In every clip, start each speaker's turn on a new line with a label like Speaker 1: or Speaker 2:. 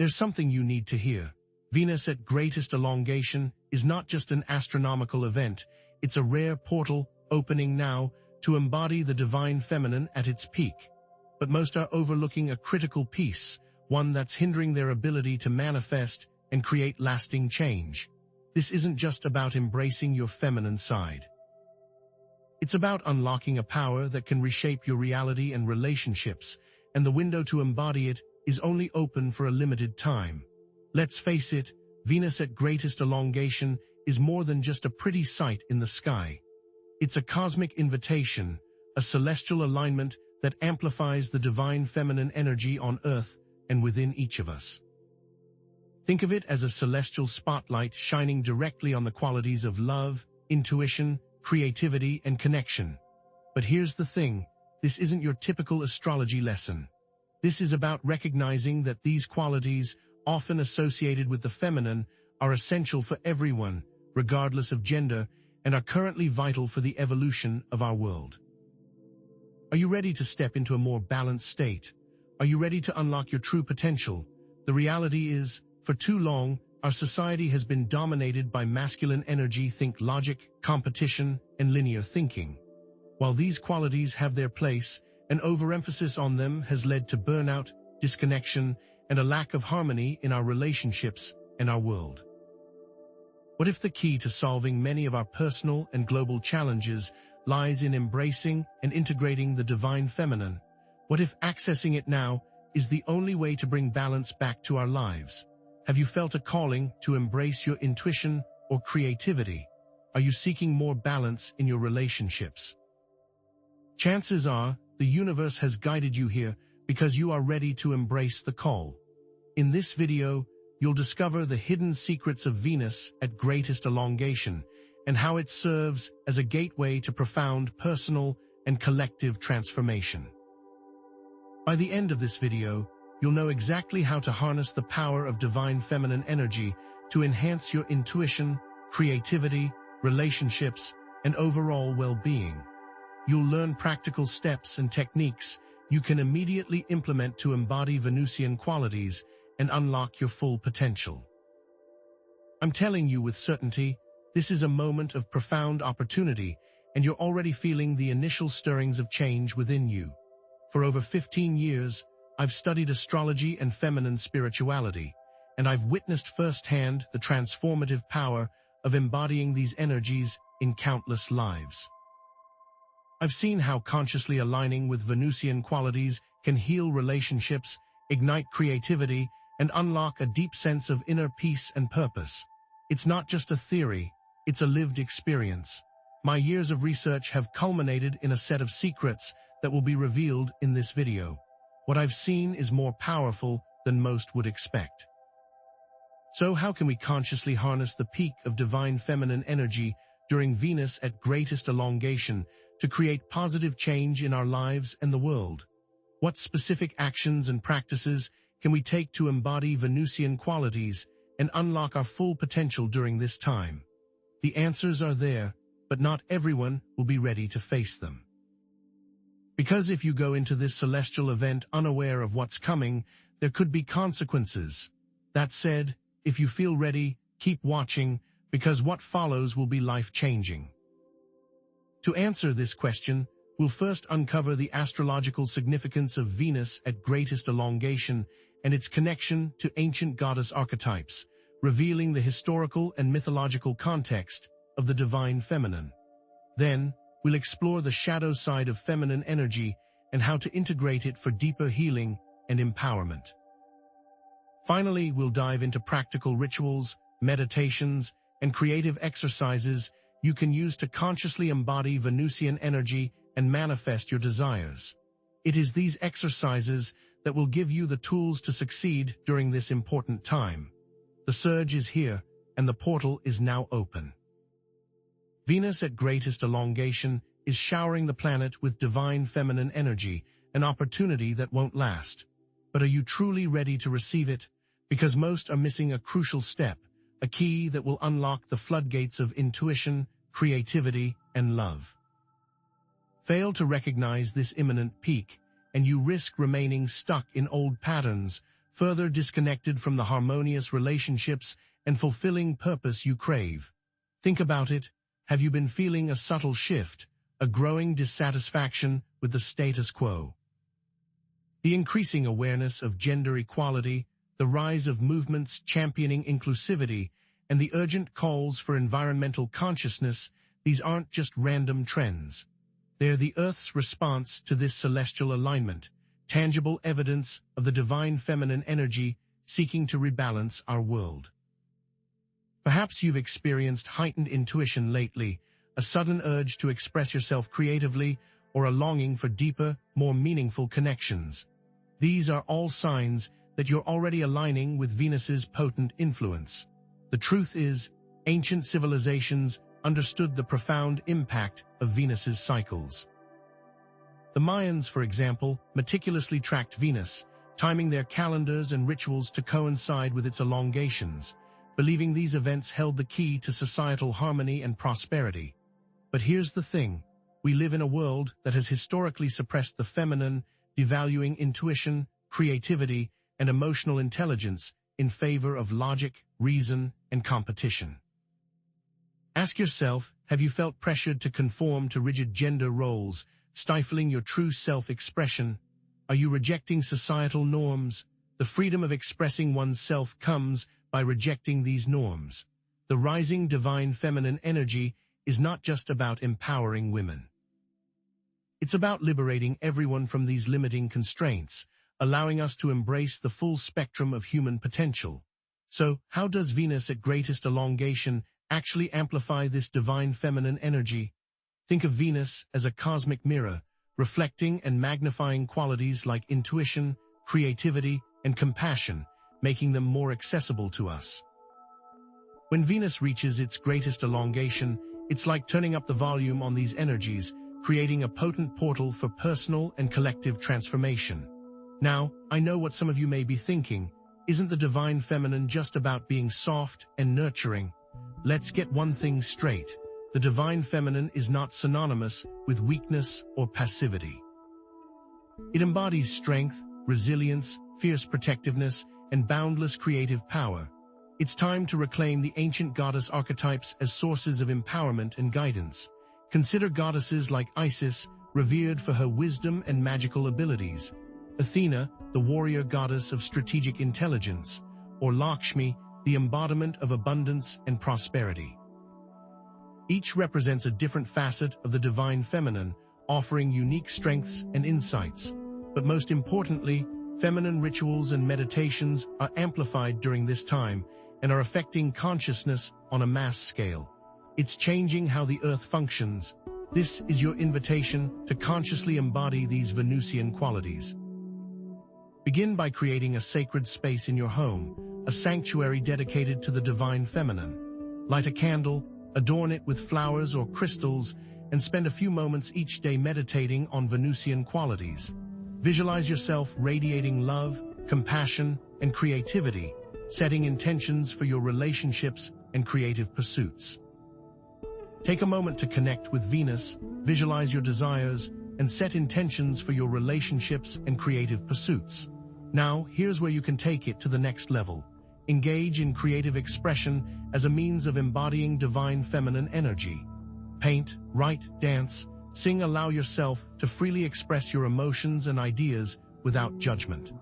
Speaker 1: There's something you need to hear. Venus at greatest elongation is not just an astronomical event, it's a rare portal opening now to embody the divine feminine at its peak. But most are overlooking a critical piece, one that's hindering their ability to manifest and create lasting change. This isn't just about embracing your feminine side. It's about unlocking a power that can reshape your reality and relationships, and the window to embody it is only open for a limited time. Let's face it, Venus at greatest elongation is more than just a pretty sight in the sky. It's a cosmic invitation, a celestial alignment that amplifies the divine feminine energy on Earth and within each of us. Think of it as a celestial spotlight shining directly on the qualities of love, intuition, creativity, and connection. But here's the thing, this isn't your typical astrology lesson. This is about recognizing that these qualities, often associated with the feminine, are essential for everyone, regardless of gender, and are currently vital for the evolution of our world. Are you ready to step into a more balanced state? Are you ready to unlock your true potential? The reality is, for too long, our society has been dominated by masculine energy, think logic, competition, and linear thinking. While these qualities have their place, an overemphasis on them has led to burnout, disconnection, and a lack of harmony in our relationships and our world. What if the key to solving many of our personal and global challenges lies in embracing and integrating the divine feminine? What if accessing it now is the only way to bring balance back to our lives? Have you felt a calling to embrace your intuition or creativity? Are you seeking more balance in your relationships? Chances are, the universe has guided you here because you are ready to embrace the call. In this video, you'll discover the hidden secrets of Venus at greatest elongation and how it serves as a gateway to profound personal and collective transformation. By the end of this video, you'll know exactly how to harness the power of divine feminine energy to enhance your intuition, creativity, relationships, and overall well-being. You'll learn practical steps and techniques you can immediately implement to embody Venusian qualities and unlock your full potential. I'm telling you with certainty, this is a moment of profound opportunity, and you're already feeling the initial stirrings of change within you. For over 15 years, I've studied astrology and feminine spirituality, and I've witnessed firsthand the transformative power of embodying these energies in countless lives. I've seen how consciously aligning with Venusian qualities can heal relationships, ignite creativity, and unlock a deep sense of inner peace and purpose. It's not just a theory, it's a lived experience. My years of research have culminated in a set of secrets that will be revealed in this video. What I've seen is more powerful than most would expect. So how can we consciously harness the peak of divine feminine energy during Venus at greatest elongation to create positive change in our lives and the world? What specific actions and practices can we take to embody Venusian qualities and unlock our full potential during this time? The answers are there, but not everyone will be ready to face them. Because if you go into this celestial event unaware of what's coming, there could be consequences. That said, if you feel ready, keep watching, because what follows will be life-changing. To answer this question, we'll first uncover the astrological significance of Venus at greatest elongation and its connection to ancient goddess archetypes, revealing the historical and mythological context of the divine feminine. Then, we'll explore the shadow side of feminine energy and how to integrate it for deeper healing and empowerment. Finally, we'll dive into practical rituals, meditations, and creative exercises you can use to consciously embody Venusian energy and manifest your desires. It is these exercises that will give you the tools to succeed during this important time. The surge is here, and the portal is now open. Venus at greatest elongation is showering the planet with divine feminine energy, an opportunity that won't last. But are you truly ready to receive it? Because most are missing a crucial step, a key that will unlock the floodgates of intuition, creativity, and love. Fail to recognize this imminent peak, and you risk remaining stuck in old patterns, further disconnected from the harmonious relationships and fulfilling purpose you crave. Think about it. Have you been feeling a subtle shift, a growing dissatisfaction with the status quo? The increasing awareness of gender equality, the rise of movements championing inclusivity, and the urgent calls for environmental consciousness, these aren't just random trends. They're the Earth's response to this celestial alignment, tangible evidence of the divine feminine energy seeking to rebalance our world. Perhaps you've experienced heightened intuition lately, a sudden urge to express yourself creatively, or a longing for deeper, more meaningful connections. These are all signs that you're already aligning with Venus's potent influence. The truth is, ancient civilizations understood the profound impact of Venus's cycles. The Mayans, for example, meticulously tracked Venus, timing their calendars and rituals to coincide with its elongations, believing these events held the key to societal harmony and prosperity. But here's the thing. We live in a world that has historically suppressed the feminine, devaluing intuition, creativity, and emotional intelligence in favor of logic, reason, and competition. Ask yourself, have you felt pressured to conform to rigid gender roles, stifling your true self-expression? Are you rejecting societal norms? The freedom of expressing oneself comes by rejecting these norms. The rising divine feminine energy is not just about empowering women. It's about liberating everyone from these limiting constraints, allowing us to embrace the full spectrum of human potential. So, how does Venus at greatest elongation actually amplify this divine feminine energy? Think of Venus as a cosmic mirror, reflecting and magnifying qualities like intuition, creativity, and compassion, making them more accessible to us. When Venus reaches its greatest elongation, it's like turning up the volume on these energies, creating a potent portal for personal and collective transformation. Now, I know what some of you may be thinking. Isn't the divine feminine just about being soft and nurturing? Let's get one thing straight. The divine feminine is not synonymous with weakness or passivity. It embodies strength, resilience, fierce protectiveness, and boundless creative power. It's time to reclaim the ancient goddess archetypes as sources of empowerment and guidance. Consider goddesses like Isis, revered for her wisdom and magical abilities, Athena, the warrior goddess of strategic intelligence, or Lakshmi, the embodiment of abundance and prosperity. Each represents a different facet of the divine feminine, offering unique strengths and insights. But most importantly, feminine rituals and meditations are amplified during this time and are affecting consciousness on a mass scale. It's changing how the Earth functions. This is your invitation to consciously embody these Venusian qualities. Begin by creating a sacred space in your home, a sanctuary dedicated to the divine feminine. Light a candle, adorn it with flowers or crystals, and spend a few moments each day meditating on Venusian qualities. Visualize yourself radiating love, compassion, and creativity, setting intentions for your relationships and creative pursuits. Take a moment to connect with Venus, visualize your desires, and set intentions for your relationships and creative pursuits. Now, here's where you can take it to the next level. Engage in creative expression as a means of embodying divine feminine energy. Paint, write, dance, sing. Allow yourself to freely express your emotions and ideas without judgment.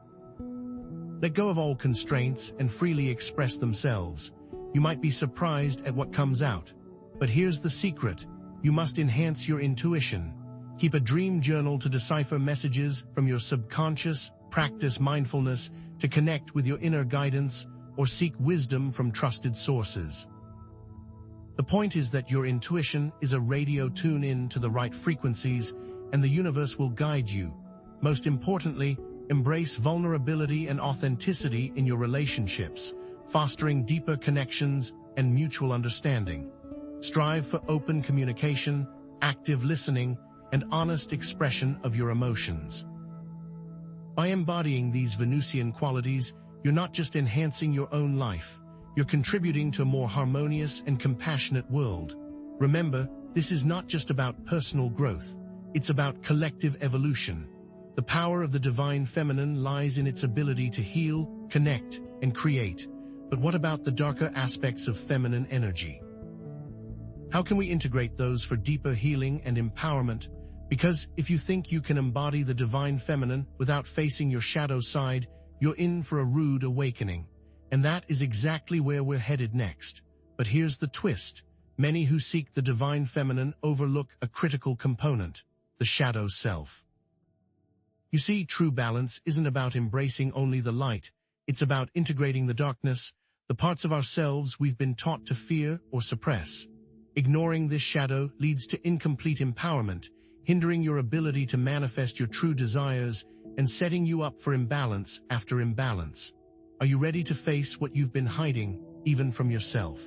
Speaker 1: Let go of all constraints and freely express themselves. You might be surprised at what comes out. But here's the secret. You must enhance your intuition. Keep a dream journal to decipher messages from your subconscious, practice mindfulness to connect with your inner guidance, or seek wisdom from trusted sources. The point is that your intuition is a radio tune-in to the right frequencies, and the universe will guide you. Most importantly, embrace vulnerability and authenticity in your relationships, fostering deeper connections and mutual understanding. Strive for open communication, active listening, and honest expression of your emotions. By embodying these Venusian qualities, you're not just enhancing your own life, you're contributing to a more harmonious and compassionate world. Remember, this is not just about personal growth, it's about collective evolution. The power of the divine feminine lies in its ability to heal, connect, and create. But what about the darker aspects of feminine energy? How can we integrate those for deeper healing and empowerment? Because if you think you can embody the divine feminine without facing your shadow side, you're in for a rude awakening. And that is exactly where we're headed next. But here's the twist. Many who seek the divine feminine overlook a critical component, the shadow self. You see, true balance isn't about embracing only the light. It's about integrating the darkness, the parts of ourselves we've been taught to fear or suppress. Ignoring this shadow leads to incomplete empowerment, hindering your ability to manifest your true desires and setting you up for imbalance after imbalance. Are you ready to face what you've been hiding, even from yourself?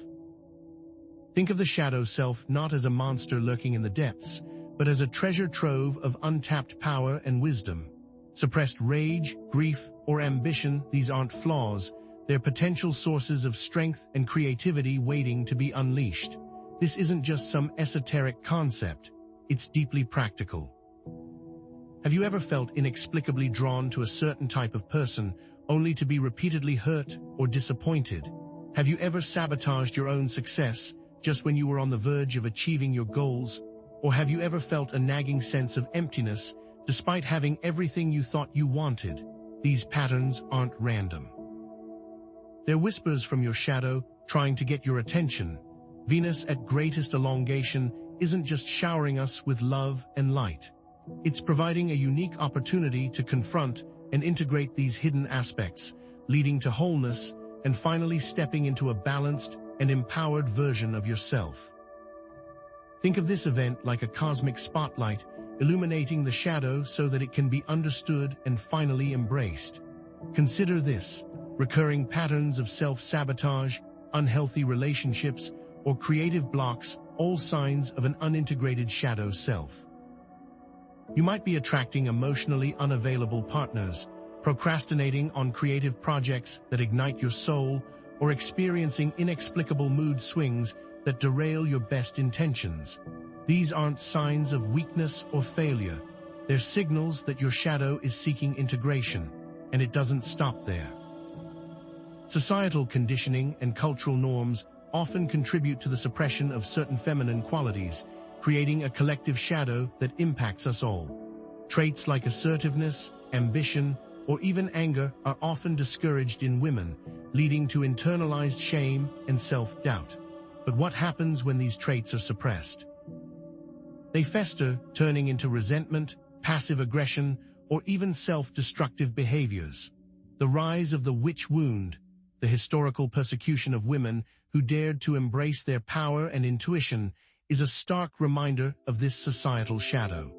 Speaker 1: Think of the shadow self not as a monster lurking in the depths, but as a treasure trove of untapped power and wisdom. Suppressed rage, grief, or ambition, these aren't flaws. They're potential sources of strength and creativity waiting to be unleashed. This isn't just some esoteric concept. It's deeply practical. Have you ever felt inexplicably drawn to a certain type of person, only to be repeatedly hurt or disappointed? Have you ever sabotaged your own success just when you were on the verge of achieving your goals? Or have you ever felt a nagging sense of emptiness despite having everything you thought you wanted? These patterns aren't random. They're whispers from your shadow trying to get your attention. Venus at greatest elongation isn't just showering us with love and light. It's providing a unique opportunity to confront and integrate these hidden aspects, leading to wholeness and finally stepping into a balanced and empowered version of yourself. Think of this event like a cosmic spotlight, illuminating the shadow so that it can be understood and finally embraced. Consider this: recurring patterns of self-sabotage, unhealthy relationships, or creative blocks, all signs of an unintegrated shadow self. You might be attracting emotionally unavailable partners, procrastinating on creative projects that ignite your soul, or experiencing inexplicable mood swings that derail your best intentions. These aren't signs of weakness or failure. They're signals that your shadow is seeking integration, and it doesn't stop there. Societal conditioning and cultural norms often contribute to the suppression of certain feminine qualities, creating a collective shadow that impacts us all. Traits like assertiveness, ambition, or even anger are often discouraged in women, leading to internalized shame and self-doubt. But what happens when these traits are suppressed? They fester, turning into resentment, passive aggression, or even self-destructive behaviors. The rise of the witch wound, the historical persecution of women who dared to embrace their power and intuition, is a stark reminder of this societal shadow.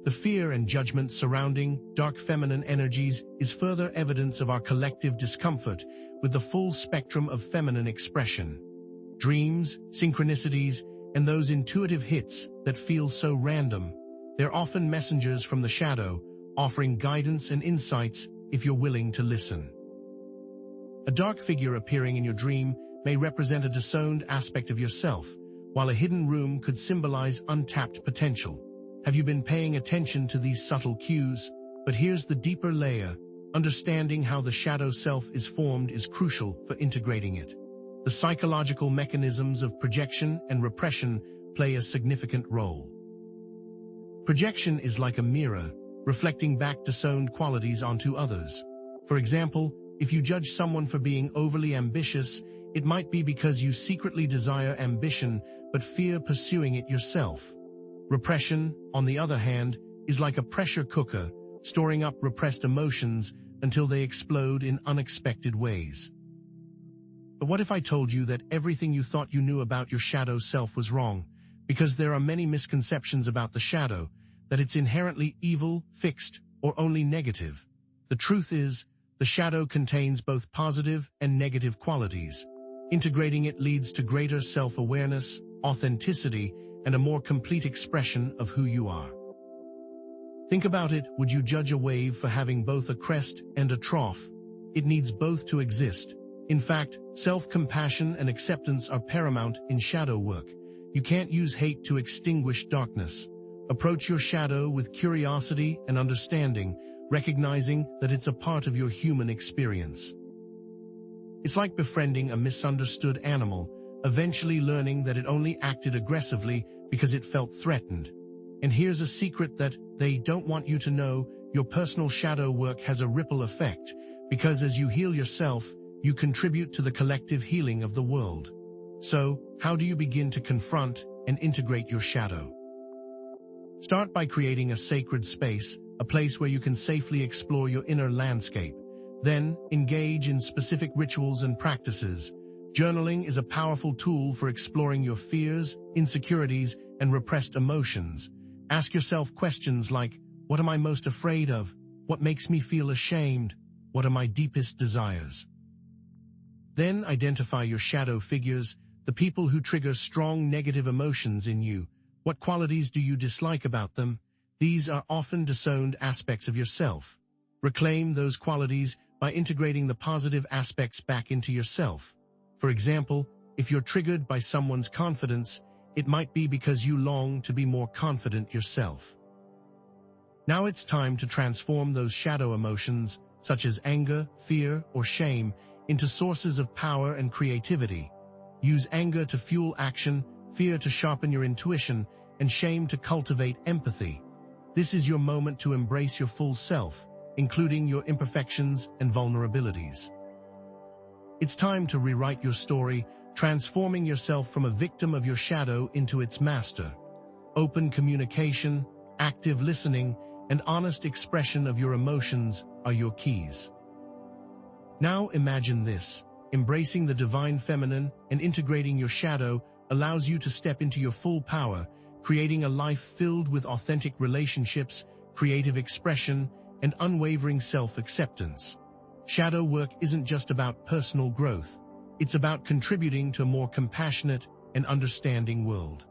Speaker 1: The fear and judgment surrounding dark feminine energies is further evidence of our collective discomfort with the full spectrum of feminine expression. Dreams, synchronicities, and those intuitive hits that feel so random, they're often messengers from the shadow, offering guidance and insights if you're willing to listen. A dark figure appearing in your dream may represent a disowned aspect of yourself, while a hidden room could symbolize untapped potential. Have you been paying attention to these subtle cues? But here's the deeper layer. Understanding how the shadow self is formed is crucial for integrating it. The psychological mechanisms of projection and repression play a significant role. Projection is like a mirror, reflecting back disowned qualities onto others. For example, if you judge someone for being overly ambitious, it might be because you secretly desire ambition but fear pursuing it yourself. Repression, on the other hand, is like a pressure cooker, storing up repressed emotions until they explode in unexpected ways. But what if I told you that everything you thought you knew about your shadow self was wrong? Because there are many misconceptions about the shadow, that it's inherently evil, fixed, or only negative. The truth is, the shadow contains both positive and negative qualities. Integrating it leads to greater self-awareness, authenticity, and a more complete expression of who you are. Think about it: would you judge a wave for having both a crest and a trough? It needs both to exist. In fact, self-compassion and acceptance are paramount in shadow work. You can't use hate to extinguish darkness. Approach your shadow with curiosity and understanding, recognizing that it's a part of your human experience. It's like befriending a misunderstood animal, eventually learning that it only acted aggressively because it felt threatened. And here's a secret that they don't want you to know: your personal shadow work has a ripple effect, because as you heal yourself, you contribute to the collective healing of the world. So, how do you begin to confront and integrate your shadow? Start by creating a sacred space, a place where you can safely explore your inner landscape. Then, engage in specific rituals and practices. Journaling is a powerful tool for exploring your fears, insecurities, and repressed emotions. Ask yourself questions like, what am I most afraid of? What makes me feel ashamed? What are my deepest desires? Then identify your shadow figures, the people who trigger strong negative emotions in you. What qualities do you dislike about them? These are often disowned aspects of yourself. Reclaim those qualities by integrating the positive aspects back into yourself. For example, if you're triggered by someone's confidence, it might be because you long to be more confident yourself. Now it's time to transform those shadow emotions, such as anger, fear, or shame, into sources of power and creativity. Use anger to fuel action, fear to sharpen your intuition, and shame to cultivate empathy. This is your moment to embrace your full self, including your imperfections and vulnerabilities. It's time to rewrite your story, transforming yourself from a victim of your shadow into its master. Open communication, active listening, and honest expression of your emotions are your keys. Now imagine this: embracing the divine feminine and integrating your shadow allows you to step into your full power, creating a life filled with authentic relationships, creative expression, and unwavering self-acceptance. Shadow work isn't just about personal growth. It's about contributing to a more compassionate and understanding world.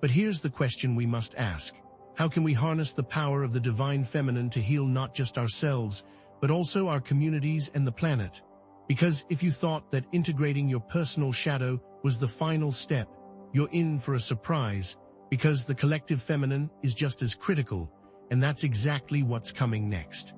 Speaker 1: But here's the question we must ask: how can we harness the power of the divine feminine to heal not just ourselves, but also our communities and the planet? Because if you thought that integrating your personal shadow was the final step, you're in for a surprise, because the collective feminine is just as critical, and that's exactly what's coming next.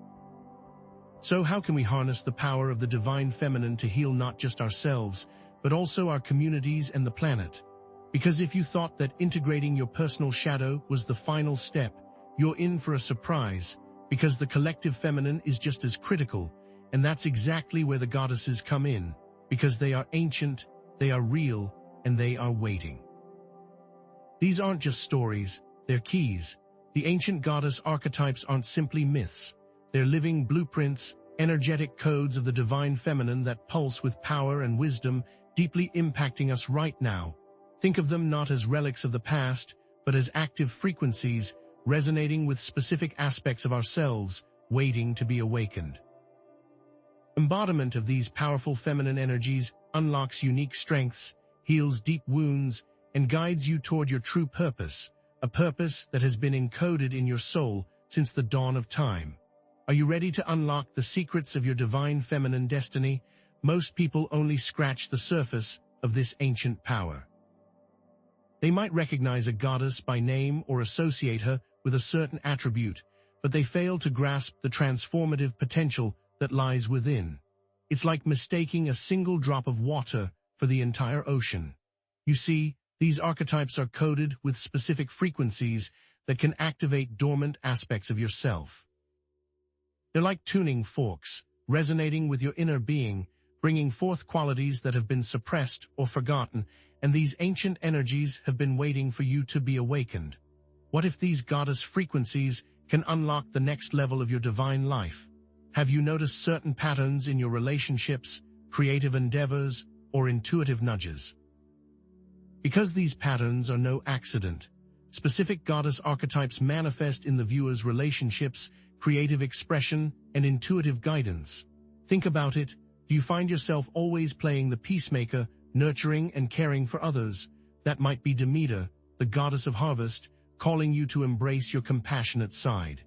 Speaker 1: So how can we harness the power of the divine feminine to heal not just ourselves, but also our communities and the planet? Because if you thought that integrating your personal shadow was the final step, you're in for a surprise, because the collective feminine is just as critical, and that's exactly where the goddesses come in, because they are ancient, they are real, and they are waiting. These aren't just stories, they're keys. The ancient goddess archetypes aren't simply myths. They're living blueprints, energetic codes of the divine feminine that pulse with power and wisdom, deeply impacting us right now. Think of them not as relics of the past, but as active frequencies, resonating with specific aspects of ourselves, waiting to be awakened. Embodiment of these powerful feminine energies unlocks unique strengths, heals deep wounds, and guides you toward your true purpose, a purpose that has been encoded in your soul since the dawn of time. Are you ready to unlock the secrets of your divine feminine destiny? Most people only scratch the surface of this ancient power. They might recognize a goddess by name or associate her with a certain attribute, but they fail to grasp the transformative potential that lies within. It's like mistaking a single drop of water for the entire ocean. You see, these archetypes are coded with specific frequencies that can activate dormant aspects of yourself. They're like tuning forks, resonating with your inner being, bringing forth qualities that have been suppressed or forgotten, and these ancient energies have been waiting for you to be awakened. What if these goddess frequencies can unlock the next level of your divine life? Have you noticed certain patterns in your relationships, creative endeavors, or intuitive nudges? Because these patterns are no accident, specific goddess archetypes manifest in the viewer's relationships, creative expression, and intuitive guidance. Think about it. Do you find yourself always playing the peacemaker, nurturing and caring for others? That might be Demeter, the goddess of harvest, calling you to embrace your compassionate side.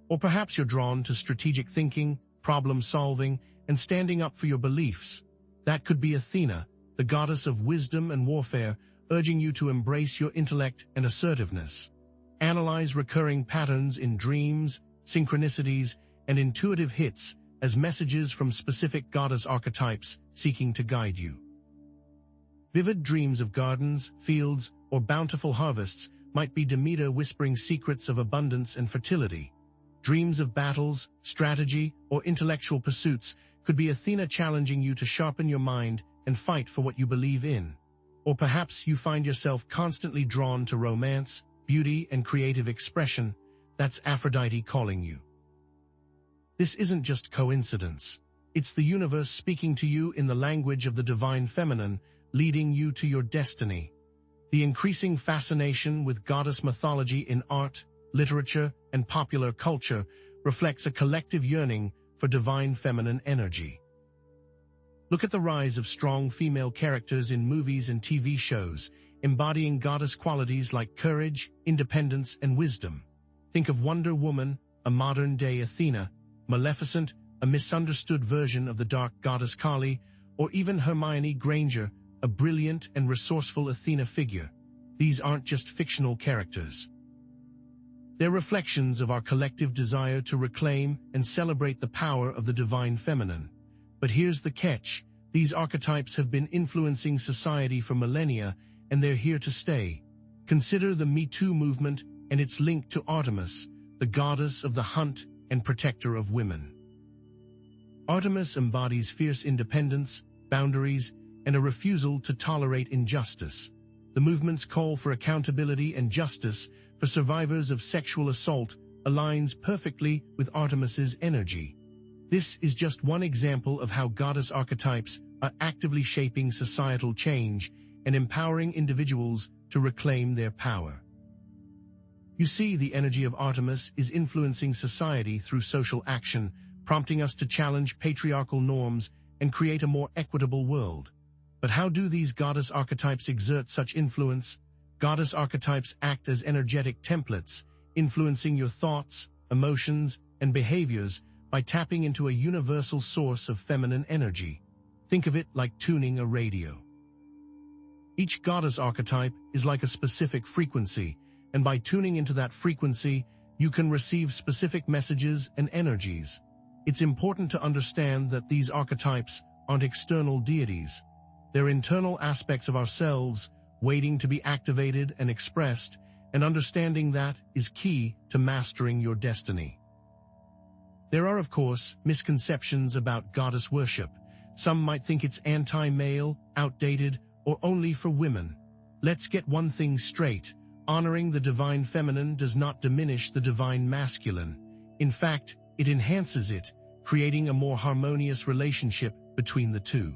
Speaker 1: Or perhaps you're drawn to strategic thinking, problem-solving, and standing up for your beliefs. That could be Athena, the goddess of wisdom and warfare, urging you to embrace your intellect and assertiveness. Analyze recurring patterns in dreams, synchronicities, and intuitive hits as messages from specific goddess archetypes seeking to guide you. Vivid dreams of gardens, fields, or bountiful harvests might be Demeter whispering secrets of abundance and fertility. Dreams of battles, strategy, or intellectual pursuits could be Athena challenging you to sharpen your mind and fight for what you believe in. Or perhaps you find yourself constantly drawn to romance, beauty, and creative expression. That's Aphrodite calling you. This isn't just coincidence. It's the universe speaking to you in the language of the divine feminine, leading you to your destiny. The increasing fascination with goddess mythology in art, literature, and popular culture reflects a collective yearning for divine feminine energy. Look at the rise of strong female characters in movies and TV shows, embodying goddess qualities like courage, independence, and wisdom. Think of Wonder Woman, a modern-day Athena, Maleficent, a misunderstood version of the dark goddess Kali, or even Hermione Granger, a brilliant and resourceful Athena figure. These aren't just fictional characters. They're reflections of our collective desire to reclaim and celebrate the power of the divine feminine. But here's the catch. These archetypes have been influencing society for millennia, and they're here to stay. Consider the Me Too movement and its link to Artemis, the goddess of the hunt and protector of women. Artemis embodies fierce independence, boundaries, and a refusal to tolerate injustice. The movement's call for accountability and justice for survivors of sexual assault aligns perfectly with Artemis's energy. This is just one example of how goddess archetypes are actively shaping societal change and empowering individuals to reclaim their power. You see, the energy of Artemis is influencing society through social action, prompting us to challenge patriarchal norms and create a more equitable world. But how do these goddess archetypes exert such influence? Goddess archetypes act as energetic templates, influencing your thoughts, emotions, and behaviors by tapping into a universal source of feminine energy. Think of it like tuning a radio. Each goddess archetype is like a specific frequency, and by tuning into that frequency, you can receive specific messages and energies. It's important to understand that these archetypes aren't external deities. They're internal aspects of ourselves, waiting to be activated and expressed, and understanding that is key to mastering your destiny. There are, of course, misconceptions about goddess worship. Some might think it's anti-male, outdated, or only for women. Let's get one thing straight. Honoring the divine feminine does not diminish the divine masculine. In fact, it enhances it, creating a more harmonious relationship between the two.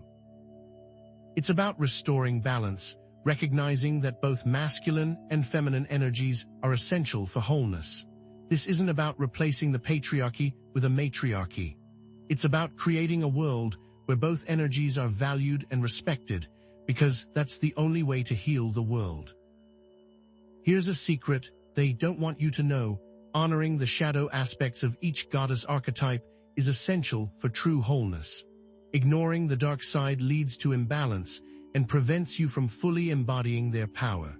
Speaker 1: It's about restoring balance, recognizing that both masculine and feminine energies are essential for wholeness. This isn't about replacing the patriarchy with a matriarchy. It's about creating a world where both energies are valued and respected, because that's the only way to heal the world. Here's a secret they don't want you to know. Honoring the shadow aspects of each goddess archetype is essential for true wholeness. Ignoring the dark side leads to imbalance and prevents you from fully embodying their power.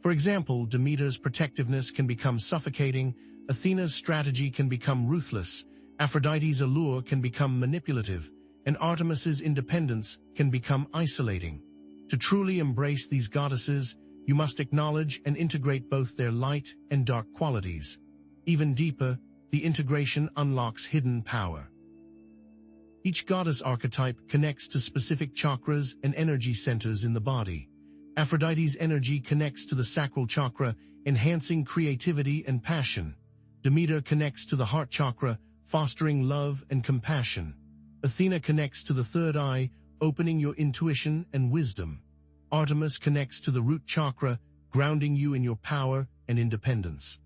Speaker 1: For example, Demeter's protectiveness can become suffocating, Athena's strategy can become ruthless, Aphrodite's allure can become manipulative, and Artemis's independence can become isolating. To truly embrace these goddesses, you must acknowledge and integrate both their light and dark qualities. Even deeper, the integration unlocks hidden power. Each goddess archetype connects to specific chakras and energy centers in the body. Aphrodite's energy connects to the sacral chakra, enhancing creativity and passion. Demeter connects to the heart chakra, fostering love and compassion. Athena connects to the third eye, opening your intuition and wisdom. Artemis connects to the root chakra, grounding you in your power and independence.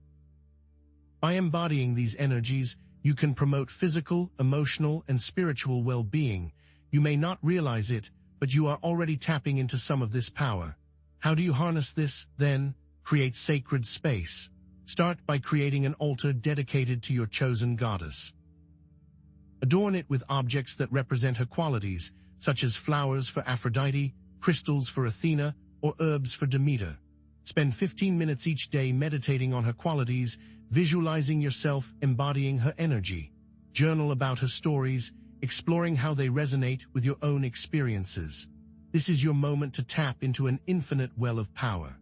Speaker 1: By embodying these energies, you can promote physical, emotional, and spiritual well-being. You may not realize it, but you are already tapping into some of this power. How do you harness this, then? Create sacred space. Start by creating an altar dedicated to your chosen goddess. Adorn it with objects that represent her qualities, such as flowers for Aphrodite, crystals for Athena, or herbs for Demeter. Spend 15 minutes each day meditating on her qualities, visualizing yourself embodying her energy. Journal about her stories, exploring how they resonate with your own experiences. This is your moment to tap into an infinite well of power.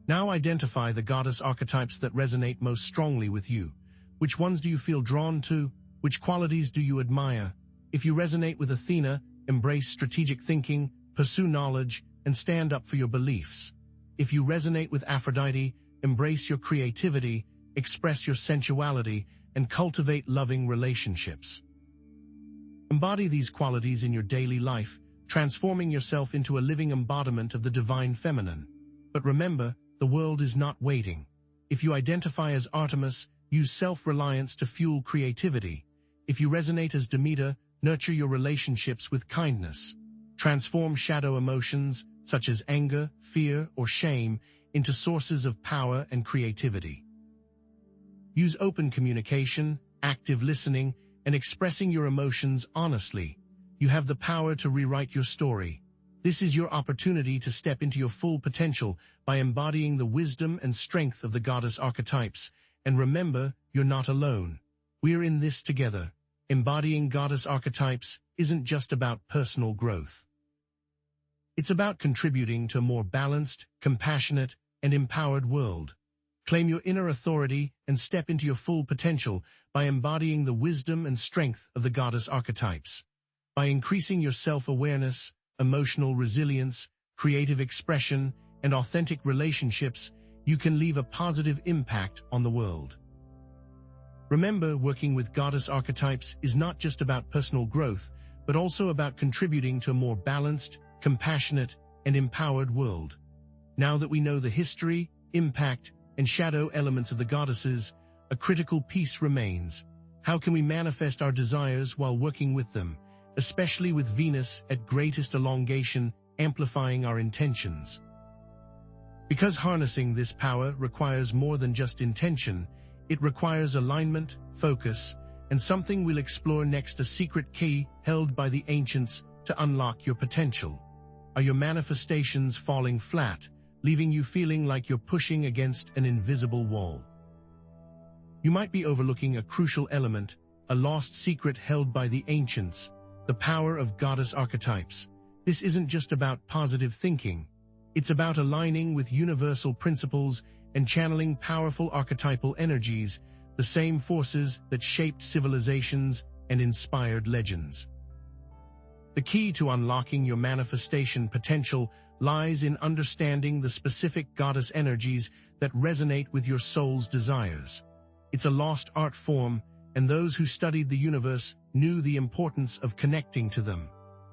Speaker 1: Now identify the goddess archetypes that resonate most strongly with you. Which ones do you feel drawn to? Which qualities do you admire? If you resonate with Athena, embrace strategic thinking, pursue knowledge, and stand up for your beliefs. If you resonate with Aphrodite, embrace your creativity, express your sensuality, and cultivate loving relationships. Embody these qualities in your daily life, transforming yourself into a living embodiment of the divine feminine. But remember, the world is not waiting. If you identify as Artemis, use self-reliance to fuel creativity. If you resonate as Demeter, nurture your relationships with kindness. Transform shadow emotions, such as anger, fear, or shame, into sources of power and creativity. Use open communication, active listening, and expressing your emotions honestly. You have the power to rewrite your story. This is your opportunity to step into your full potential by embodying the wisdom and strength of the goddess archetypes. And remember, you're not alone. We're in this together. Embodying goddess archetypes isn't just about personal growth. It's about contributing to a more balanced, compassionate, and empowered world. Claim your inner authority and step into your full potential by embodying the wisdom and strength of the goddess archetypes. By increasing your self-awareness, emotional resilience, creative expression, and authentic relationships, you can leave a positive impact on the world. Remember, working with goddess archetypes is not just about personal growth, but also about contributing to a more balanced, compassionate, and empowered world. Now that we know the history, impact, and shadow elements of the goddesses, a critical piece remains. How can we manifest our desires while working with them, especially with Venus at greatest elongation, amplifying our intentions? Because harnessing this power requires more than just intention, it requires alignment, focus, and something we'll explore next: a secret key held by the ancients to unlock your potential. Are your manifestations falling flat, leaving you feeling like you're pushing against an invisible wall? You might be overlooking a crucial element, a lost secret held by the ancients: the power of goddess archetypes. This isn't just about positive thinking. It's about aligning with universal principles and channeling powerful archetypal energies, the same forces that shaped civilizations and inspired legends. The key to unlocking your manifestation potential lies in understanding the specific goddess energies that resonate with your soul's desires. It's a lost art form, and those who studied the universe knew the importance of connecting to them.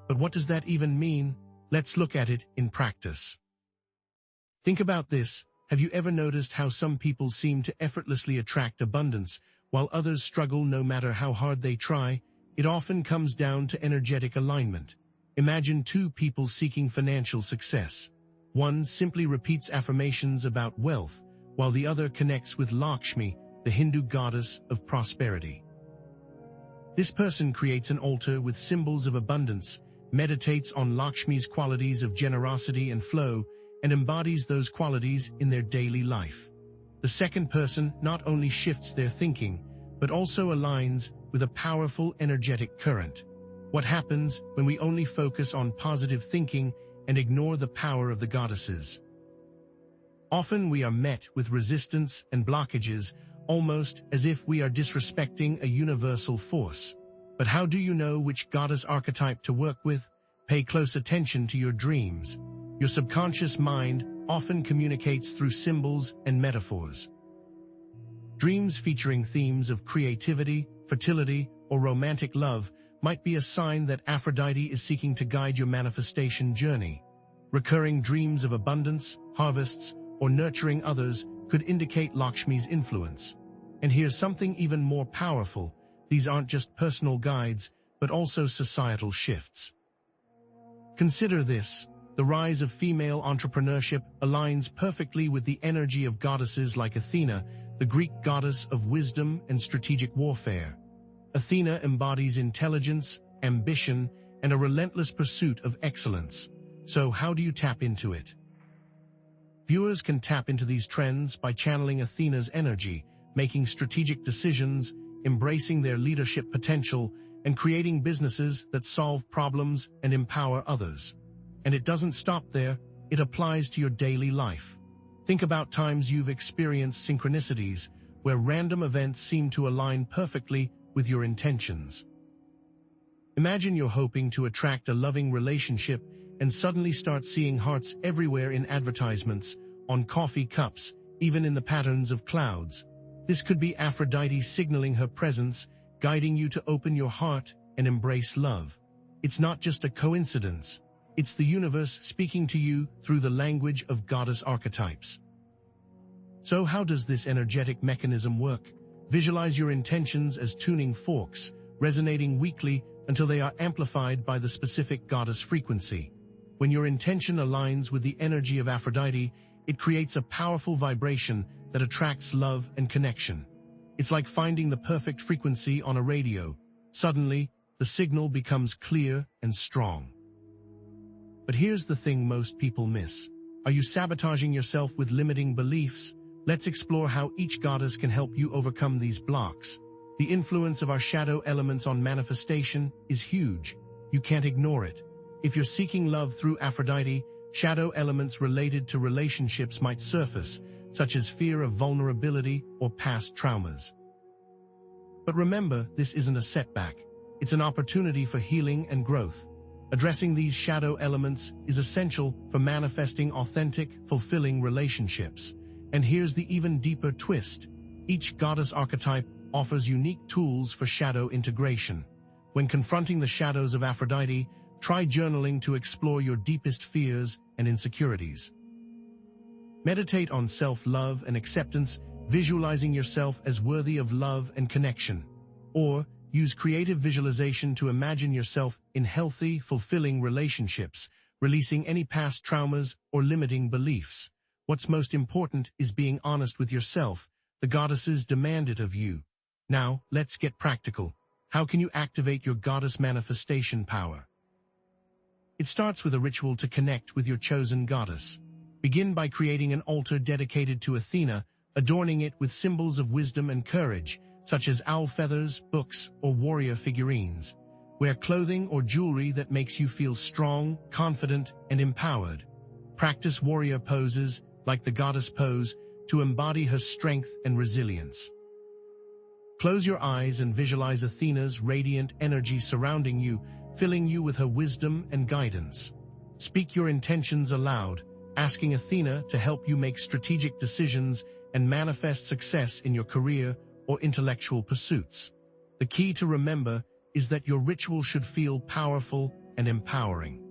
Speaker 1: But what does that even mean? Let's look at it in practice. Think about this. Have you ever noticed how some people seem to effortlessly attract abundance, while others struggle no matter how hard they try? It often comes down to energetic alignment. Imagine two people seeking financial success. One simply repeats affirmations about wealth, while the other connects with Lakshmi, the Hindu goddess of prosperity. This person creates an altar with symbols of abundance, meditates on Lakshmi's qualities of generosity and flow, and embodies those qualities in their daily life. The second person not only shifts their thinking, but also aligns with a powerful energetic current. What happens when we only focus on positive thinking and ignore the power of the goddesses? Often we are met with resistance and blockages, almost as if we are disrespecting a universal force. But how do you know which goddess archetype to work with? Pay close attention to your dreams. Your subconscious mind often communicates through symbols and metaphors. Dreams featuring themes of creativity, fertility, or romantic love might be a sign that Aphrodite is seeking to guide your manifestation journey. Recurring dreams of abundance, harvests, or nurturing others could indicate Lakshmi's influence. And here's something even more powerful: these aren't just personal guides, but also societal shifts. Consider this. The rise of female entrepreneurship aligns perfectly with the energy of goddesses like Athena, the Greek goddess of wisdom and strategic warfare. Athena embodies intelligence, ambition, and a relentless pursuit of excellence. So how do you tap into it? Viewers can tap into these trends by channeling Athena's energy, making strategic decisions, embracing their leadership potential, and creating businesses that solve problems and empower others. And it doesn't stop there, it applies to your daily life. Think about times you've experienced synchronicities, where random events seem to align perfectly with your intentions. Imagine you're hoping to attract a loving relationship and suddenly start seeing hearts everywhere in advertisements, on coffee cups, even in the patterns of clouds. This could be Aphrodite signaling her presence, guiding you to open your heart and embrace love. It's not just a coincidence. It's the universe speaking to you through the language of goddess archetypes. So how does this energetic mechanism work? Visualize your intentions as tuning forks, resonating weakly until they are amplified by the specific goddess frequency. When your intention aligns with the energy of Aphrodite, it creates a powerful vibration that attracts love and connection. It's like finding the perfect frequency on a radio. Suddenly, the signal becomes clear and strong. But here's the thing most people miss. Are you sabotaging yourself with limiting beliefs? Let's explore how each goddess can help you overcome these blocks. The influence of our shadow elements on manifestation is huge. You can't ignore it. If you're seeking love through Aphrodite, shadow elements related to relationships might surface, such as fear of vulnerability or past traumas. But remember, this isn't a setback. It's an opportunity for healing and growth. Addressing these shadow elements is essential for manifesting authentic, fulfilling relationships. And here's the even deeper twist. Each goddess archetype offers unique tools for shadow integration. When confronting the shadows of Aphrodite, try journaling to explore your deepest fears and insecurities. Meditate on self-love and acceptance, visualizing yourself as worthy of love and connection. Or use creative visualization to imagine yourself in healthy, fulfilling relationships, releasing any past traumas or limiting beliefs. What's most important is being honest with yourself. The goddesses demand it of you. Now, let's get practical. How can you activate your goddess manifestation power? It starts with a ritual to connect with your chosen goddess. Begin by creating an altar dedicated to Athena, adorning it with symbols of wisdom and courage, such as owl feathers, books, or warrior figurines. Wear clothing or jewelry that makes you feel strong, confident, and empowered. Practice warrior poses, like the goddess pose, to embody her strength and resilience. Close your eyes and visualize Athena's radiant energy surrounding you, filling you with her wisdom and guidance. Speak your intentions aloud, asking Athena to help you make strategic decisions and manifest success in your career or intellectual pursuits. The key to remember is that your ritual should feel powerful and empowering.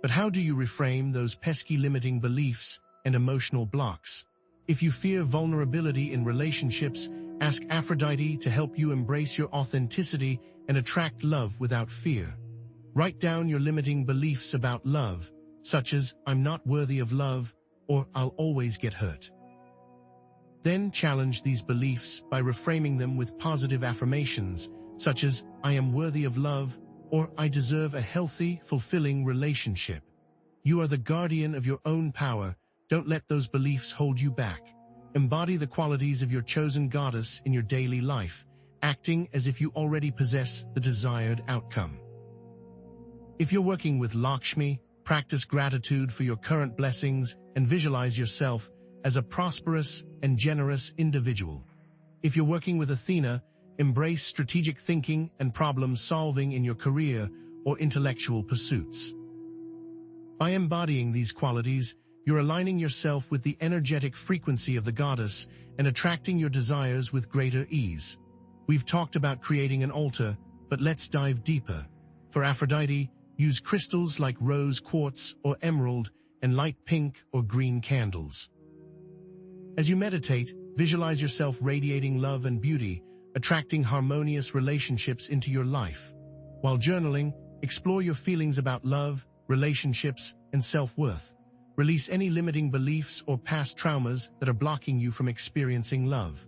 Speaker 1: But how do you reframe those pesky limiting beliefs and emotional blocks? If you fear vulnerability in relationships, ask Aphrodite to help you embrace your authenticity and attract love without fear. Write down your limiting beliefs about love, such as, "I'm not worthy of love," or "I'll always get hurt." Then challenge these beliefs by reframing them with positive affirmations, such as, "I am worthy of love," or "I deserve a healthy, fulfilling relationship." You are the guardian of your own power. Don't let those beliefs hold you back. Embody the qualities of your chosen goddess in your daily life, acting as if you already possess the desired outcome. If you're working with Lakshmi, practice gratitude for your current blessings and visualize yourself as a prosperous and generous individual. If you're working with Athena, embrace strategic thinking and problem solving in your career or intellectual pursuits. By embodying these qualities, you're aligning yourself with the energetic frequency of the goddess and attracting your desires with greater ease. We've talked about creating an altar, but let's dive deeper. For Aphrodite, use crystals like rose quartz or emerald and light pink or green candles. As you meditate, visualize yourself radiating love and beauty, attracting harmonious relationships into your life. While journaling, explore your feelings about love, relationships, and self-worth. Release any limiting beliefs or past traumas that are blocking you from experiencing love.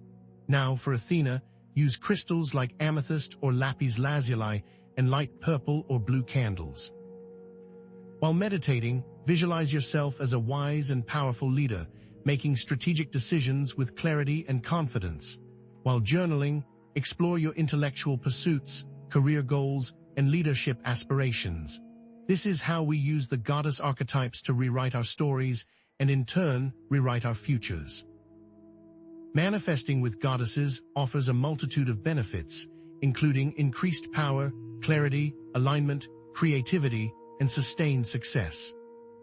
Speaker 1: Now, for Athena, use crystals like amethyst or lapis lazuli and light purple or blue candles. While meditating, Visualize yourself as a wise and powerful leader, making strategic decisions with clarity and confidence. While journaling, explore your intellectual pursuits, career goals, and leadership aspirations. This is how we use the goddess archetypes to rewrite our stories and in turn, rewrite our futures. Manifesting with goddesses offers a multitude of benefits, including increased power, clarity, alignment, creativity, and sustained success.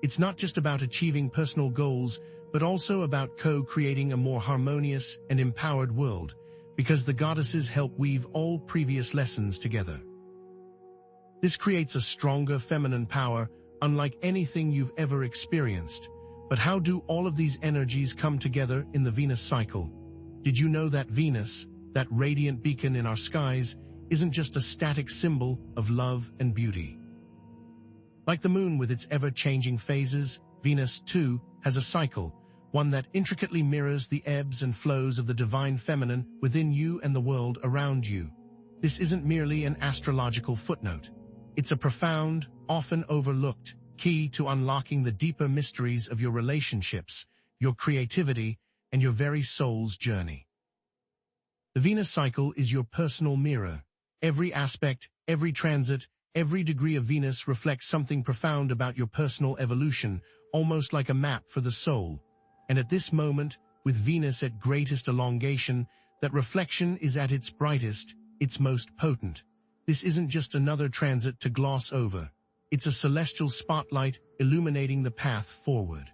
Speaker 1: It's not just about achieving personal goals, but also about co-creating a more harmonious and empowered world, because the goddesses help weave all previous lessons together. This creates a stronger feminine power, unlike anything you've ever experienced. But how do all of these energies come together in the Venus cycle? Did you know that Venus, that radiant beacon in our skies, isn't just a static symbol of love and beauty? Like the moon with its ever-changing phases, Venus, too, has a cycle, one that intricately mirrors the ebbs and flows of the divine feminine within you and the world around you. This isn't merely an astrological footnote. It's a profound, often overlooked, key to unlocking the deeper mysteries of your relationships, your creativity, and your very soul's journey. The Venus cycle is your personal mirror. Every aspect, every transit, every degree of Venus reflects something profound about your personal evolution, almost like a map for the soul. And at this moment, with Venus at greatest elongation, that reflection is at its brightest, its most potent. This isn't just another transit to gloss over. It's a celestial spotlight illuminating the path forward.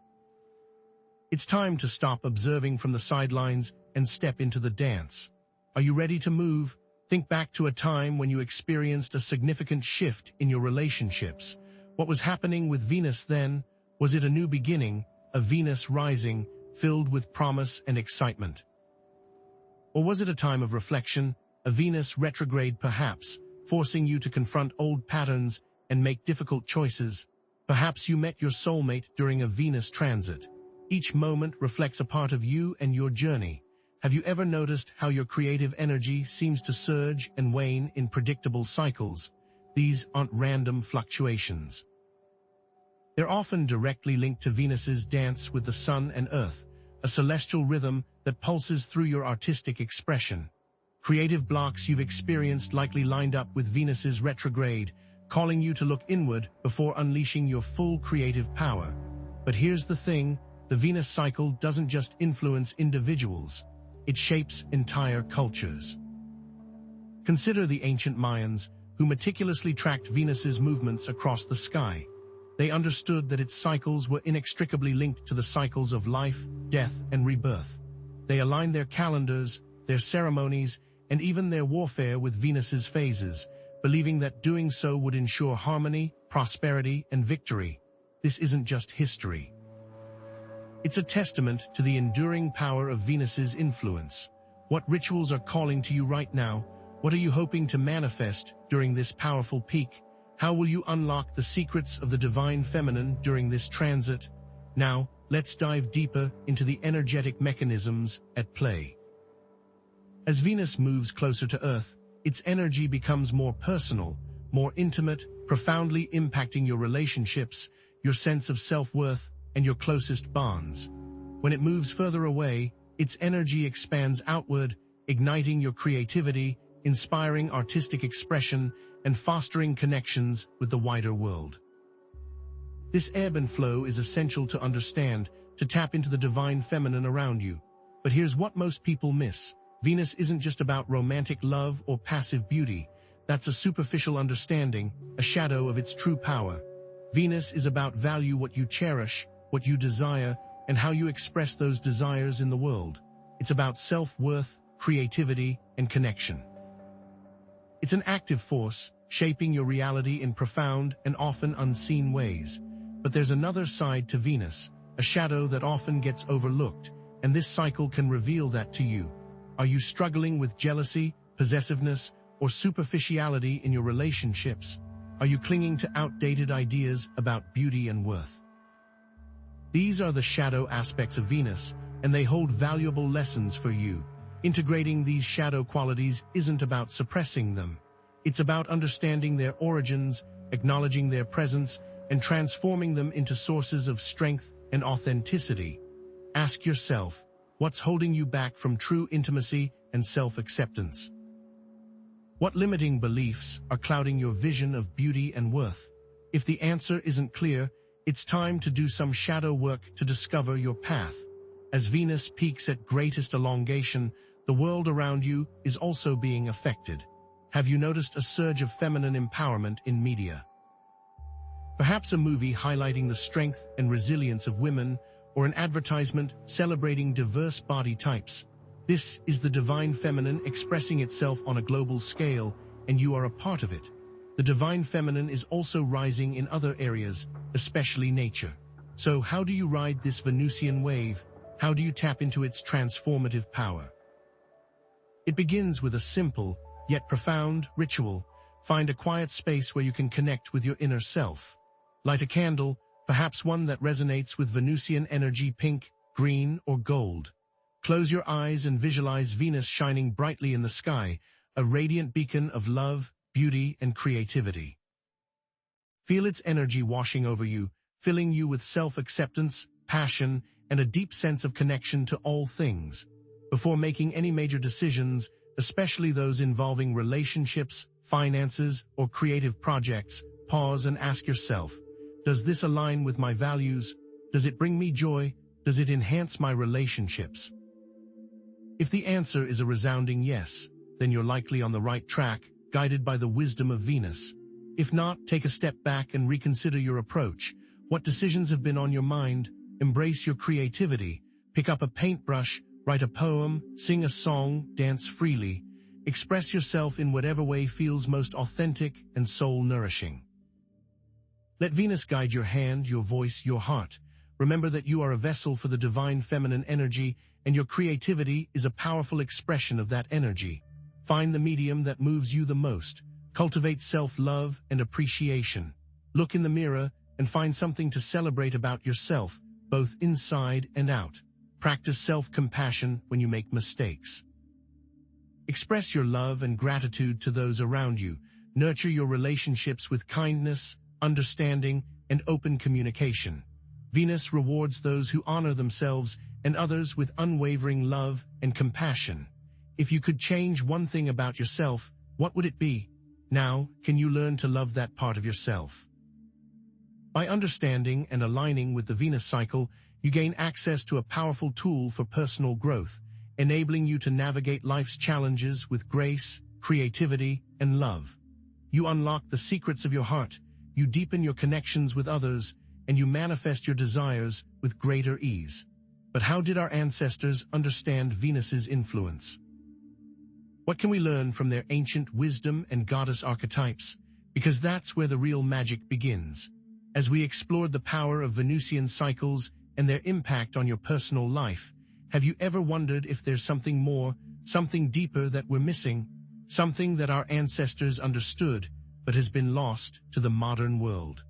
Speaker 1: It's time to stop observing from the sidelines and step into the dance. Are you ready to move? Think back to a time when you experienced a significant shift in your relationships. What was happening with Venus then? Was it a new beginning, a Venus rising, filled with promise and excitement? Or was it a time of reflection, a Venus retrograde perhaps, forcing you to confront old patterns and make difficult choices? Perhaps you met your soulmate during a Venus transit. Each moment reflects a part of you and your journey. Have you ever noticed how your creative energy seems to surge and wane in predictable cycles? These aren't random fluctuations. They're often directly linked to Venus's dance with the sun and earth, a celestial rhythm that pulses through your artistic expression. Creative blocks you've experienced likely lined up with Venus's retrograde, calling you to look inward before unleashing your full creative power. But here's the thing, the Venus cycle doesn't just influence individuals. It shapes entire cultures. Consider the ancient Mayans, who meticulously tracked Venus's movements across the sky. They understood that its cycles were inextricably linked to the cycles of life, death, and rebirth. They aligned their calendars, their ceremonies, and even their warfare with Venus's phases, believing that doing so would ensure harmony, prosperity, and victory. This isn't just history. It's a testament to the enduring power of Venus's influence. What rituals are calling to you right now? What are you hoping to manifest during this powerful peak? How will you unlock the secrets of the divine feminine during this transit? Now, let's dive deeper into the energetic mechanisms at play. As Venus moves closer to Earth, its energy becomes more personal, more intimate, profoundly impacting your relationships, your sense of self-worth, and your closest bonds. When it moves further away, its energy expands outward, igniting your creativity, inspiring artistic expression, and fostering connections with the wider world. This ebb and flow is essential to understand, to tap into the divine feminine around you. But here's what most people miss. Venus isn't just about romantic love or passive beauty. That's a superficial understanding, a shadow of its true power. Venus is about value what you cherish, what you desire, and how you express those desires in the world. It's about self-worth, creativity, and connection. It's an active force, shaping your reality in profound and often unseen ways. But there's another side to Venus, a shadow that often gets overlooked, and this cycle can reveal that to you. Are you struggling with jealousy, possessiveness, or superficiality in your relationships? Are you clinging to outdated ideas about beauty and worth? These are the shadow aspects of Venus, and they hold valuable lessons for you. Integrating these shadow qualities isn't about suppressing them. It's about understanding their origins, acknowledging their presence, and transforming them into sources of strength and authenticity. Ask yourself, what's holding you back from true intimacy and self-acceptance? What limiting beliefs are clouding your vision of beauty and worth? If the answer isn't clear, it's time to do some shadow work to discover your path. As Venus peaks at greatest elongation, the world around you is also being affected. Have you noticed a surge of feminine empowerment in media? Perhaps a movie highlighting the strength and resilience of women, or an advertisement celebrating diverse body types. This is the divine feminine expressing itself on a global scale, and you are a part of it. The divine feminine is also rising in other areas, especially nature. So how do you ride this Venusian wave? How do you tap into its transformative power? It begins with a simple, yet profound, ritual. Find a quiet space where you can connect with your inner self. Light a candle, perhaps one that resonates with Venusian energy, pink, green, or gold. Close your eyes and visualize Venus shining brightly in the sky, a radiant beacon of love, beauty, and creativity. Feel its energy washing over you, filling you with self-acceptance, passion, and a deep sense of connection to all things. Before making any major decisions, especially those involving relationships, finances, or creative projects, pause and ask yourself, does this align with my values? Does it bring me joy? Does it enhance my relationships? If the answer is a resounding yes, then you're likely on the right track, guided by the wisdom of Venus. If not, take a step back and reconsider your approach. What decisions have been on your mind? Embrace your creativity. Pick up a paintbrush, write a poem, sing a song, dance freely. Express yourself in whatever way feels most authentic and soul-nourishing. Let Venus guide your hand, your voice, your heart. Remember that you are a vessel for the divine feminine energy, and your creativity is a powerful expression of that energy. Find the medium that moves you the most. Cultivate self-love and appreciation. Look in the mirror and find something to celebrate about yourself, both inside and out. Practice self-compassion when you make mistakes. Express your love and gratitude to those around you. Nurture your relationships with kindness, understanding, and open communication. Venus rewards those who honor themselves and others with unwavering love and compassion. If you could change one thing about yourself, what would it be? Now, can you learn to love that part of yourself? By understanding and aligning with the Venus cycle, you gain access to a powerful tool for personal growth, enabling you to navigate life's challenges with grace, creativity, and love. You unlock the secrets of your heart, you deepen your connections with others, and you manifest your desires with greater ease. But how did our ancestors understand Venus's influence? What can we learn from their ancient wisdom and goddess archetypes? Because that's where the real magic begins. As we explored the power of Venusian cycles and their impact on your personal life, have you ever wondered if there's something more, something deeper that we're missing, something that our ancestors understood but has been lost to the modern world?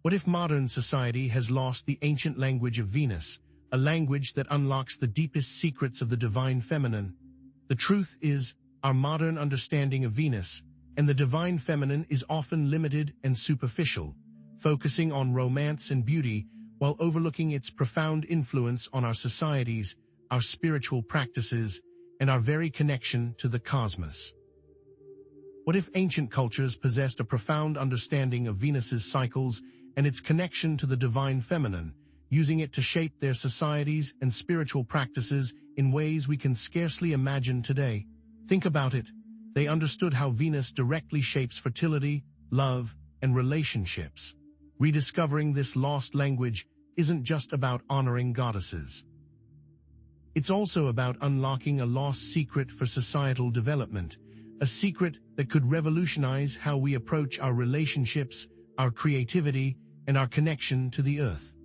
Speaker 1: What if modern society has lost the ancient language of Venus, a language that unlocks the deepest secrets of the divine feminine? The truth is, our modern understanding of Venus and the divine feminine is often limited and superficial, focusing on romance and beauty while overlooking its profound influence on our societies, our spiritual practices, and our very connection to the cosmos. What if ancient cultures possessed a profound understanding of Venus's cycles and its connection to the divine feminine, using it to shape their societies and spiritual practices in ways we can scarcely imagine today? Think about it. They understood how Venus directly shapes fertility, love, and relationships. Rediscovering this lost language isn't just about honoring goddesses. It's also about unlocking a lost secret for societal development, a secret that could revolutionize how we approach our relationships, our creativity, and our connection to the earth.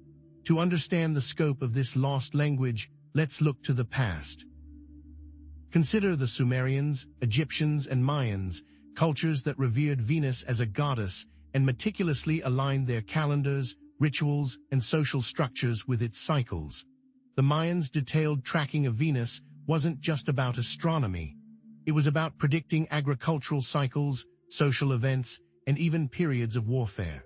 Speaker 1: To understand the scope of this lost language, let's look to the past. Consider the Sumerians, Egyptians, and Mayans, cultures that revered Venus as a goddess and meticulously aligned their calendars, rituals, and social structures with its cycles. The Mayans' detailed tracking of Venus wasn't just about astronomy. It was about predicting agricultural cycles, social events, and even periods of warfare.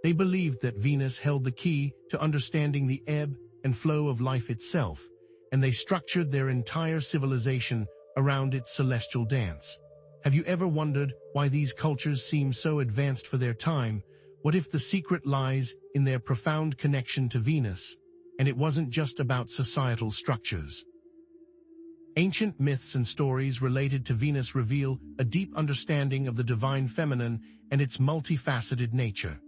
Speaker 1: They believed that Venus held the key to understanding the ebb and flow of life itself, and they structured their entire civilization around its celestial dance. Have you ever wondered why these cultures seem so advanced for their time? What if the secret lies in their profound connection to Venus, and it wasn't just about societal structures? Ancient myths and stories related to Venus reveal a deep understanding of the divine feminine and its multifaceted nature.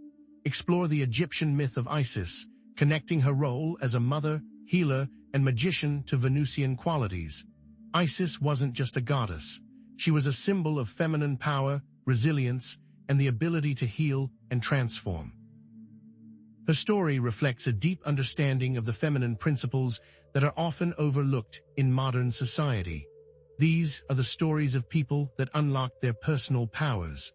Speaker 1: Explore the Egyptian myth of Isis, connecting her role as a mother, healer, and magician to Venusian qualities. Isis wasn't just a goddess. She was a symbol of feminine power, resilience, and the ability to heal and transform. Her story reflects a deep understanding of the feminine principles that are often overlooked in modern society. These are the stories of people that unlock their personal powers.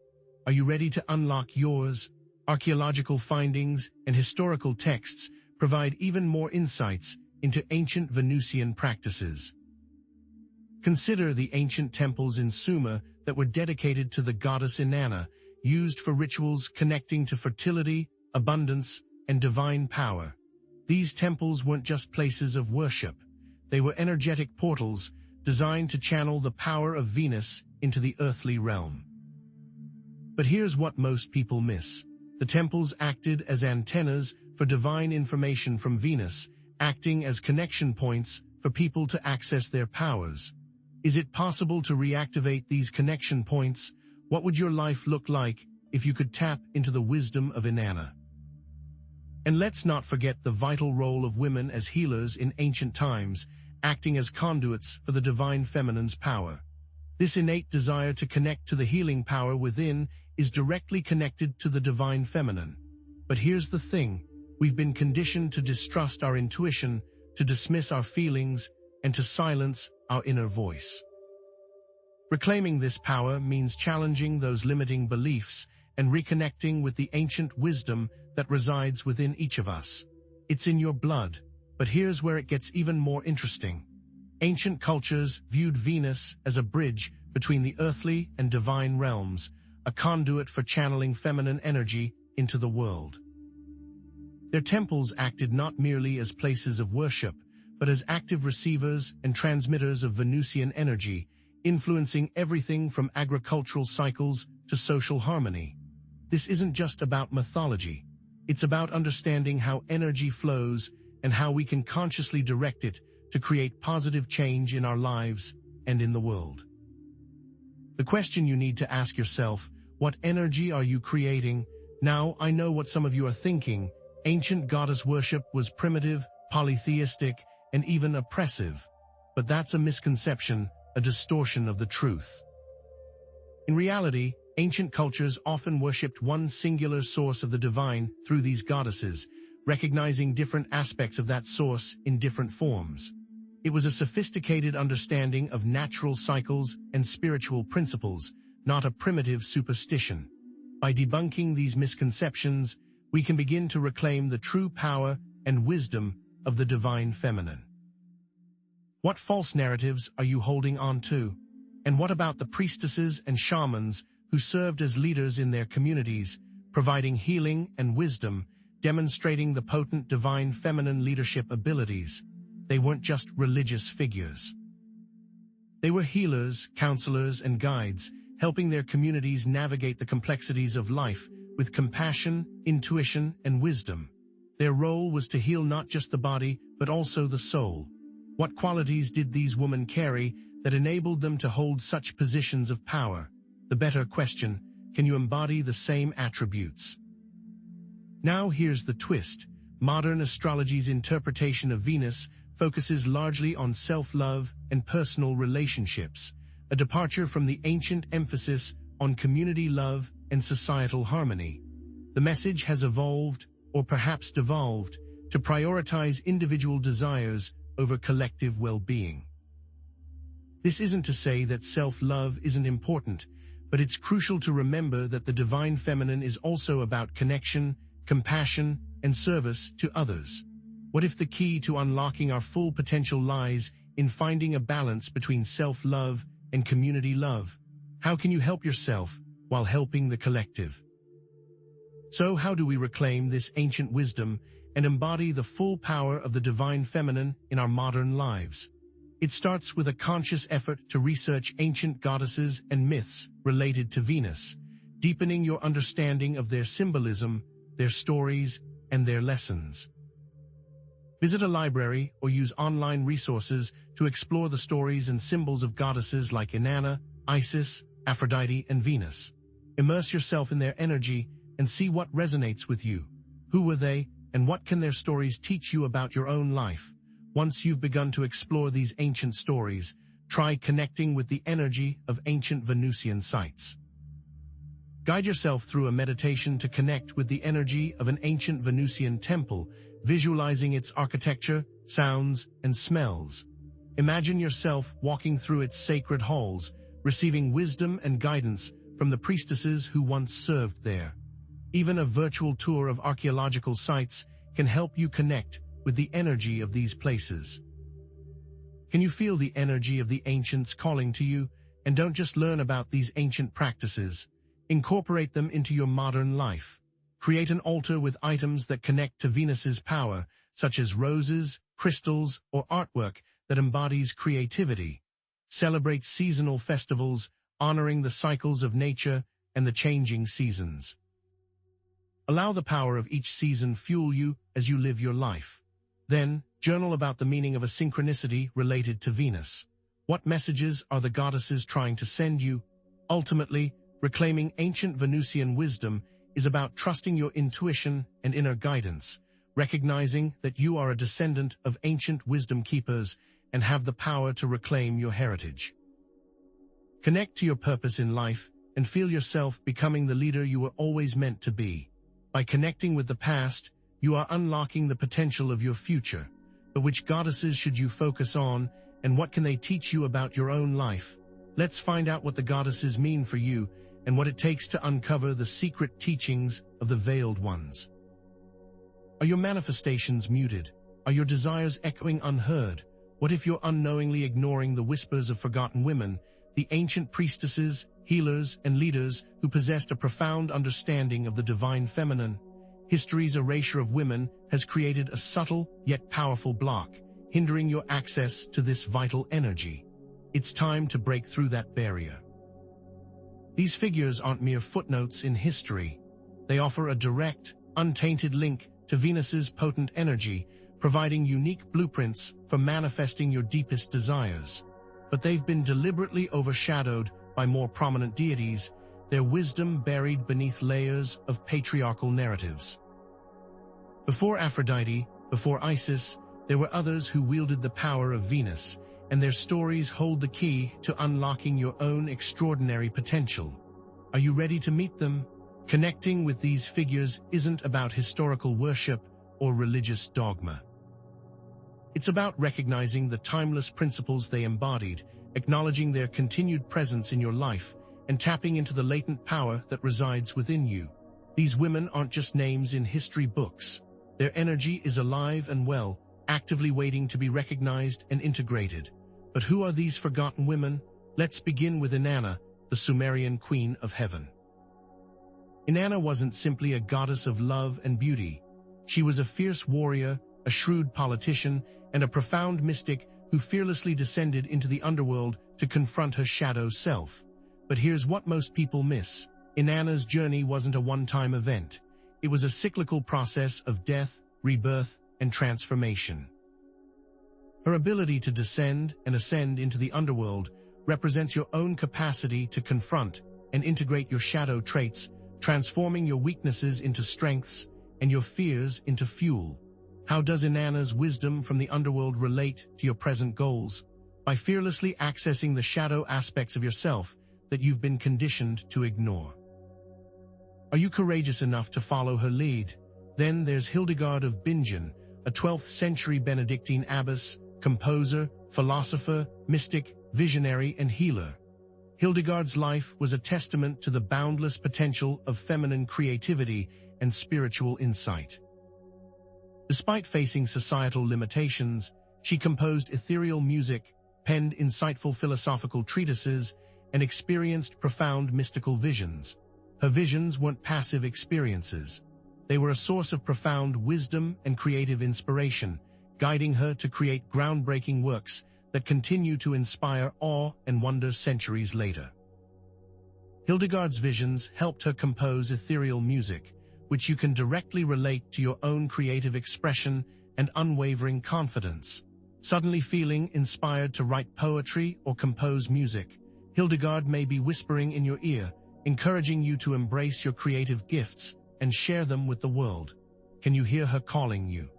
Speaker 1: Are you ready to unlock yours? Archaeological findings and historical texts provide even more insights into ancient Venusian practices. Consider the ancient temples in Sumer that were dedicated to the goddess Inanna, used for rituals connecting to fertility, abundance, and divine power. These temples weren't just places of worship. They were energetic portals designed to channel the power of Venus into the earthly realm. But here's what most people miss. The temples acted as antennas for divine information from Venus, acting as connection points for people to access their powers. Is it possible to reactivate these connection points? What would your life look like if you could tap into the wisdom of Inanna? And let's not forget the vital role of women as healers in ancient times, acting as conduits for the divine feminine's power. This innate desire to connect to the healing power within is directly connected to the divine feminine. But here's the thing, we've been conditioned to distrust our intuition, to dismiss our feelings, and to silence our inner voice. Reclaiming this power means challenging those limiting beliefs and reconnecting with the ancient wisdom that resides within each of us. It's in your blood, but here's where it gets even more interesting. Ancient cultures viewed Venus as a bridge between the earthly and divine realms, a conduit for channeling feminine energy into the world. Their temples acted not merely as places of worship, but as active receivers and transmitters of Venusian energy, influencing everything from agricultural cycles to social harmony. This isn't just about mythology. It's about understanding how energy flows and how we can consciously direct it to create positive change in our lives and in the world. The question you need to ask yourself, what energy are you creating? Now, I know what some of you are thinking. Ancient goddess worship was primitive, polytheistic, and even oppressive. But that's a misconception, a distortion of the truth. In reality, ancient cultures often worshipped one singular source of the divine through these goddesses, recognizing different aspects of that source in different forms. It was a sophisticated understanding of natural cycles and spiritual principles, not a primitive superstition. By debunking these misconceptions, we can begin to reclaim the true power and wisdom of the divine feminine. What false narratives are you holding on to? And what about the priestesses and shamans who served as leaders in their communities, providing healing and wisdom, demonstrating the potent divine feminine leadership abilities? They weren't just religious figures. They were healers, counselors, and guides, helping their communities navigate the complexities of life with compassion, intuition, and wisdom. Their role was to heal not just the body, but also the soul. What qualities did these women carry that enabled them to hold such positions of power? The better question, can you embody the same attributes? Now here's the twist. Modern astrology's interpretation of Venus focuses largely on self-love and personal relationships, a departure from the ancient emphasis on community love and societal harmony. The message has evolved, or perhaps devolved, to prioritize individual desires over collective well-being. This isn't to say that self-love isn't important, but it's crucial to remember that the divine feminine is also about connection, compassion, and service to others. What if the key to unlocking our full potential lies in finding a balance between self-love and community love? How can you help yourself while helping the collective? So how do we reclaim this ancient wisdom and embody the full power of the divine feminine in our modern lives? It starts with a conscious effort to research ancient goddesses and myths related to Venus, deepening your understanding of their symbolism, their stories, and their lessons. Visit a library or use online resources to explore the stories and symbols of goddesses like Inanna, Isis, Aphrodite, and Venus. Immerse yourself in their energy and see what resonates with you. Who were they, and what can their stories teach you about your own life? Once you've begun to explore these ancient stories, try connecting with the energy of ancient Venusian sites. Guide yourself through a meditation to connect with the energy of an ancient Venusian temple, visualizing its architecture, sounds, and smells. Imagine yourself walking through its sacred halls, receiving wisdom and guidance from the priestesses who once served there. Even a virtual tour of archaeological sites can help you connect with the energy of these places. Can you feel the energy of the ancients calling to you? And don't just learn about these ancient practices. Incorporate them into your modern life. Create an altar with items that connect to Venus's power, such as roses, crystals, or artwork that embodies creativity. Celebrate seasonal festivals, honoring the cycles of nature and the changing seasons. Allow the power of each season fuel you as you live your life. Then, journal about the meaning of a synchronicity related to Venus. What messages are the goddesses trying to send you? Ultimately, reclaiming ancient Venusian wisdom is about trusting your intuition and inner guidance, recognizing that you are a descendant of ancient wisdom keepers and have the power to reclaim your heritage. Connect to your purpose in life and feel yourself becoming the leader you were always meant to be. By connecting with the past, you are unlocking the potential of your future. But which goddesses should you focus on, and what can they teach you about your own life? Let's find out what the goddesses mean for you and what it takes to uncover the secret teachings of the veiled ones. Are your manifestations muted? Are your desires echoing unheard? What if you're unknowingly ignoring the whispers of forgotten women, the ancient priestesses, healers, and leaders who possessed a profound understanding of the divine feminine? History's erasure of women has created a subtle yet powerful block, hindering your access to this vital energy. It's time to break through that barrier. These figures aren't mere footnotes in history. They offer a direct, untainted link to Venus's potent energy, providing unique blueprints for manifesting your deepest desires. But they've been deliberately overshadowed by more prominent deities, their wisdom buried beneath layers of patriarchal narratives. Before Aphrodite, before Isis, there were others who wielded the power of Venus, and their stories hold the key to unlocking your own extraordinary potential. Are you ready to meet them? Connecting with these figures isn't about historical worship or religious dogma. It's about recognizing the timeless principles they embodied, acknowledging their continued presence in your life, and tapping into the latent power that resides within you. These women aren't just names in history books. Their energy is alive and well, actively waiting to be recognized and integrated. But who are these forgotten women? Let's begin with Inanna, the Sumerian queen of heaven. Inanna wasn't simply a goddess of love and beauty. She was a fierce warrior, a shrewd politician, and a profound mystic who fearlessly descended into the underworld to confront her shadow self. But here's what most people miss. Inanna's journey wasn't a one-time event. It was a cyclical process of death, rebirth, and transformation. Her ability to descend and ascend into the underworld represents your own capacity to confront and integrate your shadow traits, transforming your weaknesses into strengths and your fears into fuel. How does Inanna's wisdom from the underworld relate to your present goals? By fearlessly accessing the shadow aspects of yourself that you've been conditioned to ignore. Are you courageous enough to follow her lead? Then there's Hildegard of Bingen, a 12th century Benedictine abbess, composer, philosopher, mystic, visionary, and healer. Hildegard's life was a testament to the boundless potential of feminine creativity and spiritual insight. Despite facing societal limitations, she composed ethereal music, penned insightful philosophical treatises, and experienced profound mystical visions. Her visions weren't passive experiences. They were a source of profound wisdom and creative inspiration, guiding her to create groundbreaking works that continue to inspire awe and wonder centuries later. Hildegard's visions helped her compose ethereal music, which you can directly relate to your own creative expression and unwavering confidence. Suddenly feeling inspired to write poetry or compose music, Hildegard may be whispering in your ear, encouraging you to embrace your creative gifts and share them with the world. Can you hear her calling you?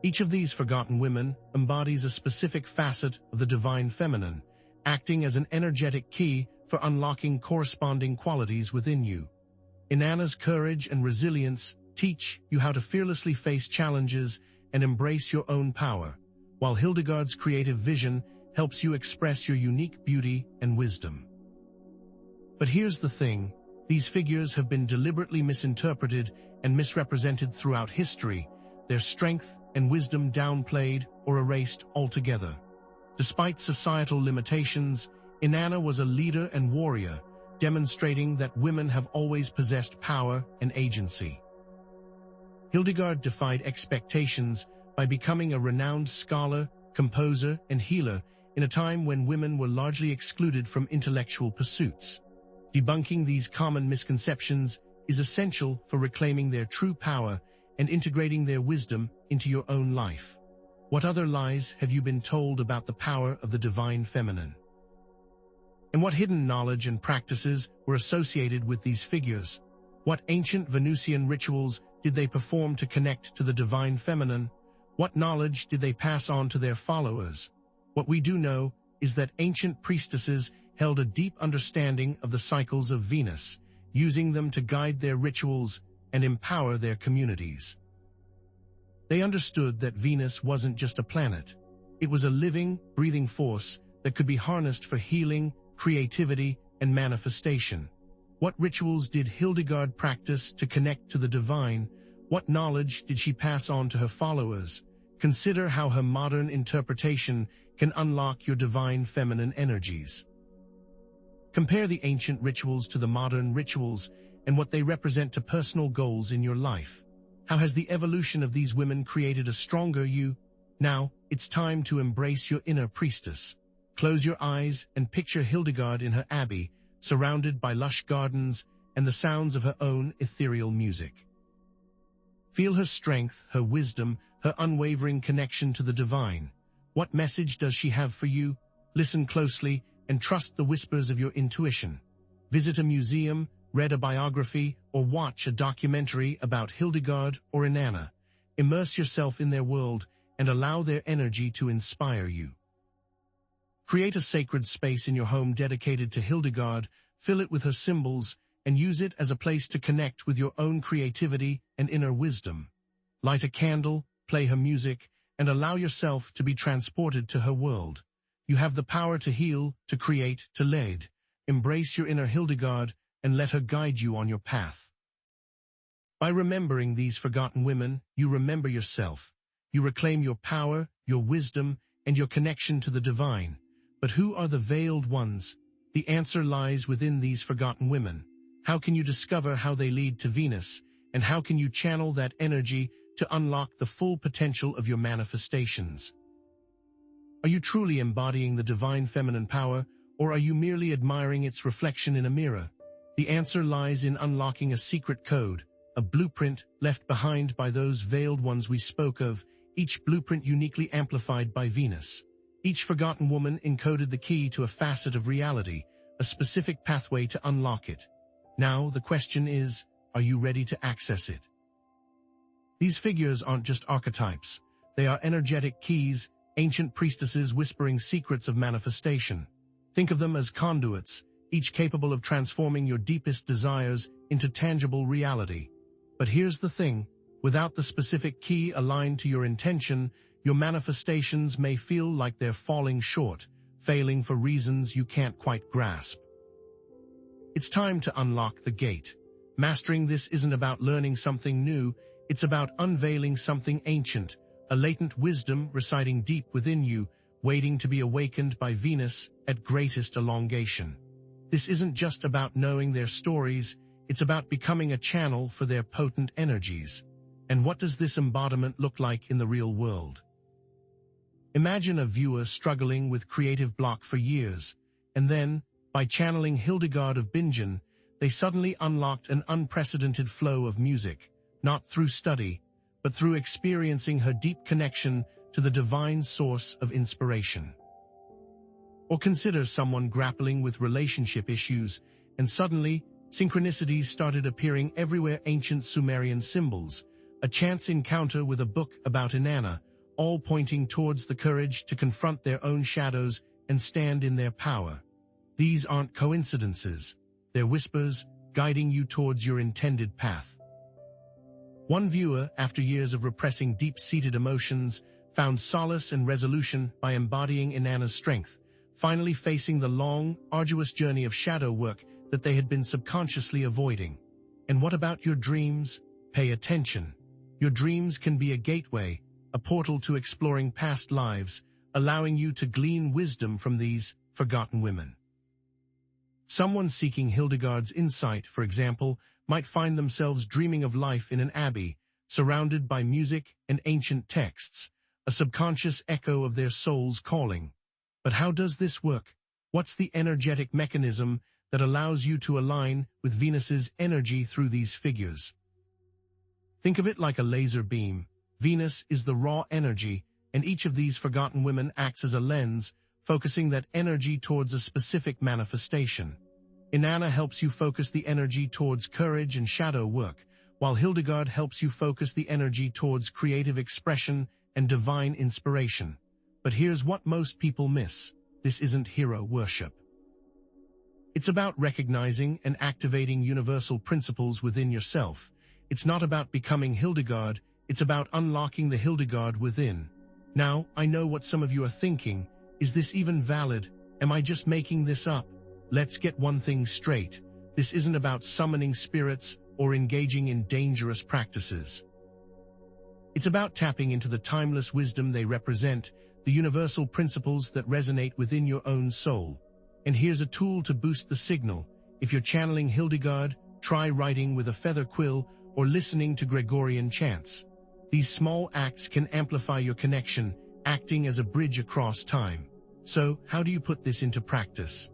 Speaker 1: Each of these forgotten women embodies a specific facet of the divine feminine, acting as an energetic key for unlocking corresponding qualities within you. Inanna's courage and resilience teach you how to fearlessly face challenges and embrace your own power, while Hildegard's creative vision helps you express your unique beauty and wisdom. But here's the thing, these figures have been deliberately misinterpreted and misrepresented throughout history, their strength and wisdom downplayed or erased altogether. Despite societal limitations, Inanna was a leader and warrior, demonstrating that women have always possessed power and agency. Hildegard defied expectations by becoming a renowned scholar, composer, and healer in a time when women were largely excluded from intellectual pursuits. Debunking these common misconceptions is essential for reclaiming their true power and integrating their wisdom into your own life. What other lies have you been told about the power of the divine feminine? And what hidden knowledge and practices were associated with these figures? What ancient Venusian rituals did they perform to connect to the divine feminine? What knowledge did they pass on to their followers? What we do know is that ancient priestesses held a deep understanding of the cycles of Venus, using them to guide their rituals and empower their communities. They understood that Venus wasn't just a planet. It was a living, breathing force that could be harnessed for healing, creativity, and manifestation. What rituals did Hildegard practice to connect to the divine? What knowledge did she pass on to her followers? Consider how her modern interpretation can unlock your divine feminine energies. Compare the ancient rituals to the modern rituals and what they represent to personal goals in your life. How has the evolution of these women created a stronger you? Now, it's time to embrace your inner priestess. Close your eyes and picture Hildegard in her abbey, surrounded by lush gardens and the sounds of her own ethereal music. Feel her strength, her wisdom, her unwavering connection to the divine. What message does she have for you? Listen closely and trust the whispers of your intuition. Visit a museum, read a biography, or watch a documentary about Hildegard or Inanna. Immerse yourself in their world and allow their energy to inspire you. Create a sacred space in your home dedicated to Hildegard, fill it with her symbols, and use it as a place to connect with your own creativity and inner wisdom. Light a candle, play her music, and allow yourself to be transported to her world. You have the power to heal, to create, to lead. Embrace your inner Hildegard and let her guide you on your path. By remembering these forgotten women, you remember yourself. You reclaim your power, your wisdom, and your connection to the divine. But who are the veiled ones? The answer lies within these forgotten women. How can you discover how they lead to Venus? And how can you channel that energy to unlock the full potential of your manifestations? Are you truly embodying the divine feminine power, or are you merely admiring its reflection in a mirror? The answer lies in unlocking a secret code, a blueprint left behind by those veiled ones we spoke of, each blueprint uniquely amplified by Venus. Each forgotten woman encoded the key to a facet of reality, a specific pathway to unlock it. Now, the question is, are you ready to access it? These figures aren't just archetypes. They are energetic keys, ancient priestesses whispering secrets of manifestation. Think of them as conduits, each capable of transforming your deepest desires into tangible reality. But here's the thing, without the specific key aligned to your intention, your manifestations may feel like they're falling short, failing for reasons you can't quite grasp. It's time to unlock the gate. Mastering this isn't about learning something new, it's about unveiling something ancient, a latent wisdom residing deep within you, waiting to be awakened by Venus at greatest elongation. This isn't just about knowing their stories, it's about becoming a channel for their potent energies. And what does this embodiment look like in the real world? Imagine a viewer struggling with creative block for years, and then, by channeling Hildegard of Bingen, they suddenly unlocked an unprecedented flow of music, not through study, but through experiencing her deep connection to the divine source of inspiration. Or consider someone grappling with relationship issues, and suddenly, synchronicities started appearing everywhere: ancient Sumerian symbols, a chance encounter with a book about Inanna, all pointing towards the courage to confront their own shadows and stand in their power. These aren't coincidences, they're whispers guiding you towards your intended path. One viewer, after years of repressing deep-seated emotions, found solace and resolution by embodying Inanna's strength, finally facing the long, arduous journey of shadow work that they had been subconsciously avoiding. And what about your dreams? Pay attention. Your dreams can be a gateway, a portal to exploring past lives, allowing you to glean wisdom from these forgotten women. Someone seeking Hildegard's insight, for example, might find themselves dreaming of life in an abbey, surrounded by music and ancient texts, a subconscious echo of their soul's calling. But how does this work? What's the energetic mechanism that allows you to align with Venus's energy through these figures? Think of it like a laser beam. Venus is the raw energy, and each of these forgotten women acts as a lens, focusing that energy towards a specific manifestation. Inanna helps you focus the energy towards courage and shadow work, while Hildegard helps you focus the energy towards creative expression and divine inspiration. But here's what most people miss. This isn't hero worship. It's about recognizing and activating universal principles within yourself. It's not about becoming Hildegard, it's about unlocking the Hildegard within. Now, I know what some of you are thinking. Is this even valid? Am I just making this up? Let's get one thing straight. This isn't about summoning spirits or engaging in dangerous practices. It's about tapping into the timeless wisdom they represent, the universal principles that resonate within your own soul. And here's a tool to boost the signal. If you're channeling Hildegard, try writing with a feather quill or listening to Gregorian chants. These small acts can amplify your connection, acting as a bridge across time. So, how do you put this into practice?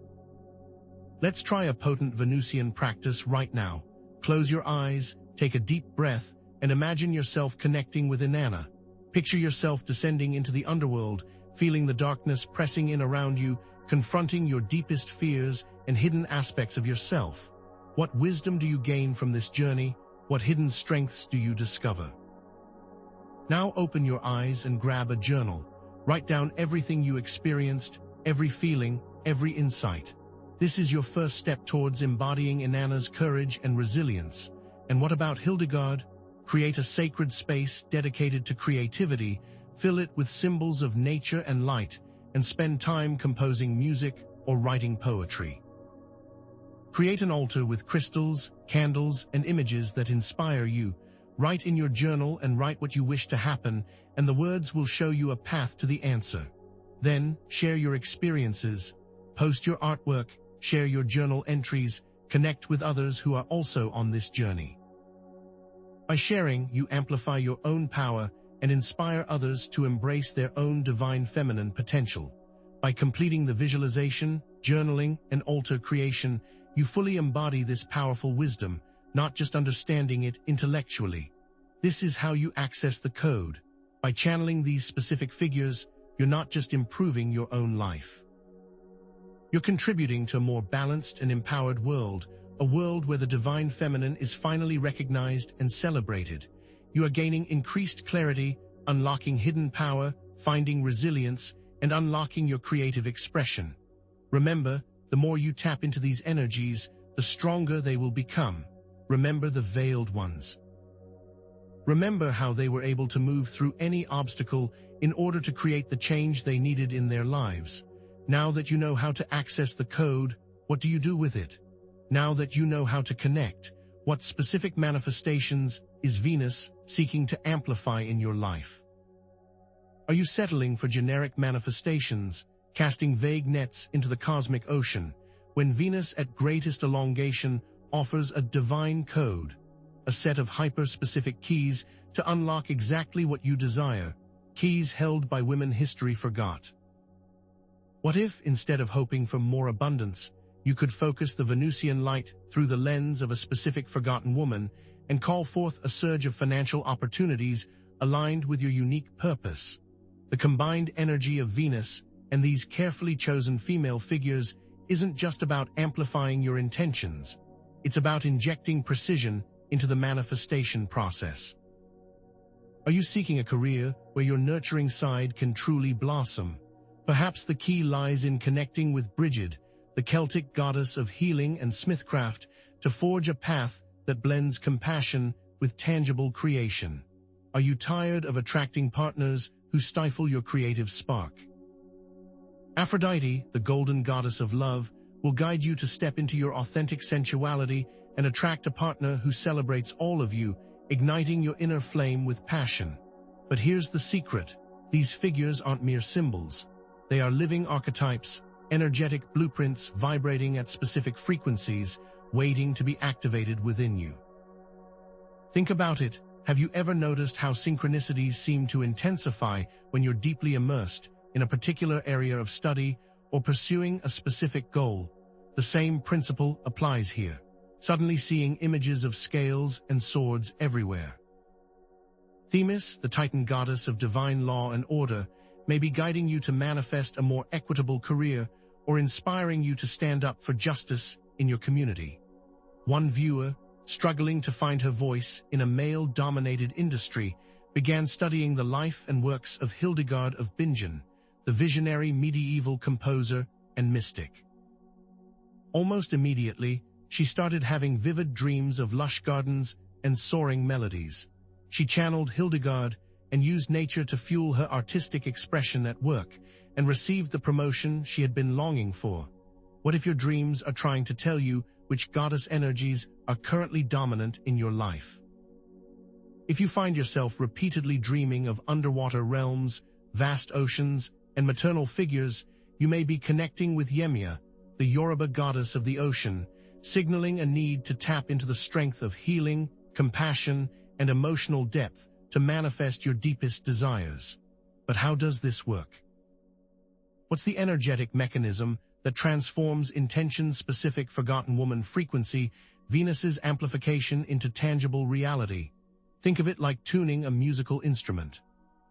Speaker 1: Let's try a potent Venusian practice right now. Close your eyes, take a deep breath, and imagine yourself connecting with Inanna. Picture yourself descending into the underworld, feeling the darkness pressing in around you, confronting your deepest fears and hidden aspects of yourself. What wisdom do you gain from this journey? What hidden strengths do you discover? Now open your eyes and grab a journal. Write down everything you experienced, every feeling, every insight. This is your first step towards embodying Inanna's courage and resilience. And what about Hildegard? Create a sacred space dedicated to creativity, fill it with symbols of nature and light, and spend time composing music or writing poetry. Create an altar with crystals, candles, and images that inspire you. Write in your journal and write what you wish to happen, and the words will show you a path to the answer. Then, share your experiences, post your artwork, share your journal entries, connect with others who are also on this journey. By sharing, you amplify your own power and inspire others to embrace their own divine feminine potential. By completing the visualization, journaling, and altar creation, you fully embody this powerful wisdom, not just understanding it intellectually. This is how you access the code. By channeling these specific figures, you're not just improving your own life. You're contributing to a more balanced and empowered world, a world where the divine feminine is finally recognized and celebrated. You are gaining increased clarity, unlocking hidden power, finding resilience, and unlocking your creative expression. Remember, the more you tap into these energies, the stronger they will become. Remember the veiled ones. Remember how they were able to move through any obstacle in order to create the change they needed in their lives. Now that you know how to access the code, what do you do with it? Now that you know how to connect, what specific manifestations is Venus seeking to amplify in your life? Are you settling for generic manifestations, casting vague nets into the cosmic ocean? when Venus at greatest elongation offers a divine code, a set of hyper-specific keys to unlock exactly what you desire, keys held by women history forgot. What if, instead of hoping for more abundance, you could focus the Venusian light through the lens of a specific forgotten woman and call forth a surge of financial opportunities aligned with your unique purpose? The combined energy of Venus and these carefully chosen female figures isn't just about amplifying your intentions. It's about injecting precision into the manifestation process. Are you seeking a career where your nurturing side can truly blossom? Perhaps the key lies in connecting with Brigid, the Celtic goddess of healing and smithcraft, to forge a path that blends compassion with tangible creation. Are you tired of attracting partners who stifle your creative spark? Aphrodite, the golden goddess of love, will guide you to step into your authentic sensuality and attract a partner who celebrates all of you, igniting your inner flame with passion. But here's the secret: these figures aren't mere symbols. They are living archetypes, energetic blueprints vibrating at specific frequencies, waiting to be activated within you. Think about it. Have you ever noticed how synchronicities seem to intensify when you're deeply immersed in a particular area of study or pursuing a specific goal? The same principle applies here. Suddenly seeing images of scales and swords everywhere. Themis, the Titan goddess of divine law and order, may be guiding you to manifest a more equitable career or inspiring you to stand up for justice in your community. One viewer, struggling to find her voice in a male-dominated industry, began studying the life and works of Hildegard of Bingen, the visionary medieval composer and mystic. Almost immediately, she started having vivid dreams of lush gardens and soaring melodies. She channeled Hildegard and used nature to fuel her artistic expression at work, and received the promotion she had been longing for. What if your dreams are trying to tell you which goddess energies are currently dominant in your life? If you find yourself repeatedly dreaming of underwater realms, vast oceans, and maternal figures, you may be connecting with Yemia, the Yoruba goddess of the ocean, signaling a need to tap into the strength of healing, compassion, and emotional depth to manifest your deepest desires. But how does this work? What's the energetic mechanism that transforms intention-specific forgotten woman frequency, Venus's amplification, into tangible reality? Think of it like tuning a musical instrument.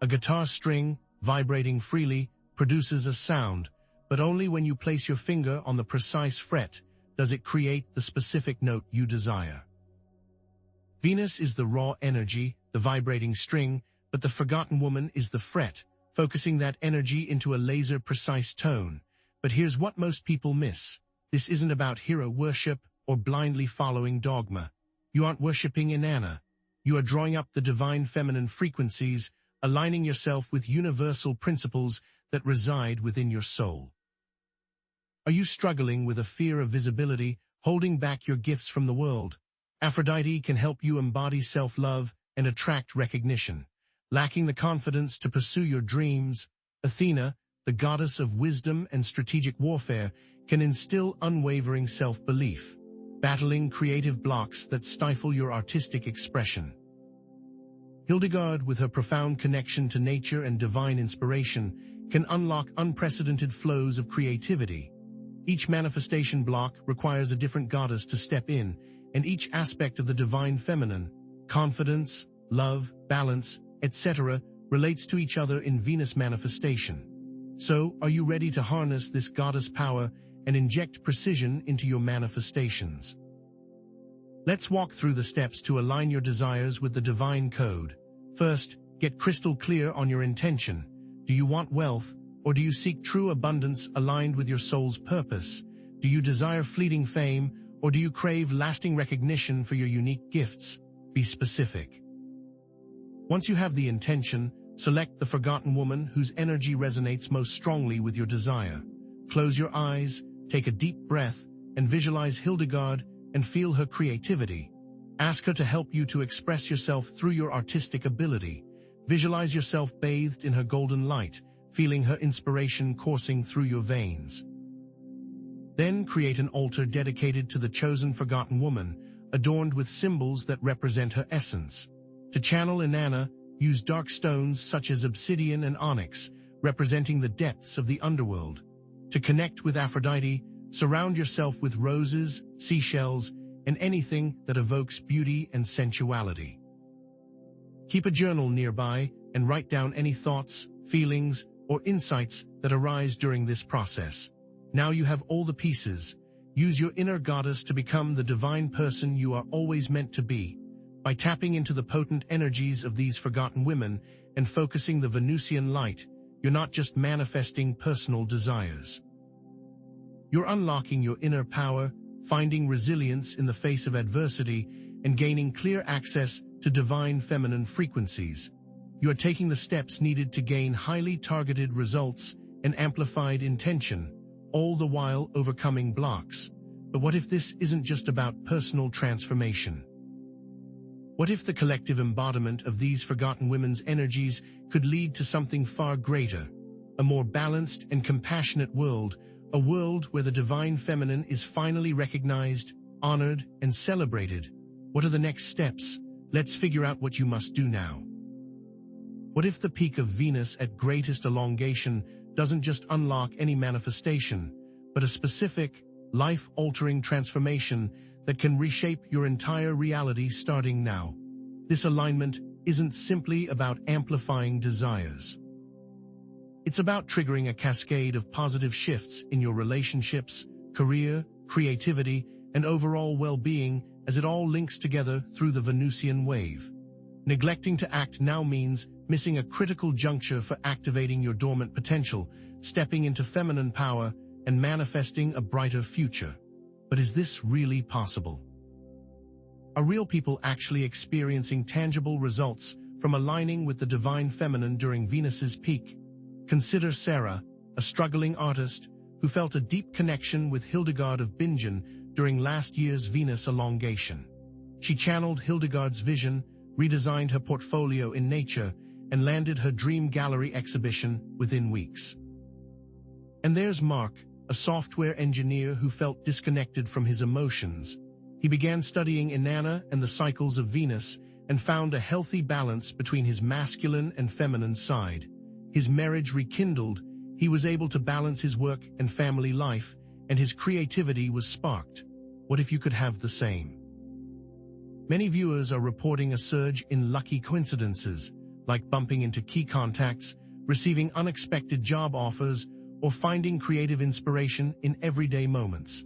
Speaker 1: A guitar string, vibrating freely, produces a sound, but only when you place your finger on the precise fret does it create the specific note you desire. Venus is the raw energy, the vibrating string, but the forgotten woman is the fret, focusing that energy into a laser-precise tone. But here's what most people miss. This isn't about hero worship or blindly following dogma. You aren't worshipping Inanna. You are drawing up the divine feminine frequencies, aligning yourself with universal principles that reside within your soul. Are you struggling with a fear of visibility, holding back your gifts from the world? Aphrodite can help you embody self-love and attract recognition. Lacking the confidence to pursue your dreams, Athena, the goddess of wisdom and strategic warfare, can instill unwavering self-belief, battling creative blocks that stifle your artistic expression. Hildegard, with her profound connection to nature and divine inspiration, can unlock unprecedented flows of creativity. Each manifestation block requires a different goddess to step in, and each aspect of the divine feminine, confidence, love, balance, etc., relates to each other in Venus manifestation. So, are you ready to harness this goddess power and inject precision into your manifestations? Let's walk through the steps to align your desires with the divine code. First, get crystal clear on your intention. Do you want wealth, or do you seek true abundance aligned with your soul's purpose? Do you desire fleeting fame, or do you crave lasting recognition for your unique gifts? Be specific. Once you have the intention, select the forgotten woman whose energy resonates most strongly with your desire. Close your eyes, take a deep breath, and visualize Hildegard and feel her creativity. Ask her to help you to express yourself through your artistic ability. Visualize yourself bathed in her golden light, feeling her inspiration coursing through your veins. Then create an altar dedicated to the chosen forgotten woman, adorned with symbols that represent her essence. To channel Inanna, use dark stones such as obsidian and onyx, representing the depths of the underworld. To connect with Aphrodite, surround yourself with roses, seashells, and anything that evokes beauty and sensuality. Keep a journal nearby and write down any thoughts, feelings, or insights that arise during this process. Now you have all the pieces. Use your inner goddess to become the divine person you are always meant to be. By tapping into the potent energies of these forgotten women and focusing the Venusian light, you're not just manifesting personal desires. You're unlocking your inner power, finding resilience in the face of adversity, and gaining clear access to divine feminine frequencies. You are taking the steps needed to gain highly targeted results and amplified intention, all the while overcoming blocks. But what if this isn't just about personal transformation? What if the collective embodiment of these forgotten women's energies could lead to something far greater, a more balanced and compassionate world, a world where the divine feminine is finally recognized, honored, and celebrated? What are the next steps? Let's figure out what you must do now. What if the peak of Venus at greatest elongation doesn't just unlock any manifestation, but a specific, life-altering transformation that can reshape your entire reality starting now? This alignment isn't simply about amplifying desires. It's about triggering a cascade of positive shifts in your relationships, career, creativity, and overall well-being as it all links together through the Venusian wave. Neglecting to act now means missing a critical juncture for activating your dormant potential, stepping into feminine power, and manifesting a brighter future. But is this really possible? Are real people actually experiencing tangible results from aligning with the divine feminine during Venus's peak? Consider Sarah, a struggling artist who felt a deep connection with Hildegard of Bingen during last year's Venus elongation. She channeled Hildegard's vision, redesigned her portfolio in nature, and landed her dream gallery exhibition within weeks. And there's Mark, a software engineer who felt disconnected from his emotions. He began studying Inanna and the cycles of Venus and found a healthy balance between his masculine and feminine side. His marriage rekindled, he was able to balance his work and family life, and his creativity was sparked. What if you could have the same? Many viewers are reporting a surge in lucky coincidences, like bumping into key contacts, receiving unexpected job offers, or finding creative inspiration in everyday moments.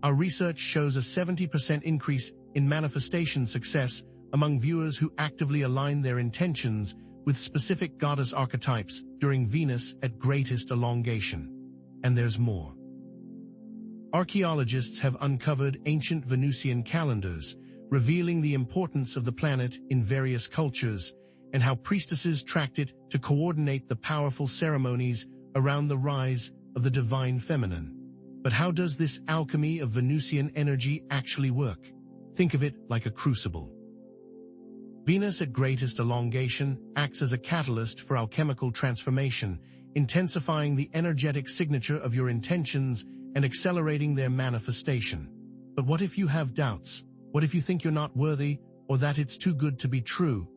Speaker 1: Our research shows a 70% increase in manifestation success among viewers who actively align their intentions with specific goddess archetypes during Venus at greatest elongation. And there's more. Archaeologists have uncovered ancient Venusian calendars, revealing the importance of the planet in various cultures and how priestesses tracked it to coordinate the powerful ceremonies around the rise of the divine feminine. But how does this alchemy of Venusian energy actually work? Think of it like a crucible. Venus at greatest elongation acts as a catalyst for alchemical transformation, intensifying the energetic signature of your intentions and accelerating their manifestation. But what if you have doubts? What if you think you're not worthy, or that it's too good to be true?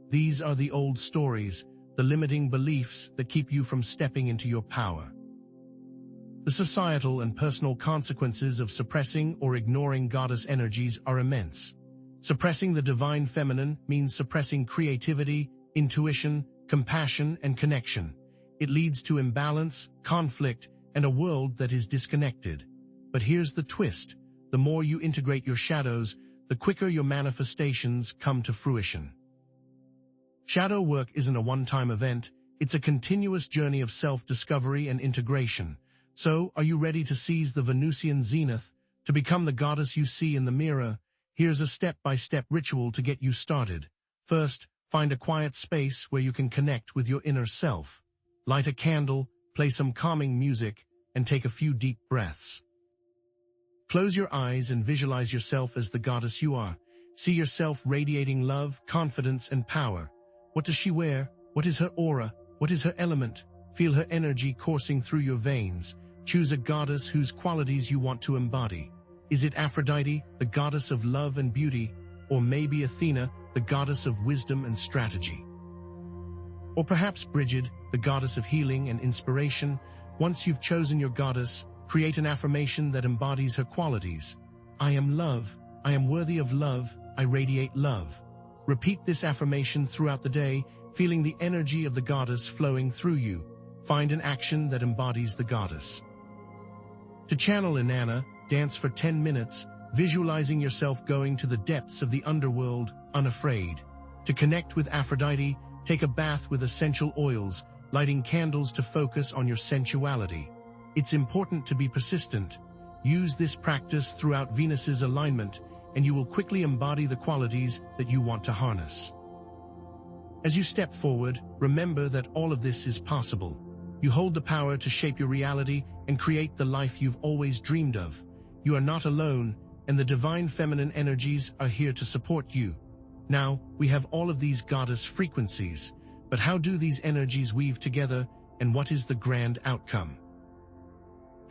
Speaker 1: These are the old stories, the limiting beliefs that keep you from stepping into your power. The societal and personal consequences of suppressing or ignoring goddess energies are immense. Suppressing the divine feminine means suppressing creativity, intuition, compassion, and connection. It leads to imbalance, conflict, and a world that is disconnected. But here's the twist. The more you integrate your shadows, the quicker your manifestations come to fruition. Shadow work isn't a one-time event, it's a continuous journey of self-discovery and integration. So, are you ready to seize the Venusian zenith, to become the goddess you see in the mirror? Here's a step-by-step ritual to get you started. First, find a quiet space where you can connect with your inner self. Light a candle, play some calming music, and take a few deep breaths. Close your eyes and visualize yourself as the goddess you are. See yourself radiating love, confidence, and power. What does she wear? What is her aura? What is her element? Feel her energy coursing through your veins. choose a goddess whose qualities you want to embody. Is it Aphrodite, the goddess of love and beauty, or maybe Athena, the goddess of wisdom and strategy? Or perhaps Brigid, the goddess of healing and inspiration? Once you've chosen your goddess, create an affirmation that embodies her qualities. I am love, I am worthy of love, I radiate love. Repeat this affirmation throughout the day, feeling the energy of the goddess flowing through you. Find an action that embodies the goddess. To channel Inanna, dance for 10 minutes, visualizing yourself going to the depths of the underworld, unafraid. To connect with Aphrodite, take a bath with essential oils, lighting candles to focus on your sensuality. It's important to be persistent. Use this practice throughout Venus's alignment, and you will quickly embody the qualities that you want to harness. As you step forward, remember that all of this is possible. You hold the power to shape your reality and create the life you've always dreamed of. You are not alone, and the divine feminine energies are here to support you. Now, we have all of these goddess frequencies, but how do these energies weave together, and what is the grand outcome?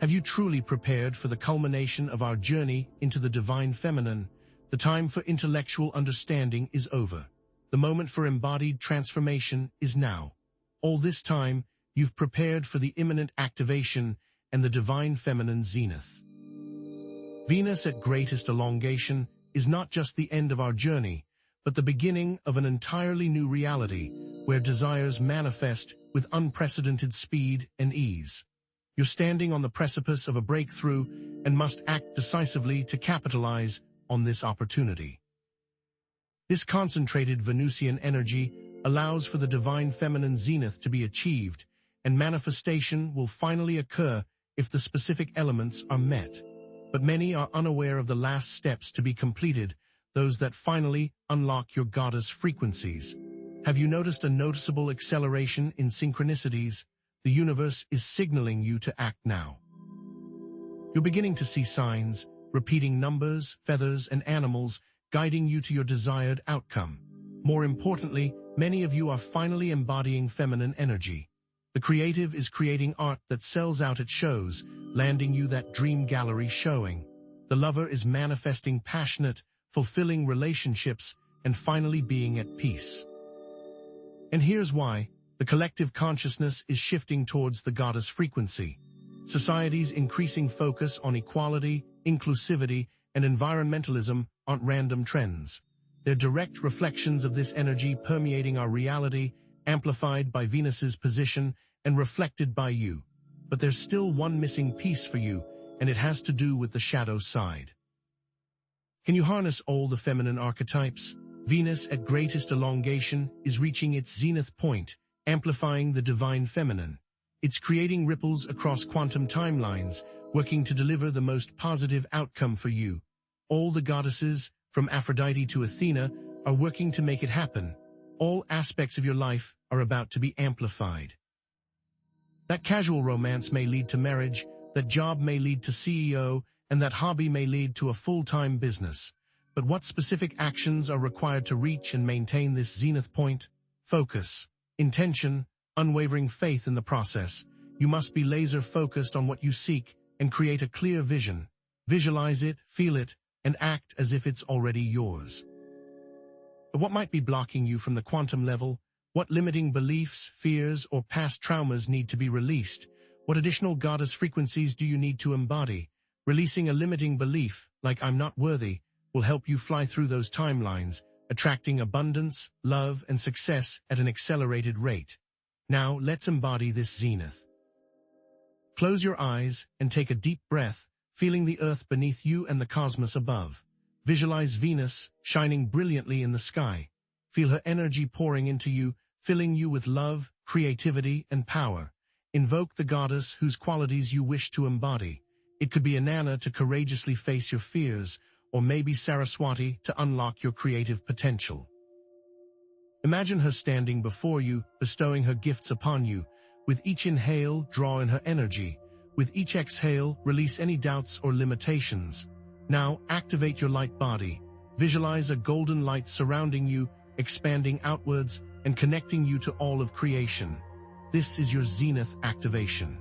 Speaker 1: Have you truly prepared for the culmination of our journey into the divine feminine? The time for intellectual understanding is over. The moment for embodied transformation is now. All this time, you've prepared for the imminent activation and the divine feminine zenith. Venus at greatest elongation is not just the end of our journey, but the beginning of an entirely new reality where desires manifest with unprecedented speed and ease. You're standing on the precipice of a breakthrough and must act decisively to capitalize on this opportunity. This concentrated Venusian energy allows for the divine feminine zenith to be achieved, and manifestation will finally occur if the specific elements are met. But many are unaware of the last steps to be completed, those that finally unlock your goddess frequencies. Have you noticed a noticeable acceleration in synchronicities? The universe is signaling you to act now. You're beginning to see signs, repeating numbers, feathers, and animals, guiding you to your desired outcome. More importantly, many of you are finally embodying feminine energy. The creative is creating art that sells out at shows, landing you that dream gallery showing. The lover is manifesting passionate, fulfilling relationships, and finally being at peace. And here's why. The collective consciousness is shifting towards the goddess frequency. Society's increasing focus on equality, inclusivity, and environmentalism aren't random trends. They're direct reflections of this energy permeating our reality, amplified by Venus's position and reflected by you. But there's still one missing piece for you, and it has to do with the shadow side. Can you harness all the feminine archetypes? Venus at greatest elongation is reaching its zenith point, amplifying the divine feminine. It's creating ripples across quantum timelines, working to deliver the most positive outcome for you. All the goddesses, from Aphrodite to Athena, are working to make it happen. All aspects of your life are about to be amplified. That casual romance may lead to marriage, that job may lead to CEO, and that hobby may lead to a full-time business. But what specific actions are required to reach and maintain this zenith point? Focus, intention, unwavering faith in the process. You must be laser-focused on what you seek and create a clear vision. Visualize it, feel it, and act as if it's already yours. But what might be blocking you from the quantum level? What limiting beliefs, fears, or past traumas need to be released? What additional goddess frequencies do you need to embody? Releasing a limiting belief, like I'm not worthy, will help you fly through those timelines, attracting abundance, love, and success at an accelerated rate. Now, let's embody this zenith. Close your eyes and take a deep breath, feeling the earth beneath you and the cosmos above. Visualize Venus shining brilliantly in the sky. Feel her energy pouring into you, filling you with love, creativity, and power. Invoke the goddess whose qualities you wish to embody. It could be Inanna to courageously face your fears, or maybe Saraswati to unlock your creative potential. Imagine her standing before you, bestowing her gifts upon you. With each inhale, draw in her energy. With each exhale, release any doubts or limitations. Now, activate your light body. Visualize a golden light surrounding you, expanding outwards and connecting you to all of creation. This is your zenith activation.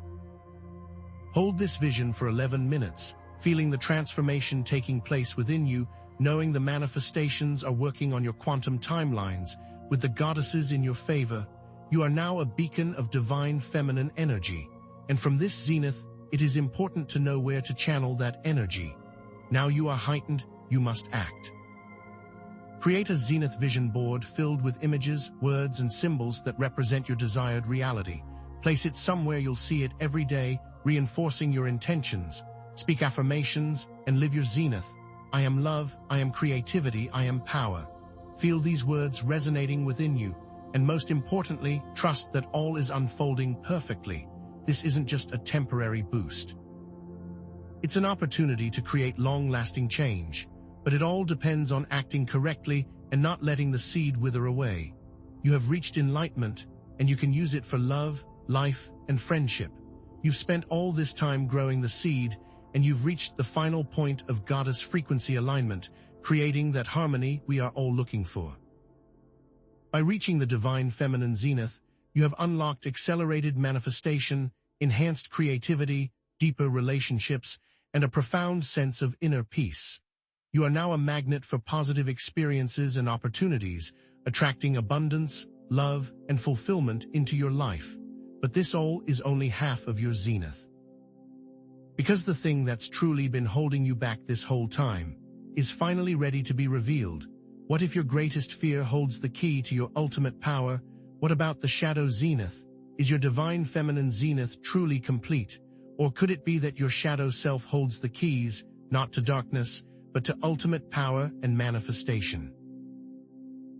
Speaker 1: Hold this vision for 11 minutes, feeling the transformation taking place within you, knowing the manifestations are working on your quantum timelines, with the goddesses in your favor. You are now a beacon of divine feminine energy. And from this zenith, it is important to know where to channel that energy. Now you are heightened, you must act. Create a zenith vision board filled with images, words, and symbols that represent your desired reality. Place it somewhere you'll see it every day, reinforcing your intentions. Speak affirmations and live your zenith. I am love, I am creativity, I am power. Feel these words resonating within you, and most importantly, trust that all is unfolding perfectly. This isn't just a temporary boost. It's an opportunity to create long-lasting change, but it all depends on acting correctly and not letting the seed wither away. You have reached enlightenment, and you can use it for love, life, and friendship. You've spent all this time growing the seed, and you've reached the final point of goddess frequency alignment, creating that harmony we are all looking for. By reaching the divine feminine zenith, you have unlocked accelerated manifestation, enhanced creativity, deeper relationships, and a profound sense of inner peace. You are now a magnet for positive experiences and opportunities, attracting abundance, love, and fulfillment into your life. But this all is only half of your zenith. Because the thing that's truly been holding you back this whole time is finally ready to be revealed. What if your greatest fear holds the key to your ultimate power? What about the shadow zenith? Is your divine feminine zenith truly complete? Or could it be that your shadow self holds the keys, not to darkness, but to ultimate power and manifestation?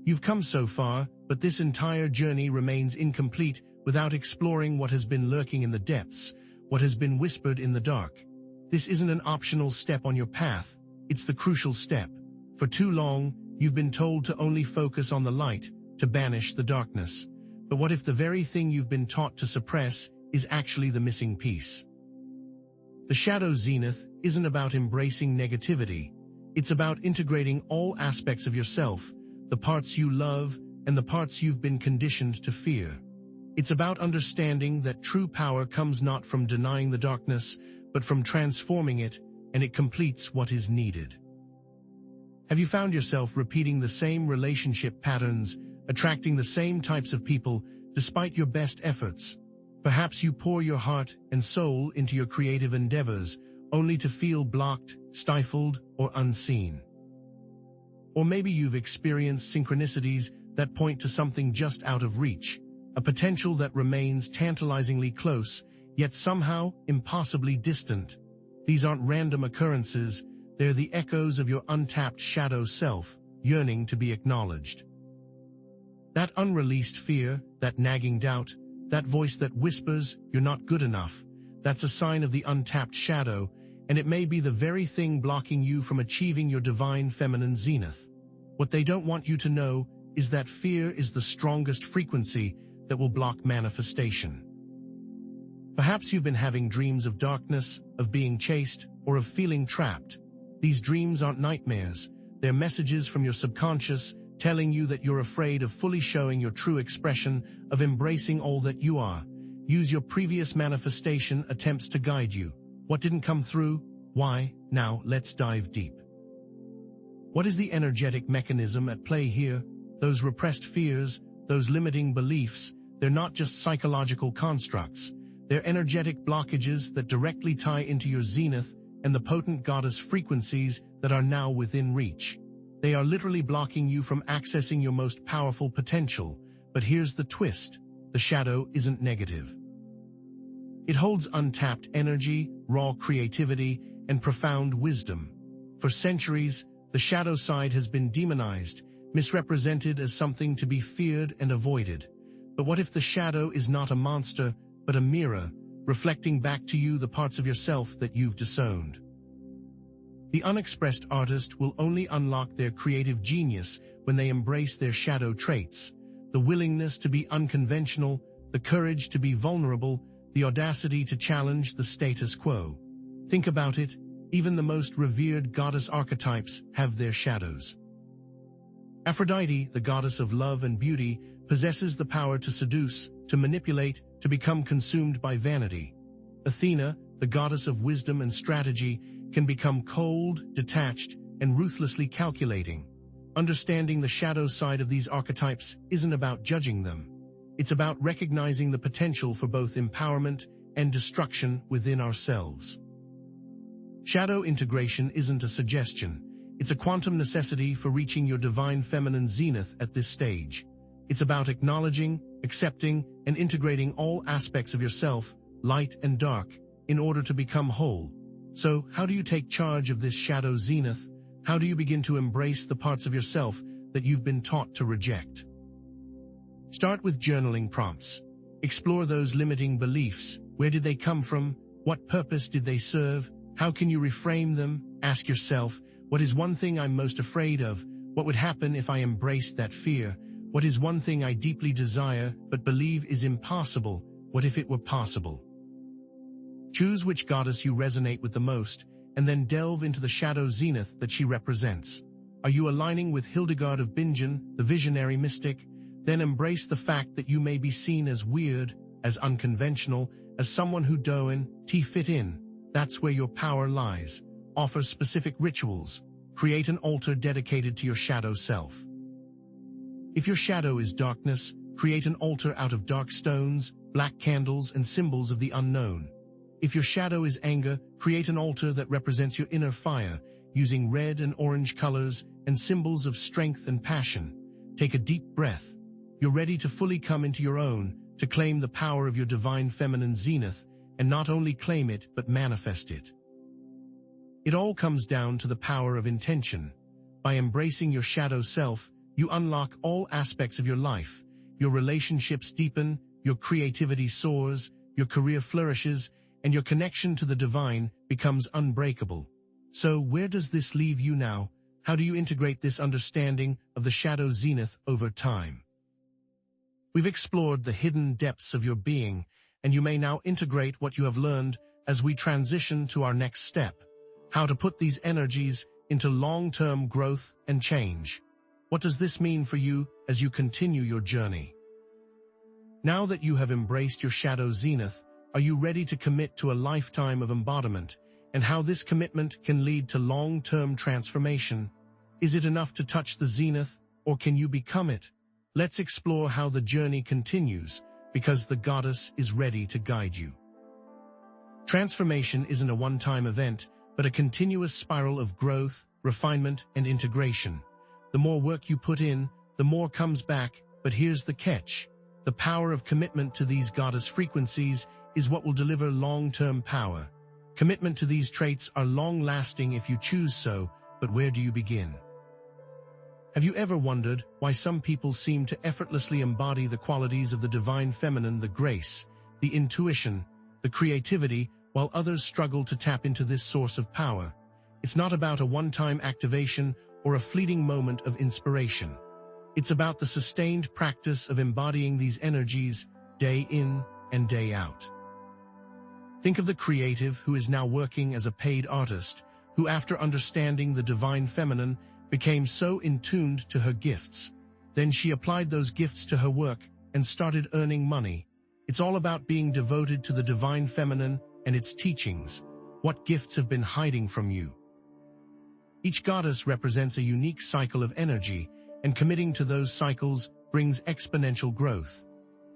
Speaker 1: You've come so far, but this entire journey remains incomplete without exploring what has been lurking in the depths, what has been whispered in the dark. This isn't an optional step on your path, it's the crucial step. For too long, you've been told to only focus on the light, to banish the darkness. But what if the very thing you've been taught to suppress is actually the missing piece? The shadow zenith isn't about embracing negativity. It's about integrating all aspects of yourself, the parts you love and the parts you've been conditioned to fear. It's about understanding that true power comes not from denying the darkness, but from transforming it, and it completes what is needed. Have you found yourself repeating the same relationship patterns, attracting the same types of people, despite your best efforts? Perhaps you pour your heart and soul into your creative endeavors, only to feel blocked, stifled, or unseen. Or maybe you've experienced synchronicities that point to something just out of reach, a potential that remains tantalizingly close, yet somehow impossibly distant. These aren't random occurrences, they're the echoes of your untapped shadow self, yearning to be acknowledged. That unreleased fear, that nagging doubt, that voice that whispers, "You're not good enough," that's a sign of the untapped shadow, and it may be the very thing blocking you from achieving your divine feminine zenith. What they don't want you to know is that fear is the strongest frequency that will block manifestation. Perhaps you've been having dreams of darkness, of being chased, or of feeling trapped. These dreams aren't nightmares, they're messages from your subconscious, telling you that you're afraid of fully showing your true expression, of embracing all that you are. Use your previous manifestation attempts to guide you. What didn't come through? Why? Now, let's dive deep. What is the energetic mechanism at play here? Those repressed fears, those limiting beliefs, they're not just psychological constructs. They're energetic blockages that directly tie into your zenith and the potent goddess frequencies that are now within reach. They are literally blocking you from accessing your most powerful potential. But here's the twist. The shadow isn't negative. It holds untapped energy, raw creativity, and profound wisdom. For centuries, the shadow side has been demonized, misrepresented as something to be feared and avoided. But what if the shadow is not a monster, but a mirror, reflecting back to you the parts of yourself that you've disowned? The unexpressed artist will only unlock their creative genius when they embrace their shadow traits, the willingness to be unconventional, the courage to be vulnerable, the audacity to challenge the status quo. Think about it, even the most revered goddess archetypes have their shadows. Aphrodite, the goddess of love and beauty, possesses the power to seduce, to manipulate, to become consumed by vanity. Athena, the goddess of wisdom and strategy, can become cold, detached, and ruthlessly calculating. Understanding the shadow side of these archetypes isn't about judging them. It's about recognizing the potential for both empowerment and destruction within ourselves. Shadow integration isn't a suggestion. It's a quantum necessity for reaching your divine feminine zenith at this stage. It's about acknowledging, accepting, and integrating all aspects of yourself, light and dark, in order to become whole. So, how do you take charge of this shadow zenith? How do you begin to embrace the parts of yourself that you've been taught to reject? Start with journaling prompts. Explore those limiting beliefs. Where did they come from? What purpose did they serve? How can you reframe them? Ask yourself, what is one thing I'm most afraid of? What would happen if I embraced that fear? What is one thing I deeply desire but believe is impossible? What if it were possible? Choose which goddess you resonate with the most, and then delve into the shadow zenith that she represents. Are you aligning with Hildegard of Bingen, the visionary mystic? Then embrace the fact that you may be seen as weird, as unconventional, as someone who don't fit in. That's where your power lies. Offer specific rituals. Create an altar dedicated to your shadow self. If your shadow is darkness, create an altar out of dark stones, black candles, and symbols of the unknown. If your shadow is anger, create an altar that represents your inner fire, using red and orange colors and symbols of strength and passion. Take a deep breath. You're ready to fully come into your own, to claim the power of your divine feminine zenith, and not only claim it, but manifest it. It all comes down to the power of intention. By embracing your shadow self, you unlock all aspects of your life. Your relationships deepen, your creativity soars, your career flourishes, and your connection to the divine becomes unbreakable. So where does this leave you now? How do you integrate this understanding of the shadow zenith over time? We've explored the hidden depths of your being, and you may now integrate what you have learned as we transition to our next step: how to put these energies into long-term growth and change. What does this mean for you as you continue your journey? Now that you have embraced your shadow zenith, are you ready to commit to a lifetime of embodiment, and how this commitment can lead to long-term transformation? Is it enough to touch the zenith, or can you become it? Let's explore how the journey continues, because the goddess is ready to guide you. Transformation isn't a one-time event, but a continuous spiral of growth, refinement, and integration. The more work you put in, the more comes back, but here's the catch. The power of commitment to these goddess frequencies is what will deliver long-term power. Commitment to these traits are long-lasting if you choose so, but where do you begin? Have you ever wondered why some people seem to effortlessly embody the qualities of the divine feminine, the grace, the intuition, the creativity, while others struggle to tap into this source of power? It's not about a one-time activation or a fleeting moment of inspiration. It's about the sustained practice of embodying these energies day in and day out. Think of the creative who is now working as a paid artist, who after understanding the divine feminine became so in tuned to her gifts. Then she applied those gifts to her work and started earning money. It's all about being devoted to the divine feminine and its teachings. What gifts have been hiding from you? Each goddess represents a unique cycle of energy, and committing to those cycles brings exponential growth.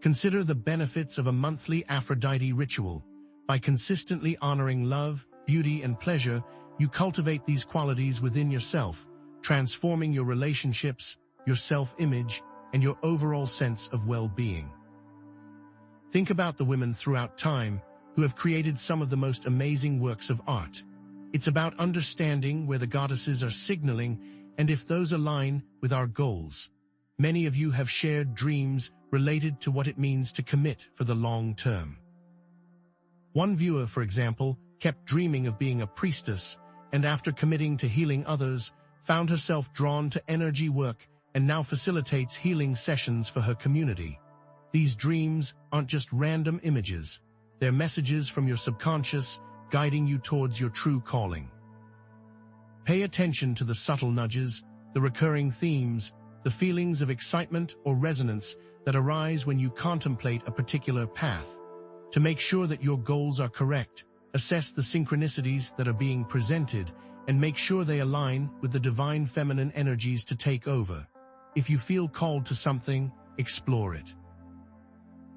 Speaker 1: Consider the benefits of a monthly Aphrodite ritual. By consistently honoring love, beauty, and pleasure, you cultivate these qualities within yourself, transforming your relationships, your self-image, and your overall sense of well-being. Think about the women throughout time who have created some of the most amazing works of art. It's about understanding where the goddesses are signaling and if those align with our goals. Many of you have shared dreams related to what it means to commit for the long term. One viewer, for example, kept dreaming of being a priestess, and after committing to healing others, found herself drawn to energy work and now facilitates healing sessions for her community. These dreams aren't just random images. They're messages from your subconscious, guiding you towards your true calling. Pay attention to the subtle nudges, the recurring themes, the feelings of excitement or resonance that arise when you contemplate a particular path. To make sure that your goals are correct, Assess the synchronicities that are being presented and make sure they align with the divine feminine energies to take over. If you feel called to something, explore it.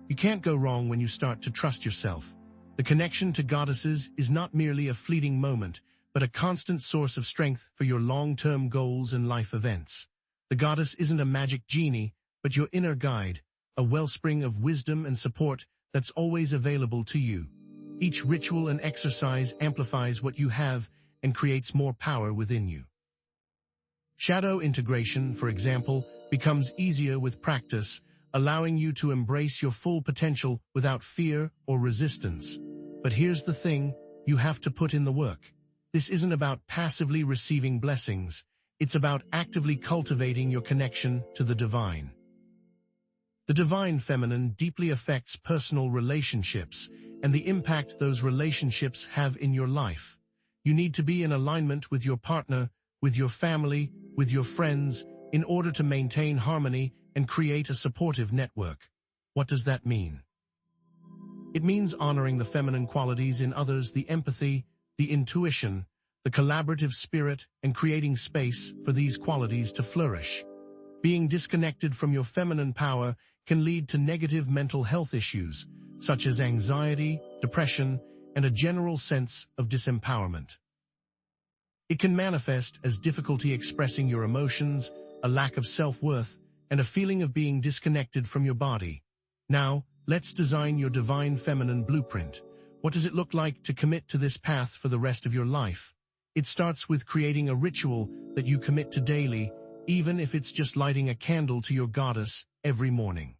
Speaker 1: You can't go wrong when you start to trust yourself. The connection to goddesses is not merely a fleeting moment, but a constant source of strength for your long-term goals and life events. The goddess isn't a magic genie, but your inner guide, a wellspring of wisdom and support that's always available to you. Each ritual and exercise amplifies what you have and creates more power within you. Shadow integration, for example, becomes easier with practice, allowing you to embrace your full potential without fear or resistance. But here's the thing, you have to put in the work. This isn't about passively receiving blessings. It's about actively cultivating your connection to the divine. The divine feminine deeply affects personal relationships and the impact those relationships have in your life. You need to be in alignment with your partner, with your family, with your friends, in order to maintain harmony and create a supportive network. What does that mean? It means honoring the feminine qualities in others, the empathy, the intuition, the collaborative spirit, and creating space for these qualities to flourish. Being disconnected from your feminine power can lead to negative mental health issues, such as anxiety, depression, and a general sense of disempowerment. It can manifest as difficulty expressing your emotions, a lack of self-worth, and a feeling of being disconnected from your body. Now, let's design your divine feminine blueprint. What does it look like to commit to this path for the rest of your life? It starts with creating a ritual that you commit to daily, even if it's just lighting a candle to your goddess every morning.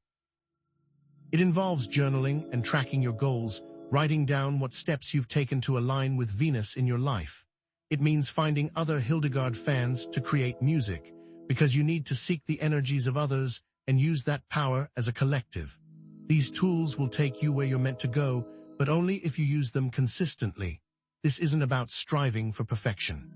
Speaker 1: It involves journaling and tracking your goals, writing down what steps you've taken to align with Venus in your life. It means finding other Hildegard fans to create music, because you need to seek the energies of others and use that power as a collective. These tools will take you where you're meant to go, but only if you use them consistently. This isn't about striving for perfection.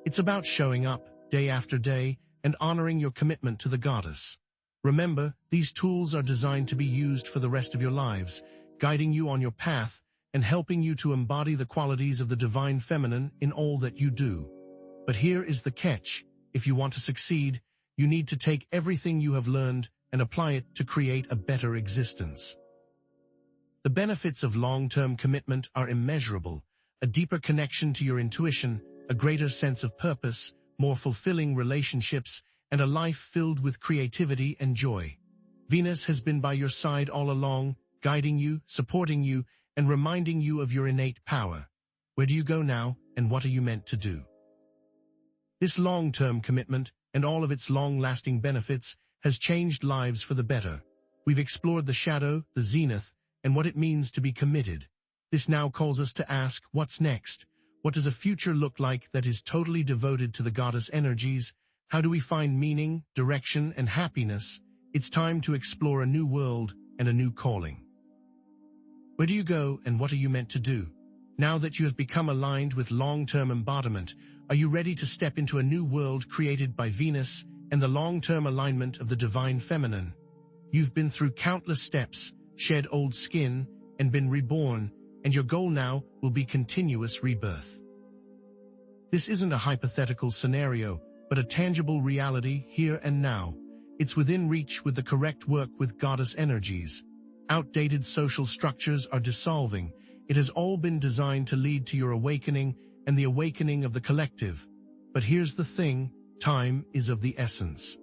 Speaker 1: It's about showing up, day after day, and honoring your commitment to the goddess. Remember, these tools are designed to be used for the rest of your lives, guiding you on your path and helping you to embody the qualities of the divine feminine in all that you do. But here is the catch. If you want to succeed, you need to take everything you have learned and apply it to create a better existence. The benefits of long-term commitment are immeasurable: a deeper connection to your intuition, a greater sense of purpose, more fulfilling relationships, and a life filled with creativity and joy. Venus has been by your side all along, guiding you, supporting you, and reminding you of your innate power. Where do you go now, and what are you meant to do? This long-term commitment, and all of its long-lasting benefits, has changed lives for the better. We've explored the shadow, the zenith, and what it means to be committed. This now calls us to ask, what's next? What does a future look like that is totally devoted to the goddess energies? How do we find meaning, direction, and happiness? It's time to explore a new world and a new calling. Where do you go, and what are you meant to do? Now that you have become aligned with long-term embodiment, are you ready to step into a new world created by Venus and the long-term alignment of the divine feminine? You've been through countless steps, shed old skin, and been reborn, and your goal now will be continuous rebirth. This isn't a hypothetical scenario, but a tangible reality here and now. It's within reach with the correct work with goddess energies. Outdated social structures are dissolving. It has all been designed to lead to your awakening and the awakening of the collective. But here's the thing, time is of the essence.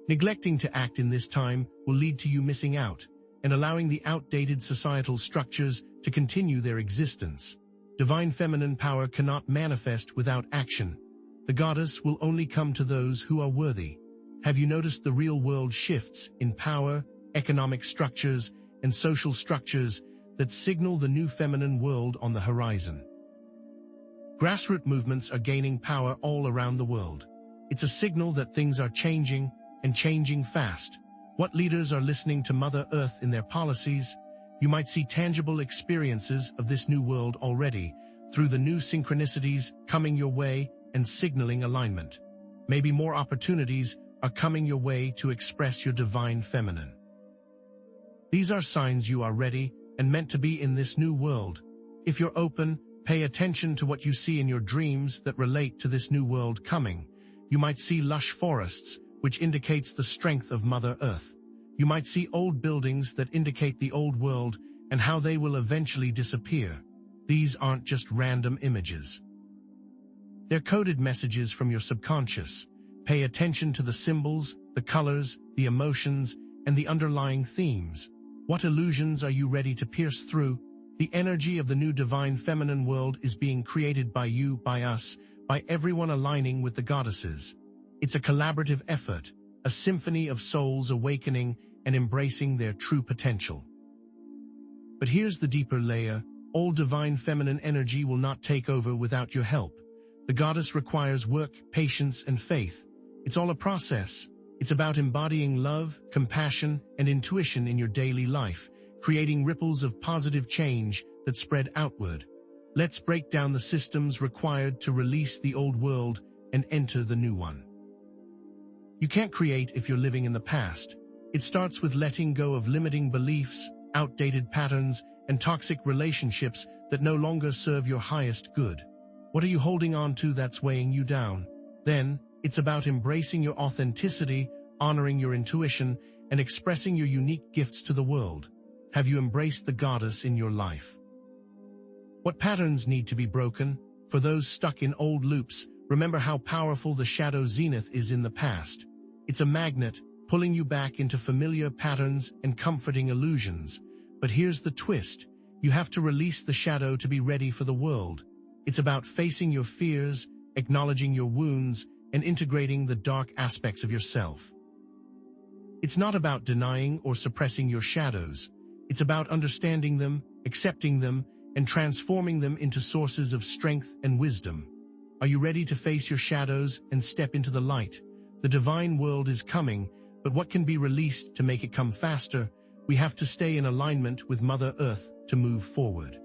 Speaker 1: Neglecting to act in this time will lead to you missing out and allowing the outdated societal structures to continue their existence. Divine feminine power cannot manifest without action. The goddess will only come to those who are worthy. Have you noticed the real-world shifts in power, economic structures, and social structures that signal the new feminine world on the horizon? Grassroots movements are gaining power all around the world. It's a signal that things are changing, and changing fast. What leaders are listening to Mother Earth in their policies? You might see tangible experiences of this new world already, through the new synchronicities coming your way and signaling alignment. Maybe more opportunities are coming your way to express your divine feminine. These are signs you are ready and meant to be in this new world. If you're open, pay attention to what you see in your dreams that relate to this new world coming. You might see lush forests, which indicates the strength of Mother Earth. You might see old buildings that indicate the old world and how they will eventually disappear. These aren't just random images. They're coded messages from your subconscious. Pay attention to the symbols, the colors, the emotions, and the underlying themes. What illusions are you ready to pierce through? The energy of the new divine feminine world is being created by you, by us, by everyone aligning with the goddesses. It's a collaborative effort, a symphony of souls awakening and embracing their true potential. But here's the deeper layer. All divine feminine energy will not take over without your help. The goddess requires work, patience, and faith. It's all a process. It's about embodying love, compassion, and intuition in your daily life, creating ripples of positive change that spread outward. Let's break down the systems required to release the old world and enter the new one. You can't create if you're living in the past. It starts with letting go of limiting beliefs, outdated patterns, and toxic relationships that no longer serve your highest good. What are you holding on to that's weighing you down? Then, it's about embracing your authenticity, honoring your intuition, and expressing your unique gifts to the world. Have you embraced the goddess in your life? What patterns need to be broken? For those stuck in old loops, remember how powerful the shadow zenith is in the past. It's a magnet, pulling you back into familiar patterns and comforting illusions. But here's the twist. You have to release the shadow to be ready for the world. It's about facing your fears, acknowledging your wounds, and integrating the dark aspects of yourself. It's not about denying or suppressing your shadows. It's about understanding them, accepting them, and transforming them into sources of strength and wisdom. Are you ready to face your shadows and step into the light? The divine world is coming, but what can be released to make it come faster? We have to stay in alignment with Mother Earth to move forward.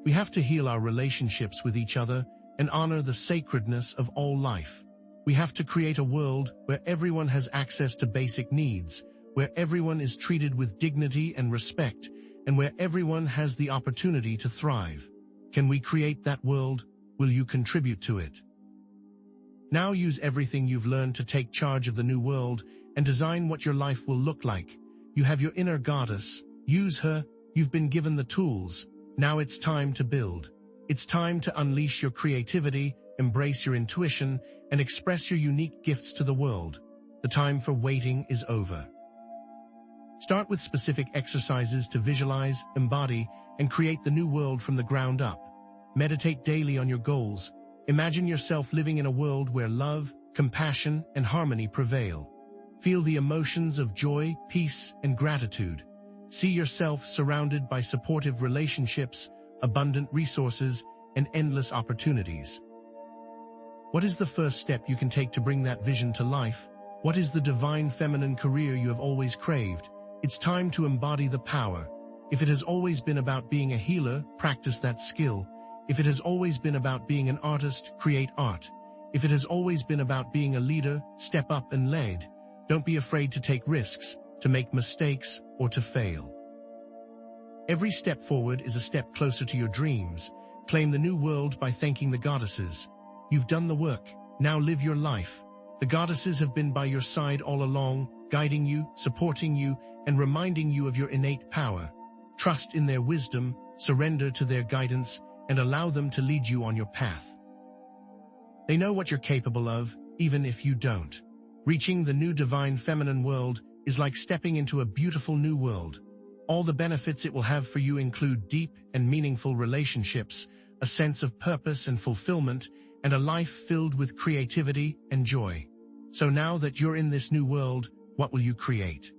Speaker 1: We have to heal our relationships with each other and honor the sacredness of all life. We have to create a world where everyone has access to basic needs, where everyone is treated with dignity and respect, and where everyone has the opportunity to thrive. Can we create that world? Will you contribute to it? Now use everything you've learned to take charge of the new world and design what your life will look like. You have your inner goddess. Use her. You've been given the tools. Now it's time to build. It's time to unleash your creativity, embrace your intuition, and express your unique gifts to the world. The time for waiting is over. Start with specific exercises to visualize, embody, and create the new world from the ground up. Meditate daily on your goals. Imagine yourself living in a world where love, compassion, and harmony prevail. Feel the emotions of joy, peace, and gratitude. See yourself surrounded by supportive relationships, abundant resources, and endless opportunities. What is the first step you can take to bring that vision to life? What is the divine feminine career you have always craved? It's time to embody the power. If it has always been about being a healer, practice that skill. If it has always been about being an artist, create art. If it has always been about being a leader, step up and lead. Don't be afraid to take risks, to make mistakes, or to fail. Every step forward is a step closer to your dreams. Claim the new world by thanking the goddesses. You've done the work. Now live your life. The goddesses have been by your side all along, guiding you, supporting you, and reminding you of your innate power. Trust in their wisdom, surrender to their guidance, and allow them to lead you on your path. They know what you're capable of, even if you don't. Reaching the new divine feminine world is like stepping into a beautiful new world. All the benefits it will have for you include deep and meaningful relationships, a sense of purpose and fulfillment, and a life filled with creativity and joy. So now that you're in this new world, what will you create?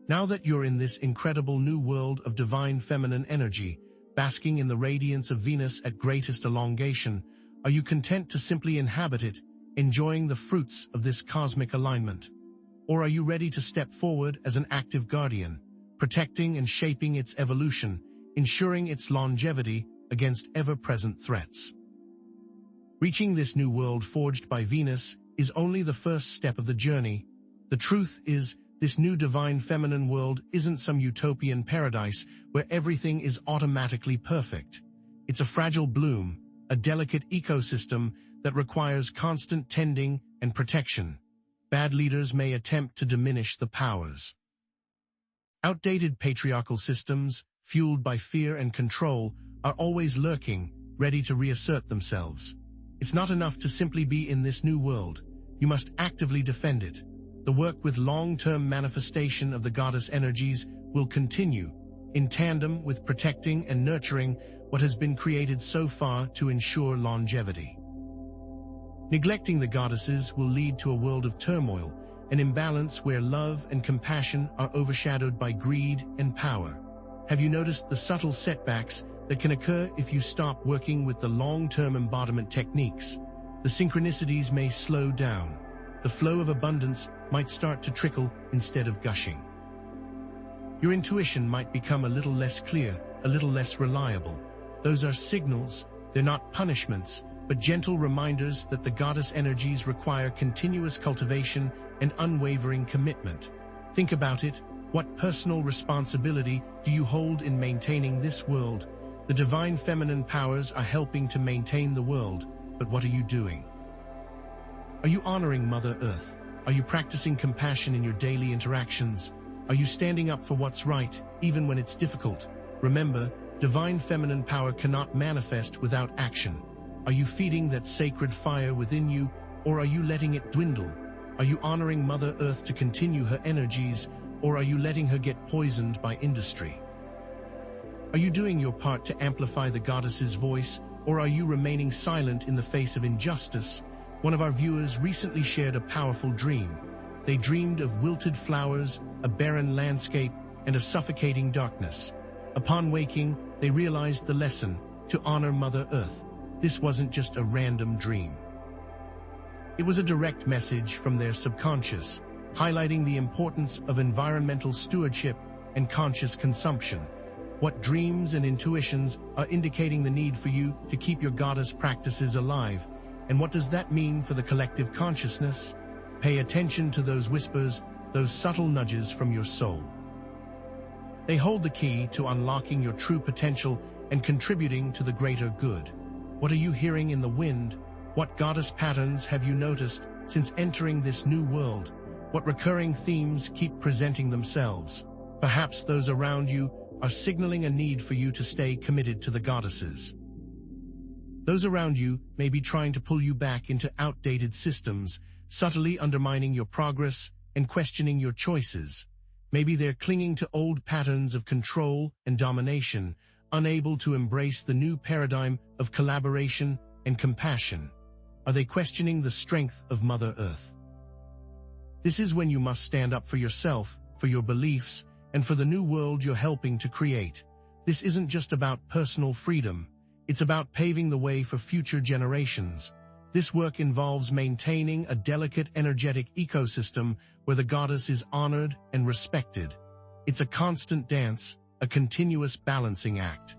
Speaker 1: Now that you're in this incredible new world of divine feminine energy, basking in the radiance of Venus at greatest elongation, are you content to simply inhabit it, enjoying the fruits of this cosmic alignment? Or are you ready to step forward as an active guardian, protecting and shaping its evolution, ensuring its longevity against ever-present threats? Reaching this new world forged by Venus is only the first step of the journey. The truth is, This new divine feminine world isn't some utopian paradise where everything is automatically perfect. It's a fragile bloom, a delicate ecosystem that requires constant tending and protection. Bad leaders may attempt to diminish the powers. Outdated patriarchal systems, fueled by fear and control, are always lurking, ready to reassert themselves. It's not enough to simply be in this new world. You must actively defend it. The work with long-term manifestation of the goddess energies will continue, in tandem with protecting and nurturing what has been created so far to ensure longevity. Neglecting the goddesses will lead to a world of turmoil, an imbalance where love and compassion are overshadowed by greed and power. Have you noticed the subtle setbacks that can occur if you stop working with the long-term embodiment techniques? The synchronicities may slow down. The flow of abundance might start to trickle instead of gushing. Your intuition might become a little less clear, a little less reliable. Those are signals, they're not punishments, but gentle reminders that the goddess energies require continuous cultivation and unwavering commitment. Think about it. What personal responsibility do you hold in maintaining this world? The divine feminine powers are helping to maintain the world, but what are you doing? Are you honoring Mother Earth? Are you practicing compassion in your daily interactions? Are you standing up for what's right, even when it's difficult? Remember, divine feminine power cannot manifest without action. Are you feeding that sacred fire within you, or are you letting it dwindle? Are you honoring Mother Earth to continue her energies, or are you letting her get poisoned by industry? Are you doing your part to amplify the goddess's voice, or are you remaining silent in the face of injustice? One of our viewers recently shared a powerful dream. They dreamed of wilted flowers, a barren landscape, and a suffocating darkness. Upon waking, they realized the lesson: to honor Mother Earth. This wasn't just a random dream. It was a direct message from their subconscious, highlighting the importance of environmental stewardship and conscious consumption. What dreams and intuitions are indicating the need for you to keep your goddess practices alive? And what does that mean for the collective consciousness? Pay attention to those whispers, those subtle nudges from your soul. They hold the key to unlocking your true potential and contributing to the greater good. What are you hearing in the wind? What goddess patterns have you noticed since entering this new world? What recurring themes keep presenting themselves? Perhaps those around you are signaling a need for you to stay committed to the goddesses. Those around you may be trying to pull you back into outdated systems, subtly undermining your progress and questioning your choices. Maybe they're clinging to old patterns of control and domination, unable to embrace the new paradigm of collaboration and compassion. Are they questioning the strength of Mother Earth? This is when you must stand up for yourself, for your beliefs, and for the new world you're helping to create. This isn't just about personal freedom. It's about paving the way for future generations. This work involves maintaining a delicate, energetic ecosystem where the goddess is honored and respected. It's a constant dance, a continuous balancing act.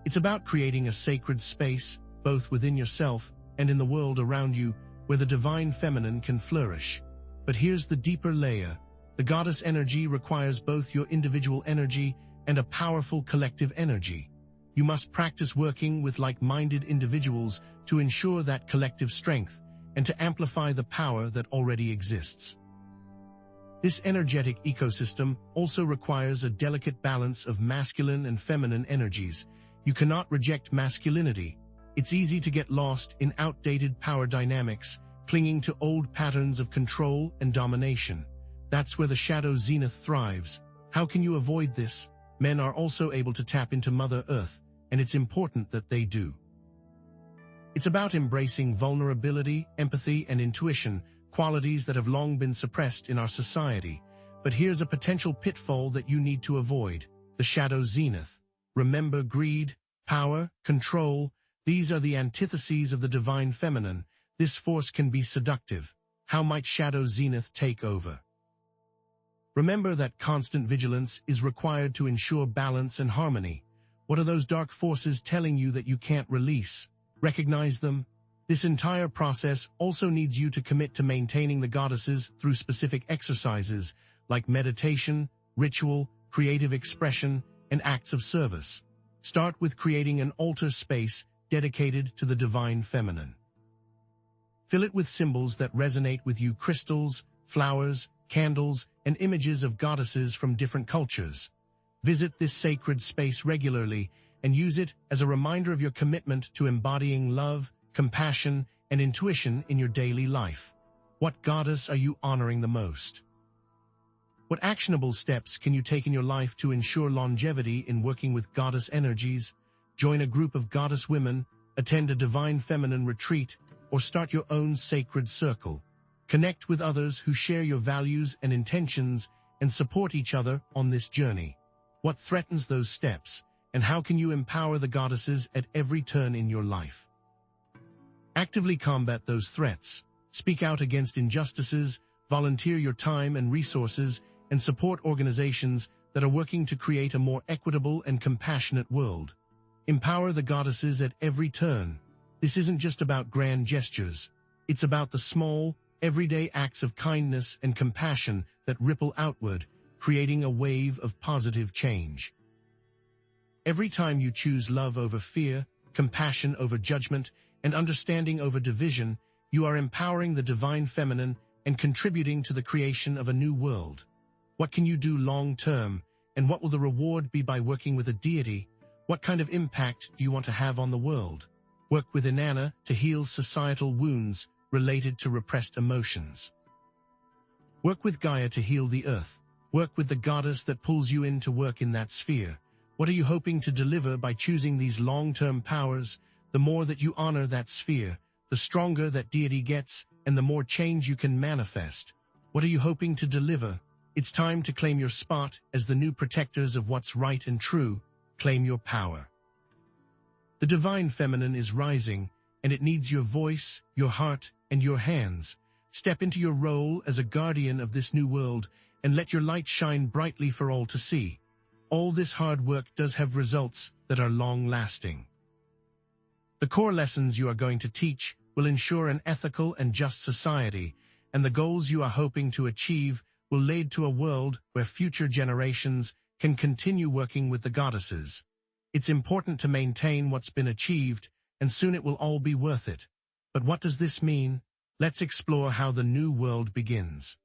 Speaker 1: It's about creating a sacred space, both within yourself and in the world around you, where the divine feminine can flourish. But here's the deeper layer. The goddess energy requires both your individual energy and a powerful collective energy. You must practice working with like-minded individuals to ensure that collective strength and to amplify the power that already exists. This energetic ecosystem also requires a delicate balance of masculine and feminine energies. You cannot reject masculinity. It's easy to get lost in outdated power dynamics, clinging to old patterns of control and domination. That's where the shadow zenith thrives. How can you avoid this? Men are also able to tap into Mother Earth, and it's important that they do. It's about embracing vulnerability, empathy, and intuition, qualities that have long been suppressed in our society. But here's a potential pitfall that you need to avoid: the shadow zenith. Remember, greed, power, control, these are the antitheses of the divine feminine. This force can be seductive. How might shadow zenith take over? Remember that constant vigilance is required to ensure balance and harmony. What are those dark forces telling you that you can't release? Recognize them, This entire process also needs you to commit to maintaining the goddesses through specific exercises like meditation, ritual, creative expression, and acts of service. Start with creating an altar space dedicated to the divine feminine. Fill it with symbols that resonate with you: crystals, flowers, candles, and images of goddesses from different cultures. Visit this sacred space regularly and use it as a reminder of your commitment to embodying love, compassion, and intuition in your daily life. What goddess are you honoring the most? What actionable steps can you take in your life to ensure longevity in working with goddess energies? Join a group of goddess women, attend a divine feminine retreat, or start your own sacred circle. Connect with others who share your values and intentions and support each other on this journey. What threatens those steps, and how can you empower the goddesses at every turn in your life? Actively combat those threats. Speak out against injustices, volunteer your time and resources, and support organizations that are working to create a more equitable and compassionate world. Empower the goddesses at every turn. This isn't just about grand gestures. It's about the small, everyday acts of kindness and compassion that ripple outward, creating a wave of positive change. Every time you choose love over fear, compassion over judgment, and understanding over division, you are empowering the divine feminine and contributing to the creation of a new world. What can you do long-term, and what will the reward be by working with a deity? What kind of impact do you want to have on the world? Work with Inanna to heal societal wounds related to repressed emotions. Work with Gaia to heal the earth. Work with the goddess that pulls you in to work in that sphere. What are you hoping to deliver by choosing these long-term powers? The more that you honor that sphere, the stronger that deity gets, and the more change you can manifest. What are you hoping to deliver? It's time to claim your spot as the new protectors of what's right and true. Claim your power. The divine feminine is rising, and it needs your voice, your heart, and your hands. Step into your role as a guardian of this new world and let your light shine brightly for all to see. All this hard work does have results that are long-lasting. The core lessons you are going to teach will ensure an ethical and just society, and the goals you are hoping to achieve will lead to a world where future generations can continue working with the goddesses. It's important to maintain what's been achieved, and soon it will all be worth it. But what does this mean? Let's explore how the new world begins.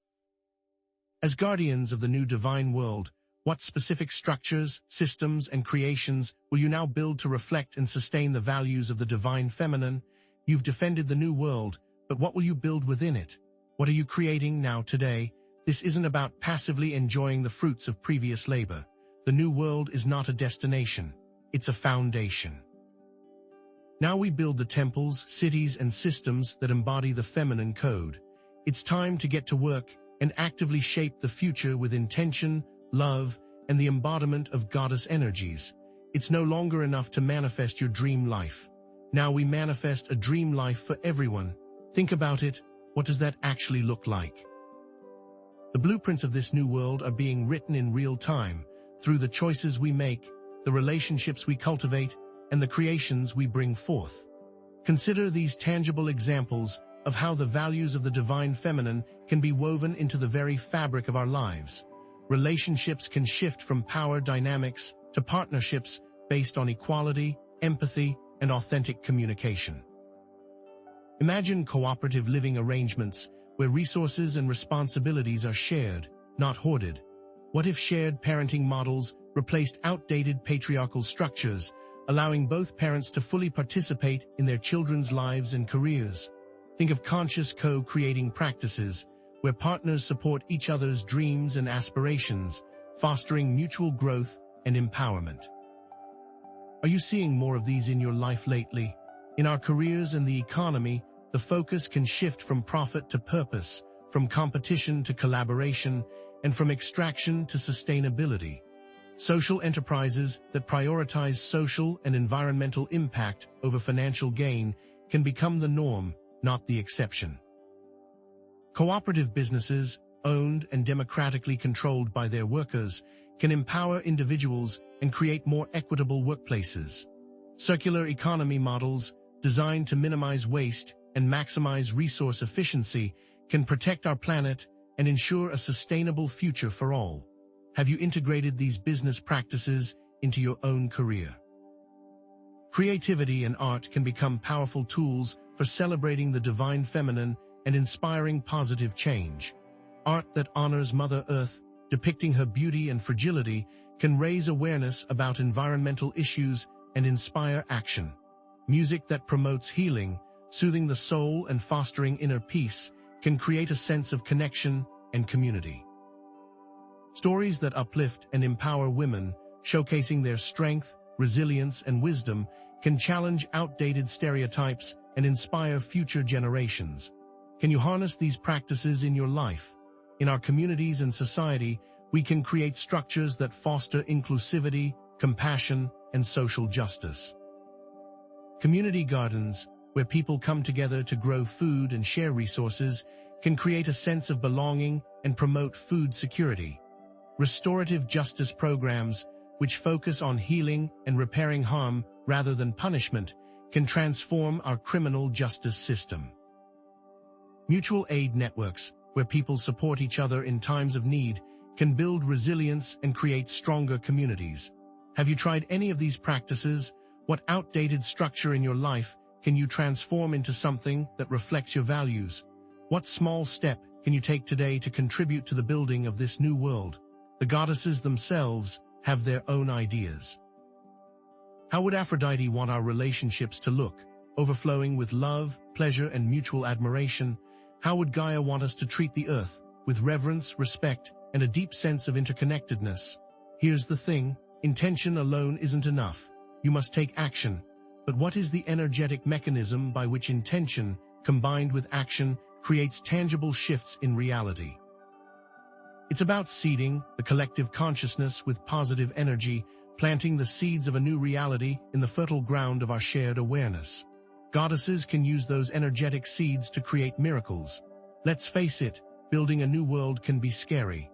Speaker 1: As guardians of the new divine world, what specific structures, systems, and creations will you now build to reflect and sustain the values of the divine feminine? You've defended the new world, but what will you build within it? What are you creating now today? This isn't about passively enjoying the fruits of previous labor. The new world is not a destination. It's a foundation. Now we build the temples, cities, and systems that embody the feminine code. It's time to get to work and actively shape the future with intention, love, and the embodiment of goddess energies. It's no longer enough to manifest your dream life. Now we manifest a dream life for everyone. Think about it. What does that actually look like? The blueprints of this new world are being written in real time through the choices we make, the relationships we cultivate, and the creations we bring forth. Consider these tangible examples of how the values of the divine feminine can be woven into the very fabric of our lives. Relationships can shift from power dynamics to partnerships based on equality, empathy, and authentic communication. Imagine cooperative living arrangements where resources and responsibilities are shared, not hoarded. What if shared parenting models replaced outdated patriarchal structures, allowing both parents to fully participate in their children's lives and careers? Think of conscious co-creating practices, where partners support each other's dreams and aspirations, fostering mutual growth and empowerment. Are you seeing more of these in your life lately? In our careers and the economy, the focus can shift from profit to purpose, from competition to collaboration, and from extraction to sustainability. Social enterprises that prioritize social and environmental impact over financial gain can become the norm, not the exception. Cooperative businesses, owned and democratically controlled by their workers, can empower individuals and create more equitable workplaces. Circular economy models, designed to minimize waste and maximize resource efficiency, can protect our planet and ensure a sustainable future for all. Have you integrated these business practices into your own career? Creativity and art can become powerful tools for celebrating the divine feminine and inspiring positive change. Art that honors Mother Earth, depicting her beauty and fragility, can raise awareness about environmental issues and inspire action. Music that promotes healing, soothing the soul and fostering inner peace, can create a sense of connection and community. Stories that uplift and empower women, showcasing their strength, resilience, and wisdom, can challenge outdated stereotypes and inspire future generations. Can you harness these practices in your life? In our communities and society, we can create structures that foster inclusivity, compassion, and social justice. Community gardens, where people come together to grow food and share resources, can create a sense of belonging and promote food security. Restorative justice programs, which focus on healing and repairing harm rather than punishment, can transform our criminal justice system. Mutual aid networks, where people support each other in times of need, can build resilience and create stronger communities. Have you tried any of these practices? What outdated structure in your life can you transform into something that reflects your values? What small step can you take today to contribute to the building of this new world? The goddesses themselves have their own ideas. How would Aphrodite want our relationships to look? Overflowing with love, pleasure, and mutual admiration? How would Gaia want us to treat the earth? With reverence, respect, and a deep sense of interconnectedness. Here's the thing, intention alone isn't enough. You must take action. But what is the energetic mechanism by which intention, combined with action, creates tangible shifts in reality? It's about seeding the collective consciousness with positive energy, planting the seeds of a new reality in the fertile ground of our shared awareness. Goddesses can use those energetic seeds to create miracles. Let's face it, building a new world can be scary.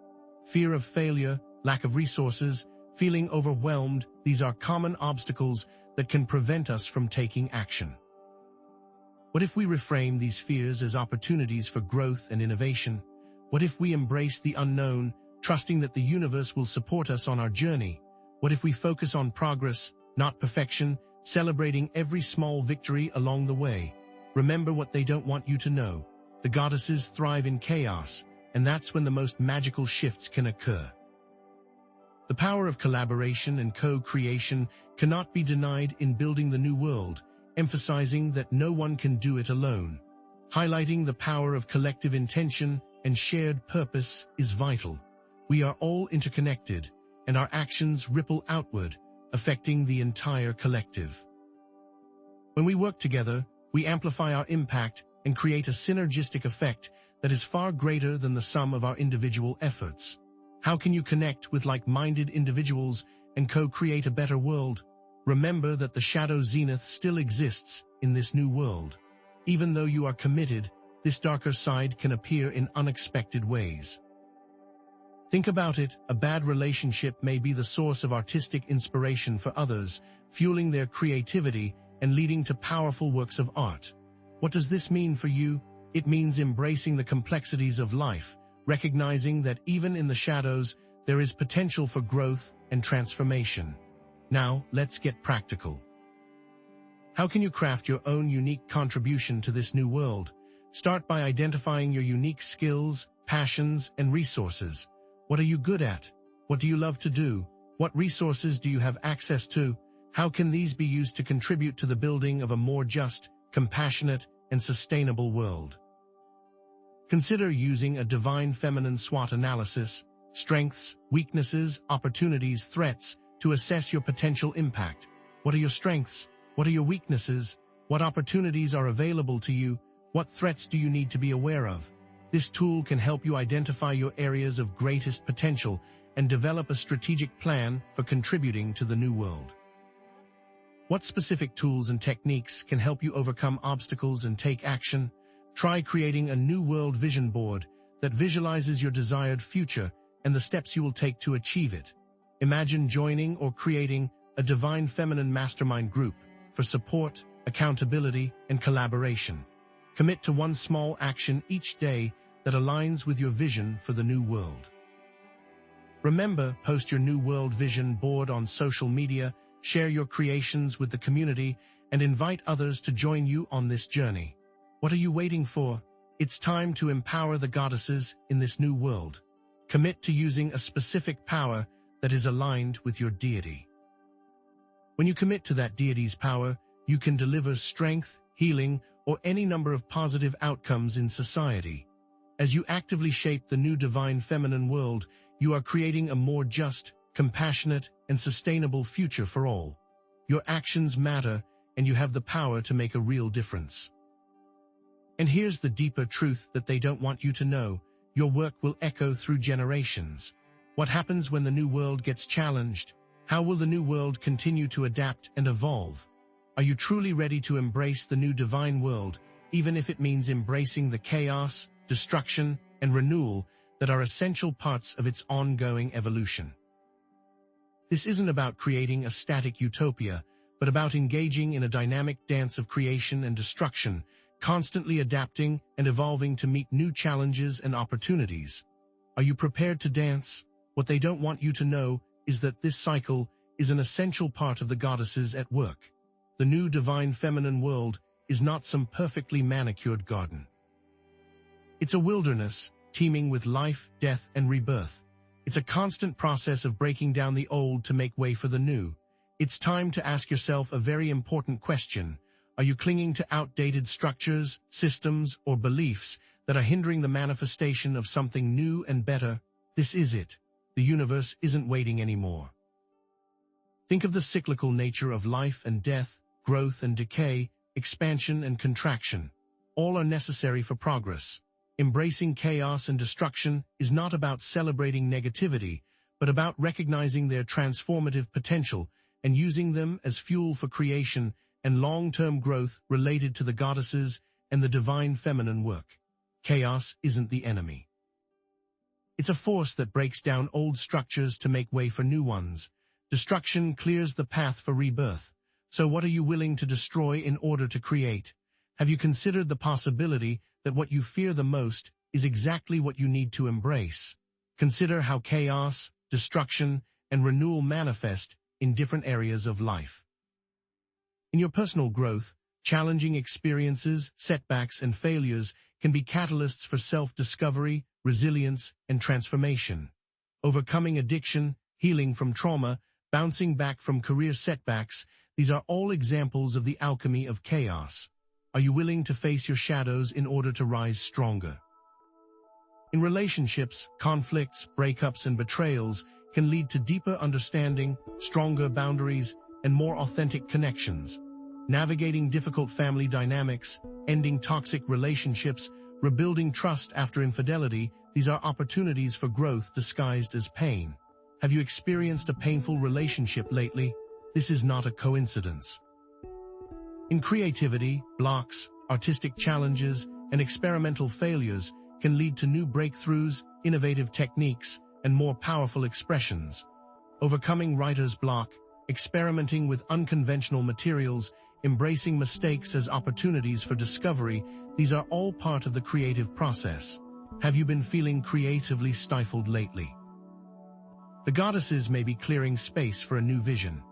Speaker 1: Fear of failure, lack of resources, feeling overwhelmed, these are common obstacles that can prevent us from taking action. What if we reframe these fears as opportunities for growth and innovation? What if we embrace the unknown, trusting that the universe will support us on our journey? What if we focus on progress, not perfection, celebrating every small victory along the way? Remember what they don't want you to know. The goddesses thrive in chaos, and that's when the most magical shifts can occur. The power of collaboration and co-creation cannot be denied in building the new world, emphasizing that no one can do it alone. Highlighting the power of collective intention and shared purpose is vital. We are all interconnected, and our actions ripple outward, affecting the entire collective. When we work together, we amplify our impact and create a synergistic effect that is far greater than the sum of our individual efforts. How can you connect with like-minded individuals and co-create a better world? Remember that the shadow zenith still exists in this new world. Even though you are committed, this darker side can appear in unexpected ways. Think about it, a bad relationship may be the source of artistic inspiration for others, fueling their creativity and leading to powerful works of art. What does this mean for you? It means embracing the complexities of life, recognizing that even in the shadows, there is potential for growth and transformation. Now, let's get practical. How can you craft your own unique contribution to this new world? Start by identifying your unique skills, passions, and resources. What are you good at? What do you love to do? What resources do you have access to? How can these be used to contribute to the building of a more just, compassionate, and sustainable world? Consider using a divine feminine SWOT analysis, strengths, weaknesses, opportunities, threats, to assess your potential impact. What are your strengths? What are your weaknesses? What opportunities are available to you? What threats do you need to be aware of? This tool can help you identify your areas of greatest potential and develop a strategic plan for contributing to the new world. What specific tools and techniques can help you overcome obstacles and take action? Try creating a new world vision board that visualizes your desired future and the steps you will take to achieve it. Imagine joining or creating a divine feminine mastermind group for support, accountability, and collaboration. Commit to one small action each day that aligns with your vision for the new world. Remember, post your New World Vision board on social media, share your creations with the community, and invite others to join you on this journey. What are you waiting for? It's time to empower the goddesses in this new world. Commit to using a specific power that is aligned with your deity. When you commit to that deity's power, you can deliver strength, healing, or any number of positive outcomes in society. As you actively shape the new divine feminine world, you are creating a more just, compassionate, and sustainable future for all. Your actions matter, and you have the power to make a real difference. And here's the deeper truth that they don't want you to know. Your work will echo through generations. What happens when the new world gets challenged? How will the new world continue to adapt and evolve? Are you truly ready to embrace the new divine world, even if it means embracing the chaos, destruction, and renewal that are essential parts of its ongoing evolution? This isn't about creating a static utopia, but about engaging in a dynamic dance of creation and destruction, constantly adapting and evolving to meet new challenges and opportunities. Are you prepared to dance? What they don't want you to know is that this cycle is an essential part of the goddesses at work. The new divine feminine world is not some perfectly manicured garden. It's a wilderness, teeming with life, death, and rebirth. It's a constant process of breaking down the old to make way for the new. It's time to ask yourself a very important question. Are you clinging to outdated structures, systems, or beliefs that are hindering the manifestation of something new and better? This is it. The universe isn't waiting anymore. Think of the cyclical nature of life and death, growth and decay, expansion and contraction. All are necessary for progress. Embracing chaos and destruction is not about celebrating negativity, but about recognizing their transformative potential and using them as fuel for creation and long-term growth related to the goddesses and the divine feminine work. Chaos isn't the enemy. It's a force that breaks down old structures to make way for new ones. Destruction clears the path for rebirth. So what are you willing to destroy in order to create? Have you considered the possibility that what you fear the most is exactly what you need to embrace? Consider how chaos, destruction, and renewal manifest in different areas of life. In your personal growth, challenging experiences, setbacks, and failures can be catalysts for self-discovery, resilience, and transformation. Overcoming addiction, healing from trauma, bouncing back from career setbacks, these are all examples of the alchemy of chaos. Are you willing to face your shadows in order to rise stronger? In relationships, conflicts, breakups, and betrayals can lead to deeper understanding, stronger boundaries, and more authentic connections. Navigating difficult family dynamics, ending toxic relationships, rebuilding trust after infidelity, these are opportunities for growth disguised as pain. Have you experienced a painful relationship lately? This is not a coincidence. In creativity, blocks, artistic challenges, and experimental failures can lead to new breakthroughs, innovative techniques, and more powerful expressions. Overcoming writer's block, experimenting with unconventional materials, embracing mistakes as opportunities for discovery, these are all part of the creative process. Have you been feeling creatively stifled lately? The goddesses may be clearing space for a new vision.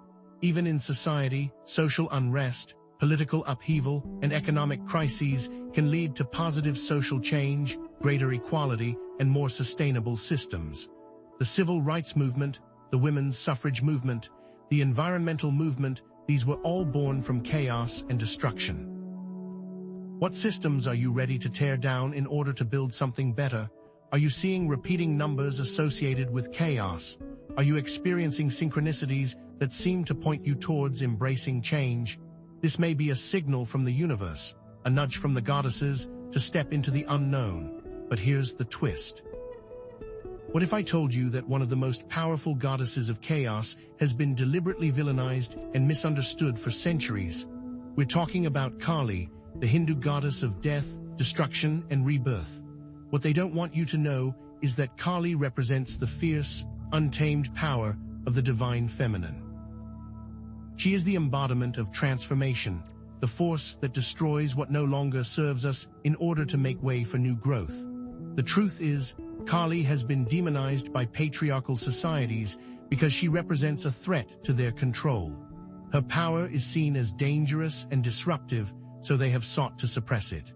Speaker 1: Even in society, social unrest, political upheaval, and economic crises can lead to positive social change, greater equality, and more sustainable systems. The civil rights movement, the women's suffrage movement, the environmental movement, these were all born from chaos and destruction. What systems are you ready to tear down in order to build something better? Are you seeing repeating numbers associated with chaos? Are you experiencing synchronicities that seem to point you towards embracing change? This may be a signal from the universe, a nudge from the goddesses to step into the unknown. But here's the twist. What if I told you that one of the most powerful goddesses of chaos has been deliberately villainized and misunderstood for centuries? We're talking about Kali, the Hindu goddess of death, destruction, and rebirth. What they don't want you to know is that Kali represents the fierce, untamed power of the divine feminine. She is the embodiment of transformation, the the force that destroys what no longer serves us in order to make way for new growth. The truth is, Kali has been demonized by patriarchal societies because she represents a threat to their control. Her power is seen as dangerous and disruptive, so they have sought to suppress it.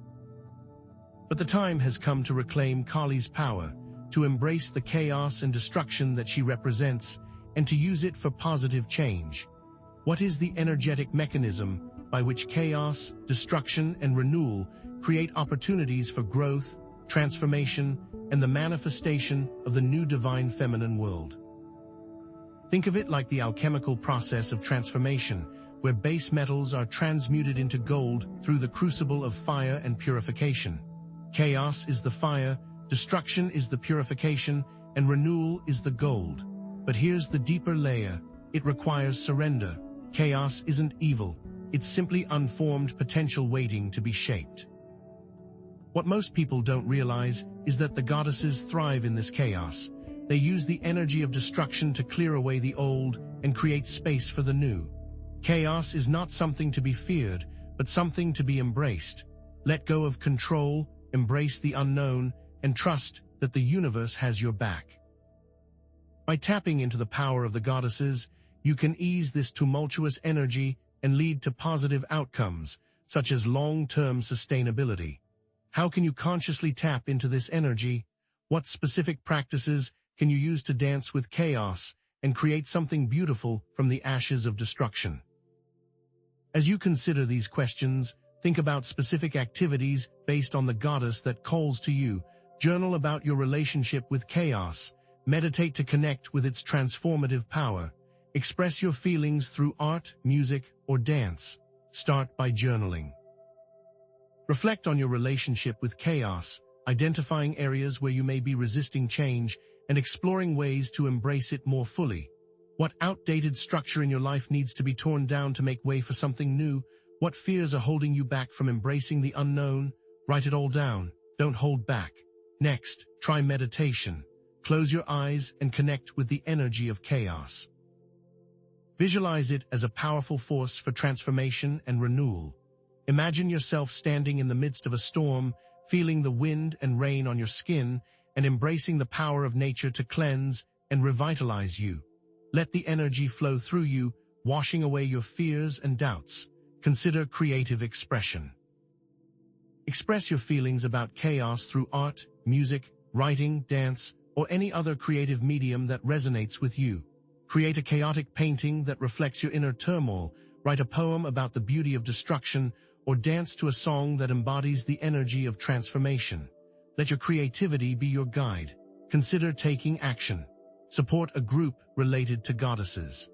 Speaker 1: But the time has come to reclaim Kali's power, to embrace the chaos and destruction that she represents, and to use it for positive change. What is the energetic mechanism by which chaos, destruction, and renewal create opportunities for growth, transformation, and the manifestation of the new divine feminine world? Think of it like the alchemical process of transformation, where base metals are transmuted into gold through the crucible of fire and purification. Chaos is the fire, destruction is the purification, and renewal is the gold. But here's the deeper layer. It requires surrender. Chaos isn't evil. It's simply unformed potential waiting to be shaped. What most people don't realize is that the goddesses thrive in this chaos. They use the energy of destruction to clear away the old and create space for the new. Chaos is not something to be feared, but something to be embraced. Let go of control, embrace the unknown, and trust that the universe has your back. By tapping into the power of the goddesses, you can ease this tumultuous energy and lead to positive outcomes, such as long-term sustainability. How can you consciously tap into this energy? What specific practices can you use to dance with chaos and create something beautiful from the ashes of destruction? As you consider these questions, think about specific activities based on the goddess that calls to you. Journal about your relationship with chaos. Meditate to connect with its transformative power. Express your feelings through art, music, or dance. Start by journaling. Reflect on your relationship with chaos, identifying areas where you may be resisting change and exploring ways to embrace it more fully. What outdated structure in your life needs to be torn down to make way for something new? What fears are holding you back from embracing the unknown? Write it all down. Don't hold back. Next, try meditation. Close your eyes and connect with the energy of chaos. Visualize it as a powerful force for transformation and renewal. Imagine yourself standing in the midst of a storm, feeling the wind and rain on your skin, and embracing the power of nature to cleanse and revitalize you. Let the energy flow through you, washing away your fears and doubts. Consider creative expression. Express your feelings about chaos through art, music, writing, dance, or any other creative medium that resonates with you. Create a chaotic painting that reflects your inner turmoil, write a poem about the beauty of destruction, or dance to a song that embodies the energy of transformation. Let your creativity be your guide. Consider taking action. Support a group related to goddesses.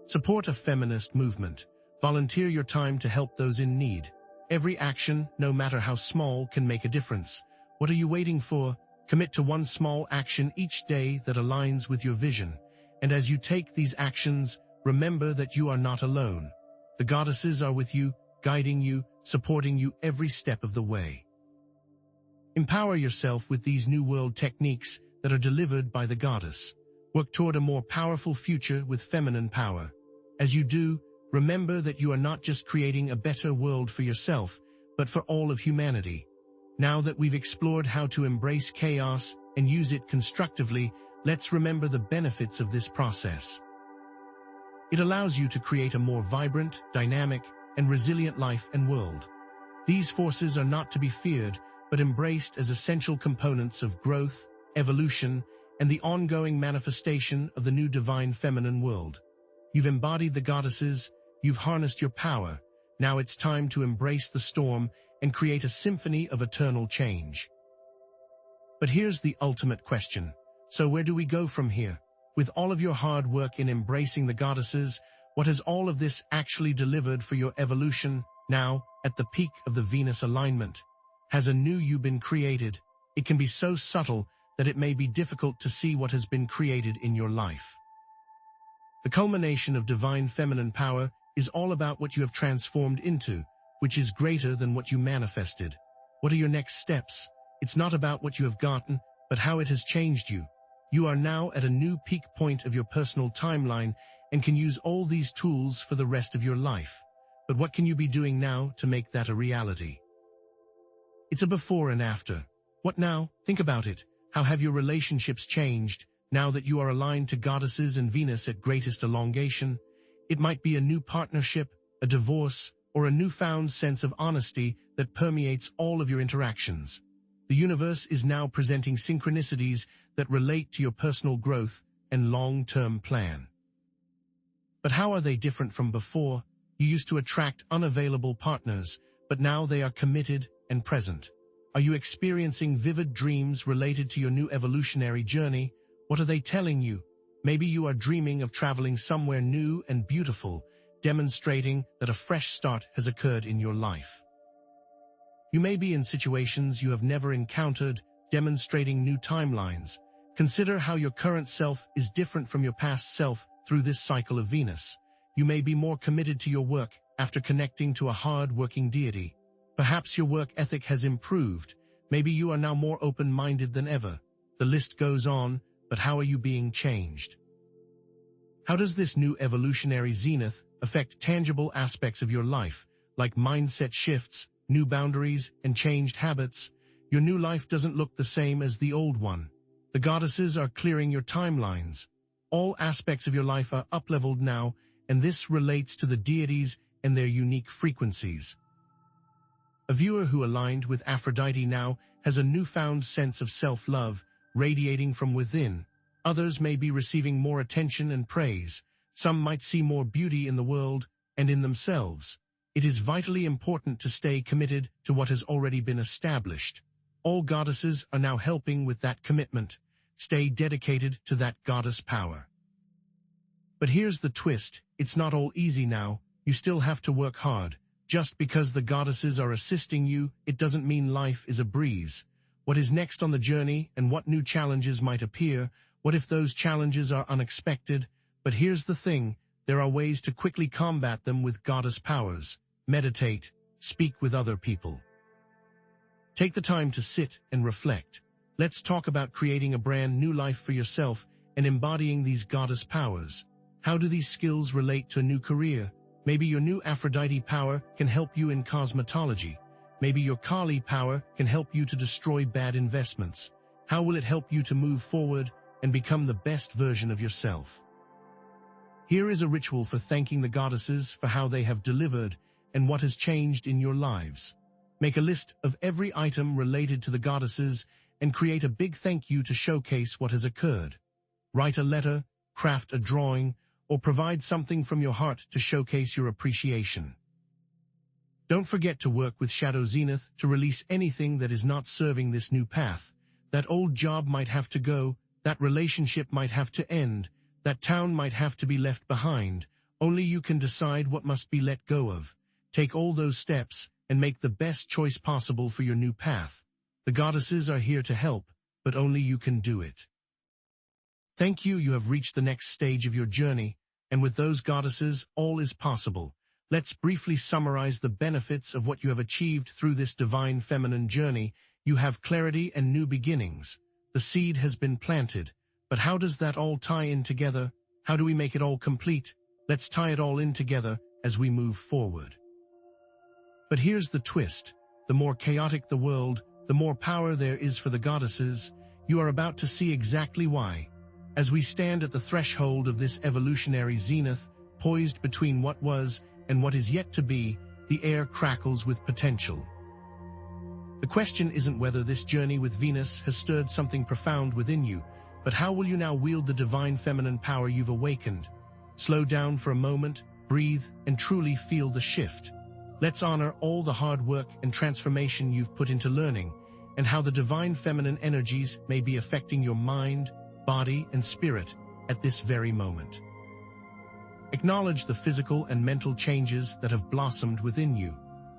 Speaker 1: Support a feminist movement. Volunteer your time to help those in need. Every action, no matter how small, can make a difference. What are you waiting for? Commit to one small action each day that aligns with your vision. And as you take these actions, remember that you are not alone. The goddesses are with you, guiding you, supporting you every step of the way. Empower yourself with these new world techniques that are delivered by the goddess. Work toward a more powerful future with feminine power. As you do, remember that you are not just creating a better world for yourself, but for all of humanity. Now that we've explored how to embrace chaos and use it constructively, let's remember the benefits of this process. It allows you to create a more vibrant, dynamic, and resilient life and world. These forces are not to be feared, but embraced as essential components of growth, evolution, and the ongoing manifestation of the new divine feminine world. You've embodied the goddesses, you've harnessed your power. Now it's time to embrace the storm and create a symphony of eternal change. But here's the ultimate question. So where do we go from here? With all of your hard work in embracing the goddesses, what has all of this actually delivered for your evolution? Now, at the peak of the Venus alignment, has a new you been created? It can be so subtle that it may be difficult to see what has been created in your life. The culmination of divine feminine power is all about what you have transformed into, which is greater than what you manifested. What are your next steps? It's not about what you have gotten, but how it has changed you. You are now at a new peak point of your personal timeline and can use all these tools for the rest of your life. But what can you be doing now to make that a reality? It's a before and after. What now? Think about it. How have your relationships changed now that you are aligned to goddesses and Venus at greatest elongation? It might be a new partnership, a divorce, or a newfound sense of honesty that permeates all of your interactions. The universe is now presenting synchronicities that relate to your personal growth and long-term plan. But how are they different from before? You used to attract unavailable partners, but now they are committed and present. Are you experiencing vivid dreams related to your new evolutionary journey? What are they telling you? Maybe you are dreaming of traveling somewhere new and beautiful, demonstrating that a fresh start has occurred in your life. You may be in situations you have never encountered, demonstrating new timelines. Consider how your current self is different from your past self through this cycle of Venus. You may be more committed to your work after connecting to a hard-working deity. Perhaps your work ethic has improved. Maybe you are now more open-minded than ever. The list goes on, but how are you being changed? How does this new evolutionary zenith affect tangible aspects of your life, like mindset shifts, new boundaries, and changed habits? Your new life doesn't look the same as the old one. The goddesses are clearing your timelines. All aspects of your life are up-leveled now, and this relates to the deities and their unique frequencies. A viewer who aligned with Aphrodite now has a newfound sense of self-love radiating from within. Others may be receiving more attention and praise. Some might see more beauty in the world and in themselves. It is vitally important to stay committed to what has already been established. All goddesses are now helping with that commitment. Stay dedicated to that goddess power. But here's the twist. It's not all easy now. You still have to work hard. Just because the goddesses are assisting you, it doesn't mean life is a breeze. What is next on the journey and what new challenges might appear? What if those challenges are unexpected? But here's the thing. There are ways to quickly combat them with goddess powers. Meditate. Speak with other people. Take the time to sit and reflect. Let's talk about creating a brand new life for yourself and embodying these goddess powers. How do these skills relate to a new career? Maybe your new Aphrodite power can help you in cosmetology. Maybe your Kali power can help you to destroy bad investments. How will it help you to move forward and become the best version of yourself? Here is a ritual for thanking the goddesses for how they have delivered and what has changed in your lives. Make a list of every item related to the goddesses and create a big thank you to showcase what has occurred. Write a letter, craft a drawing, or provide something from your heart to showcase your appreciation. Don't forget to work with Shadow Zenith to release anything that is not serving this new path. That old job might have to go, that relationship might have to end, that town might have to be left behind. Only you can decide what must be let go of. Take all those steps and make the best choice possible for your new path. The goddesses are here to help, but only you can do it. Thank you. You have reached the next stage of your journey, and with those goddesses, all is possible. Let's briefly summarize the benefits of what you have achieved through this divine feminine journey. You have clarity and new beginnings. The seed has been planted. But how does that all tie in together? How do we make it all complete? Let's tie it all in together as we move forward. But here's the twist. The more chaotic the world, the more power there is for the goddesses. You are about to see exactly why. As we stand at the threshold of this evolutionary zenith, poised between what was and what is yet to be, the air crackles with potential. The question isn't whether this journey with Venus has stirred something profound within you, but how will you now wield the divine feminine power you've awakened? Slow down for a moment, breathe, and truly feel the shift. Let's honor all the hard work and transformation you've put into learning, and how the divine feminine energies may be affecting your mind, body, and spirit at this very moment. Acknowledge the physical and mental changes that have blossomed within you.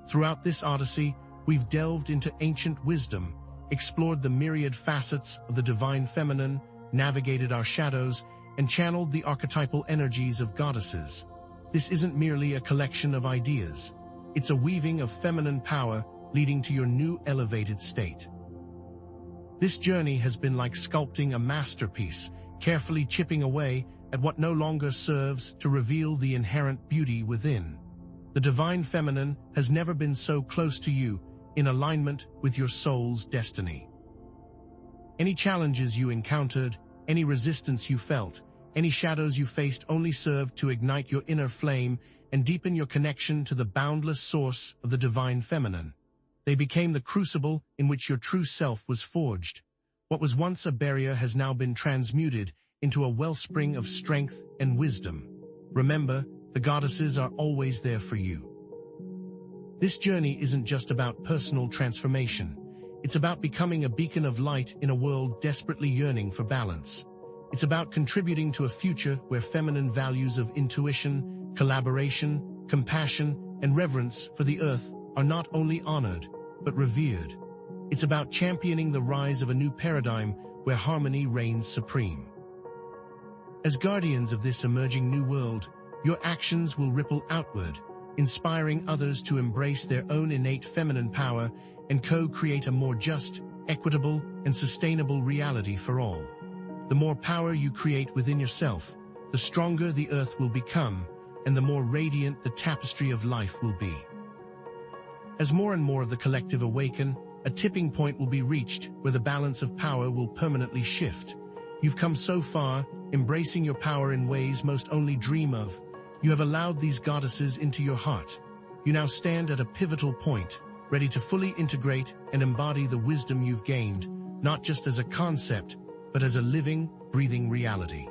Speaker 1: Throughout this odyssey, we've delved into ancient wisdom, explored the myriad facets of the divine feminine, navigated our shadows, and channeled the archetypal energies of goddesses. This isn't merely a collection of ideas. It's a weaving of feminine power leading to your new elevated state. This journey has been like sculpting a masterpiece, carefully chipping away at what no longer serves to reveal the inherent beauty within. The divine feminine has never been so close to you, in alignment with your soul's destiny. Any challenges you encountered, any resistance you felt, any shadows you faced only served to ignite your inner flame and deepen your connection to the boundless source of the divine feminine. They became the crucible in which your true self was forged. What was once a barrier has now been transmuted into a wellspring of strength and wisdom. Remember, the goddesses are always there for you. This journey isn't just about personal transformation. It's about becoming a beacon of light in a world desperately yearning for balance. It's about contributing to a future where feminine values of intuition, collaboration, compassion, and reverence for the earth are not only honored, but revered. It's about championing the rise of a new paradigm where harmony reigns supreme. As guardians of this emerging new world, your actions will ripple outward, inspiring others to embrace their own innate feminine power and co-create a more just, equitable, and sustainable reality for all. The more power you create within yourself, the stronger the earth will become, and the more radiant the tapestry of life will be. As more and more of the collective awaken, a tipping point will be reached where the balance of power will permanently shift. You've come so far, embracing your power in ways most only dream of. You have allowed these goddesses into your heart. You now stand at a pivotal point, ready to fully integrate and embody the wisdom you've gained, not just as a concept, but as a living, breathing reality.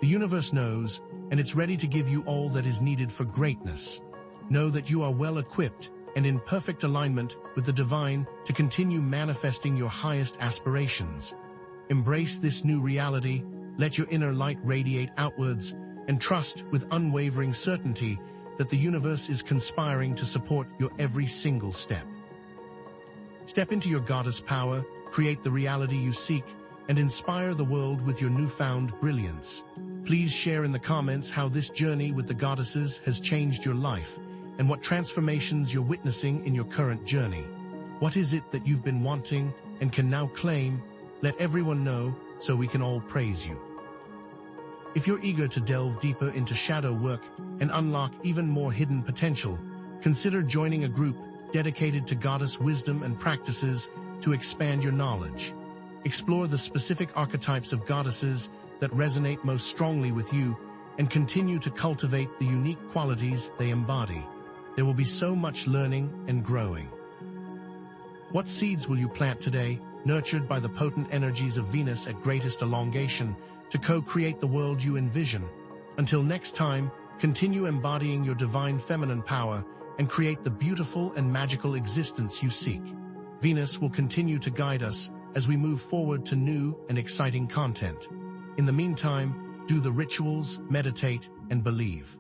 Speaker 1: The universe knows, and it's ready to give you all that is needed for greatness. Know that you are well equipped and in perfect alignment with the divine to continue manifesting your highest aspirations. Embrace this new reality, let your inner light radiate outwards, and trust with unwavering certainty that the universe is conspiring to support your every single step. Step into your goddess power, create the reality you seek, and inspire the world with your newfound brilliance. Please share in the comments how this journey with the goddesses has changed your life, and what transformations you're witnessing in your current journey. What is it that you've been wanting and can now claim? Let everyone know so we can all praise you. If you're eager to delve deeper into shadow work and unlock even more hidden potential, consider joining a group dedicated to goddess wisdom and practices to expand your knowledge. Explore the specific archetypes of goddesses that resonate most strongly with you and continue to cultivate the unique qualities they embody. There will be so much learning and growing. What seeds will you plant today, nurtured by the potent energies of Venus at greatest elongation, to co-create the world you envision? Until next time, continue embodying your divine feminine power and create the beautiful and magical existence you seek. Venus will continue to guide us as we move forward to new and exciting content. In the meantime, do the rituals, meditate, and believe.